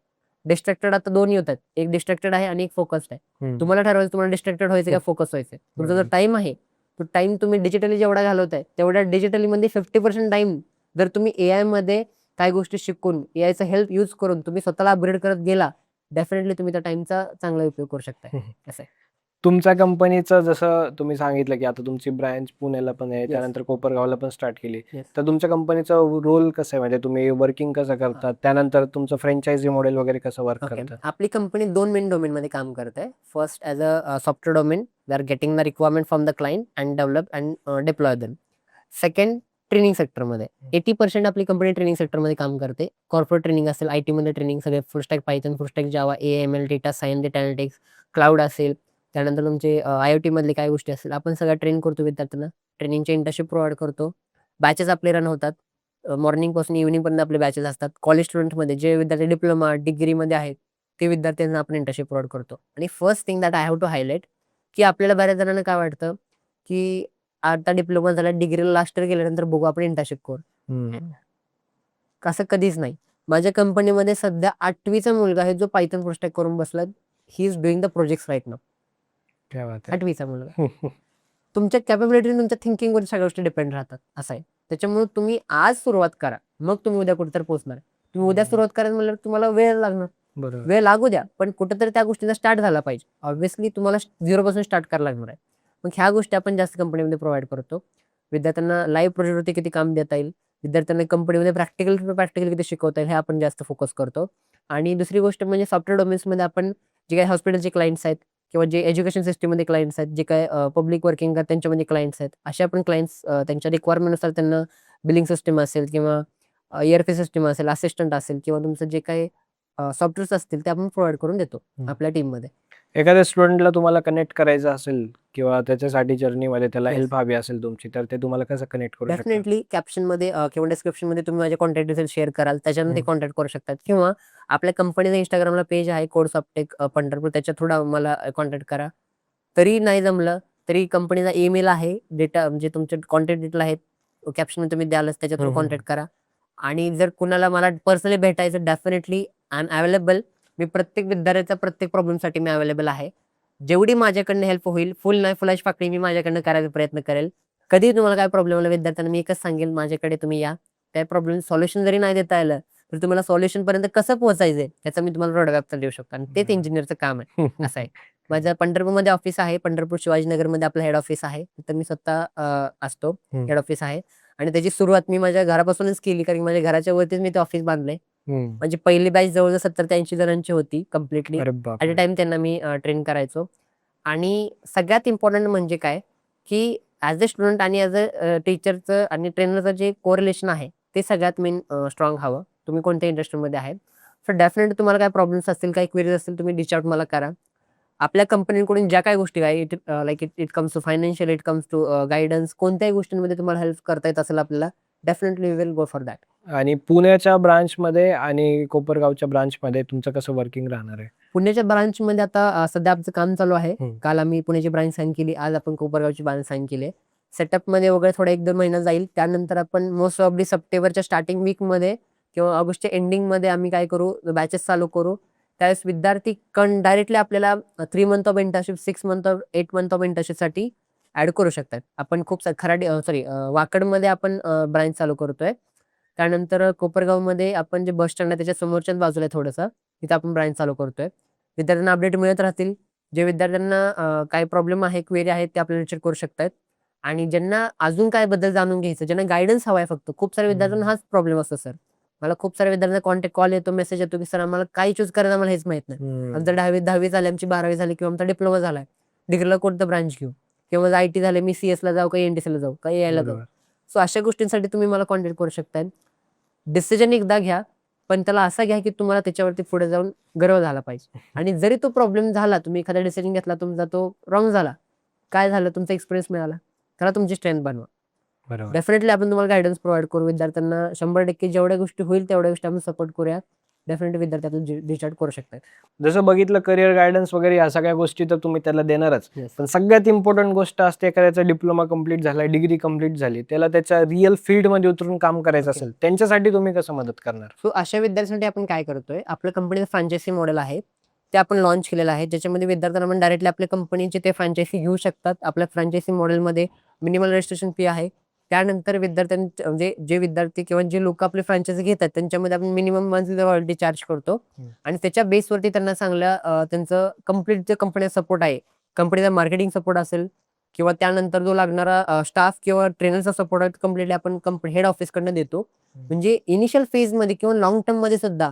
डिस्ट्रॅक्टेड आता दोन्ही होतात, एक डिस्ट्रॅक्टेड आहे आणि एक फोकस्ड आहे. तुम्हाला ठरवायचं तुम्हाला डिस्ट्रॅक्टेड व्हायचं का फोकस व्हायचं. तुमचा जो टाइम आहे तो टाइम तुम्ही डिजिटली जेवढा घालवताय तेवढ्या डिजिटली मध्ये 50% टाइम जर तुम्ही एआय मध्ये काही गोष्टी शिकून एआयचा हेल्प यूज करून तुम्ही स्वतःला अपग्रेड करत गेला, डेफिनेटली तुम्ही त्या टाइमचा चांगला उपयोग करू शकताय. असं आहे. तुमच्या कंपनीचं जसं तुम्ही सांगितलं की आता तुमची ब्रँच पुण्याला पण आहे, Yes. त्यानंतर कोपरगावला पण स्टार्ट केली. Yes. तर तुमच्या कंपनीचा रोल कसं आहे, म्हणजे तुम्ही वर्किंग कसं करतात, त्यानंतर तुमचं फ्रँचायझी मॉडेल वगैरे कसं वर्क ओके. करतं? आपली कंपनी 2 मेन डोमेन मध्ये काम करते. First as a software domain, we are getting the requirement from the client and develop and deploy them. Second, training सेक्टरमध्ये 80% आपली कंपनी ट्रेनिंग सेक्टरमध्ये काम करते. कॉर्पोरेट ट्रेनिंग असेल, आयटी मध्ये ट्रेनिंग, सगळे full stack Python, full stack Java, AML, data science, data analytics, cloud असेल, त्यानंतर तुमचे आयओटी मधले काही गोष्टी असतील, आपण सगळ्या ट्रेन करतो विद्यार्थ्यांना. ट्रेनिंगचे इंटर्नशिप प्रोव्हाइड करतो. बॅचेस आपले रन होतात. मॉर्निंग पासून इव्हनिंग पर्यंत आपले बॅचेस असतात. कॉलेज स्टुडंटमध्ये जे विद्यार्थी डिप्लोमा डिग्रीमध्ये आहेत ते विद्यार्थ्यांना आपण इंटर्नशिप प्रोव्हाइड करतो. आणि first thing that I have to highlight, की आपल्याला बऱ्याच जणांना काय वाटतं की आता डिप्लोमा झाला, डिग्रीला लास्ट इयर गेल्यानंतर बघू आपण इंटर्नशिप करू. असं कधीच नाही. माझ्या कंपनीमध्ये सध्या 8वीचा मुलगा आहे जो पायथन फुल स्टॅक करून बसला. He is doing the projects right now. क्या बात आहे. 8वीचा मुलगा. तुमच्या कॅपेबिलिटी, तुमच्या थिंकिंगवर सगळ्या गोष्टी डिपेंड राहतात. असं आहे. त्याच्यामुळे तुम्ही आज सुरुवात करा, मग तुम्ही उद्या कुठेतरी पोहोचणार. तुम्ही उद्या सुरुवात करायला म्हणल्यावर तुम्हाला वेळ लागणार. बरोबर. वेळ लागू द्या, पण कुठेतरी त्या गोष्टीचा स्टार्ट झाला पाहिजे. ऑब्व्हियसली तुम्हाला 0 पासून स्टार्ट करायला लागणार आहे. मग ह्या गोष्टी आपण जास्त कंपनीमध्ये प्रोव्हाइड करतो. विद्यार्थ्यांना लाईव्ह प्रोजेक्टवरती किती काम देता येईल, विद्यार्थ्यांना कंपनीमध्ये प्रॅक्टिकल किती शिकवता येईल, हे आपण जास्त फोकस करतो. आणि दुसरी गोष्ट म्हणजे सॉफ्टवेअर डोमेन्समध्ये आपण जे काही हॉस्पिटलचे क्लायंट्स आहेत किंवा जे एज्युकेशन सिस्टममध्ये क्लायंट्स आहेत, जे काय पब्लिक वर्किंग त्यांच्यामध्ये क्लायंट्स आहेत, असे आपण क्लायंट्स त्यांच्या रिक्वायरमेंटनुसार त्यांना बिलिंग सिस्टम असेल किंवा ERP सिस्टम असेल, असिस्टंट असेल किंवा तुमचं जे काही सॉफ्टवेअर्स असतील ते आपण प्रोव्हाइड करून देतो आपल्या टीममध्ये. एखाद्या स्टुडंटला तुम्हाला कनेक्ट करायचं असेल किंवा त्याच्यासाठी जर्नीमध्ये त्याला Yes. हेल्प हवी असेल तुमची, तर ते तुम्हाला कसं कनेक्ट करू शकता? डेफिनेटली कॅप्शनमध्ये किंवा डिस्क्रिप्शनमध्ये तुम्ही माझे कॉन्टॅक्ट डिटेल्स शेअर कराल, त्याच्यामध्ये हम्म. कॉन्टॅक्ट करू शकतात. किंवा आपल्या कंपनीचं इंस्टाग्रामला पेज आहे कोड सॉफ्टेक पंढरपूर, त्याच्या थ्रू मला कॉन्टॅक्ट करा. तरी नाही जमलं तरी कंपनीचा ईमेल आहे, डेटा म्हणजे तुमचे कॉन्टॅक्ट डिटेल आहेत कॅप्शन तुम्ही द्यालच, त्याच्या थ्रू कॉन्टॅक्ट करा. आणि जर कुणाला मला पर्सनली भेटायचं, डेफिनेटली आय एम अवेलेबल. मी प्रत्येक विद्यार्थ्याचा प्रत्येक प्रॉब्लेमसाठी मी अवेलेबल आहे. जेवढी माझ्याकडनं हेल्प होईल, फुल नाही फुलाश फाकडी मी माझ्याकडनं करायचा प्रयत्न करेल. कधी तुम्हाला काय प्रॉब्लेम आला विद्यार्थ्यांना, मी एकच सांगेल माझ्याकडे तुम्ही या. त्या प्रॉब्लेम सॉल्युशन जरी नाही देता आलं तर तुम्हाला सॉल्युशन पर्यंत कसं पोहोचायचंय त्याचा मी तुम्हाला रोडमॅप तर देऊ शकतो आणि तेच बरं. इंजिनियरचं काम आहे. असं आहे. माझं पंढरपूरमध्ये ऑफिस आहे. पंढरपूर शिवाजीनगरमध्ये आपलं हेड ऑफिस आहे. तिथं मी स्वतः असतो. हम्म. हेड ऑफिस आहे आणि त्याची सुरुवात मी माझ्या घरापासूनच केली, कारण की माझ्या घराच्या वरतीच मी ते ऑफिस बांधलंय. म्हणजे पहिली बॅच जवळजवळ 70 ते 80 जणांची होती कम्प्लिटली. अरे ॲट अ बापरे. टाइम त्यांना मी ट्रेन करायचो. आणि सगळ्यात इम्पॉर्टंट म्हणजे काय, की ॲज अ स्टुडंट आणि ॲज अ टीचरचं आणि ट्रेनरचं जे कोरिलेशन आहे ते सगळ्यात मेन स्ट्रॉंग हवं. तुम्ही कोणत्या इंडस्ट्रीमध्ये आहेत. सो डेफिनेटली तुम्हाला काय प्रॉब्लेम्स असतील, काही क्वेरीज असतील, तुम्ही रिच आउट मला करा. आपल्या कंपनीकडून ज्या काही गोष्टी आहे, like it it comes to financial, it comes to guidance, कोणत्याही गोष्टींमध्ये तुम्हाला हेल्प करता येत असेल आपल्याला, definitely we will go for that. आणि पुण्याच्या ब्रांचमध्ये आणि कोपरगावच्या ब्रांचमध्ये तुमचं कसं वर्किंग राहणार आहे? पुण्याच्या ब्रांचमध्ये आता सध्या आमचं काम चालू आहे. हम्म. काल आम्ही पुण्याची ब्रांच साइन केली. आज आपण कोपरगावची ब्रांच साइन केली आहे. सेटअपमध्ये वगैरे थोडा 1-2 महिना जाईल. त्यानंतर आपण मोस्ट ऑफली सप्टेंबरच्या स्टार्टिंग वीकमध्ये किंवा ऑगस्टच्या एंडिंगमध्ये आम्ही काय करू, बॅचेस चालू करू. त्यावेळेस विद्यार्थी डायरेक्टली आपल्याला 3 month of internship, 6 month of 8 month of इंटर्नशिपसाठी ॲड करू शकतात. आपण खूप खराडी वाकडमध्ये आपण ब्रांच चालू करतोय. त्यानंतर कोपरगावमध्ये आपण जे बस स्टँड आहे त्याच्या समोरच्याच बाजूला आहे थोडंसं, तिथे आपण ब्रांच चालू करतोय. विद्यार्थ्यांना अपडेट मिळत राहतील. जे विद्यार्थ्यांना काही प्रॉब्लेम आहे, क्वेरी आहेत ते आपल्याला विचार करू शकतात. आणि ज्यांना अजून काय बद्दल जाणून घ्यायचं, ज्यांना गाईडन्स हवा आहे फक्त. खूप साऱ्या विद्यार्थ्यांना हाच प्रॉब्लेम असतो सर. मला खूप साऱ्या विद्यार्थ्यांना कॉन्टॅक्ट कॉल येतो, मेसेज येतो, की सर आम्हाला काय चूज करायचं आम्हाला हेच माहित नाही. आमचं 10वी झाली, आमची 12वी झाली किंवा आमचा डिप्लोमा झालाय. डिग्रीला कोणतं ब्रांच घेऊ किंवा माझं आयटी झालं, मी सीएसला जाऊ का एनटीसीला जाऊ का एआयला जाऊ. बरोबर. सो अशा गोष्टींसाठी तुम्ही मला कॉन्टॅक्ट करू शकताय. डिसिजन एकदा घ्या, पण त्याला असा घ्या की तुम्हाला त्याच्यावरती पुढे जाऊन गर्व झाला पाहिजे. आणि जरी तो प्रॉब्लेम झाला, तुम्ही एखादा डिसिजन घेतला, तुमचा तो रॉंग झाला, काय झालं, तुमचा एक्सपिरियन्स मिळाला, त्याला तुमची स्ट्रेंथ बनवा. बरोबर. डेफिनेटली आपण तुम्हाला गाईडन्स प्रोव्हाइड करू. विद्यार्थ्यांना 100% जेवढ्या गोष्टी होईल तेवढ्या गोष्टी आपण सपोर्ट करूया. डेफिनेटली विद्यार्थी रिच आउट करू शकतात. जसं बघितलं करिअर गायडन्स वगैरे या सगळ्या गोष्टी तर तुम्ही त्याला देणारच. Yes. पण सगळ्यात इम्पॉर्टंट गोष्ट असते, एखाद्याचा डिप्लोमा कंप्लीट झाला, डिग्री कंप्लीट झाली, त्याला त्याच्या रिअल फील्डमध्ये उतरून काम करायचं Okay. असेल, त्यांच्यासाठी तुम्ही कसं मदत करणार? सो अशा विद्यार्थ्यांसाठी आपण काय करतोय, आपल्या कंपनीचं फ्रँचायसी मॉडेल आहे ते आपण लॉन्च केलेलं आहे, ज्याच्यामध्ये विद्यार्थ्यांना आपण डायरेक्टली आपल्या कंपनीचे ते फ्रँचायसी घेऊ शकतात. आपल्या फ्रँचायसी मॉडेलमध्ये मिनिमल रजिस्ट्रेशन फी आहे. त्यानंतर विद्यार्थ्यांचे म्हणजे जे विद्यार्थी किंवा जे लोक आपली फ्रँचायसी घेतात त्यांच्यामध्ये आपण मिनिमम मंथली रॉयल्टी चार्ज करतो. आणि त्याच्या बेसवरती त्यांना चांगल्या त्यांचं कम्प्लीट जे कंपनीचा सपोर्ट आहे, कंपनीचा मार्केटिंग सपोर्ट असेल किंवा त्यानंतर जो लागणारा स्टाफ किंवा ट्रेनरचा सपोर्ट आहे, कम्प्लिटली आपण हेड ऑफिसकडनं देतो. म्हणजे इनिशियल फेजमध्ये किंवा लॉंग टर्ममध्ये सुद्धा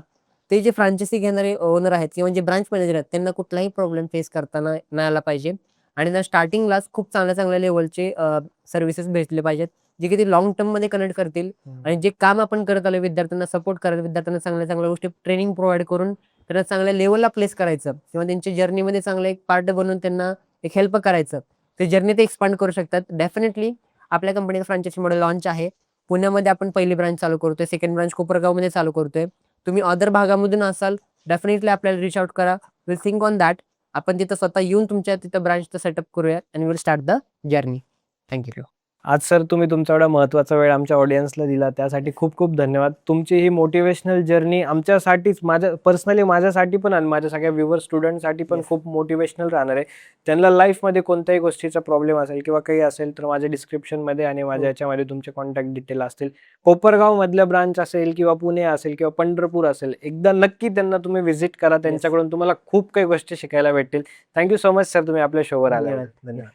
ते जे फ्रँचायसी घेणारे ओनर आहेत किंवा जे ब्रांच मॅनेजर आहेत त्यांना कुठलाही प्रॉब्लेम फेस करताना नाही आला पाहिजे. आणि त्यांना स्टार्टिंगलाच खूप चांगल्या लेवलचे सर्व्हिसेस भेटले पाहिजेत, जे की ते लॉंग टर्ममध्ये कनेक्ट करतील. आणि जे काम आपण करत आलो, विद्यार्थ्यांना सपोर्ट करायचं, विद्यार्थ्यांना चांगल्या गोष्टी ट्रेनिंग प्रोव्हाइड करून त्यांना चांगल्या लेवलला प्लेस करायचं किंवा त्यांच्या जर्नीमध्ये चांगलं एक पार्ट बनवून त्यांना एक हेल्प करायचं, ते जर्नी ते एक्सपांड करू शकतात. डेफिनेटली आपल्या कंपनीचं फ्रँचायसी मॉडेल लॉन्च आहे. पुण्यामध्ये आपण पहिली ब्रांच चालू करतोय, सेकंड ब्रांच कोपरगावमध्ये चालू करतोय. तुम्ही अदर भागामधून असाल, डेफिनेटली आपल्याला रिच आउट करा. Will think on that. आपण तिथं स्वतः येऊन तुमच्या तिथं ब्रांचचं सेटअप करूया आणि will start the journey. Thank you. आज सर तुम्ही तुमचा एवढा महत्त्वाचा वेळ आमच्या ऑडियन्सला दिला, त्यासाठी खूप खूप धन्यवाद. तुमची ही मोटिवेशनल जर्नी आमच्यासाठीच, पर्सनली माझ्यासाठी पण आणि माझ्या सगळ्या व्ह्युअर स्टुडंटसाठी पण Yes. खूप मोटिवेशनल राहणार आहे. त्यांना लाईफमध्ये कोणत्याही गोष्टीचा प्रॉब्लेम असेल किंवा काही असेल तर माझ्या डिस्क्रिप्शनमध्ये आणि माझ्या याच्यामध्ये तुमचे कॉन्टॅक्ट डिटेल असतील. कोपरगावमधल्या ब्रांच असेल किंवा पुणे असेल किंवा पंढरपूर असेल, एकदा नक्की त्यांना तुम्ही व्हिजिट करा. त्यांच्याकडून तुम्हाला खूप काही गोष्टी शिकायला भेटतील. थँक्यू सो मच सर, तुम्ही आपल्या शोवर आला. धन्यवाद.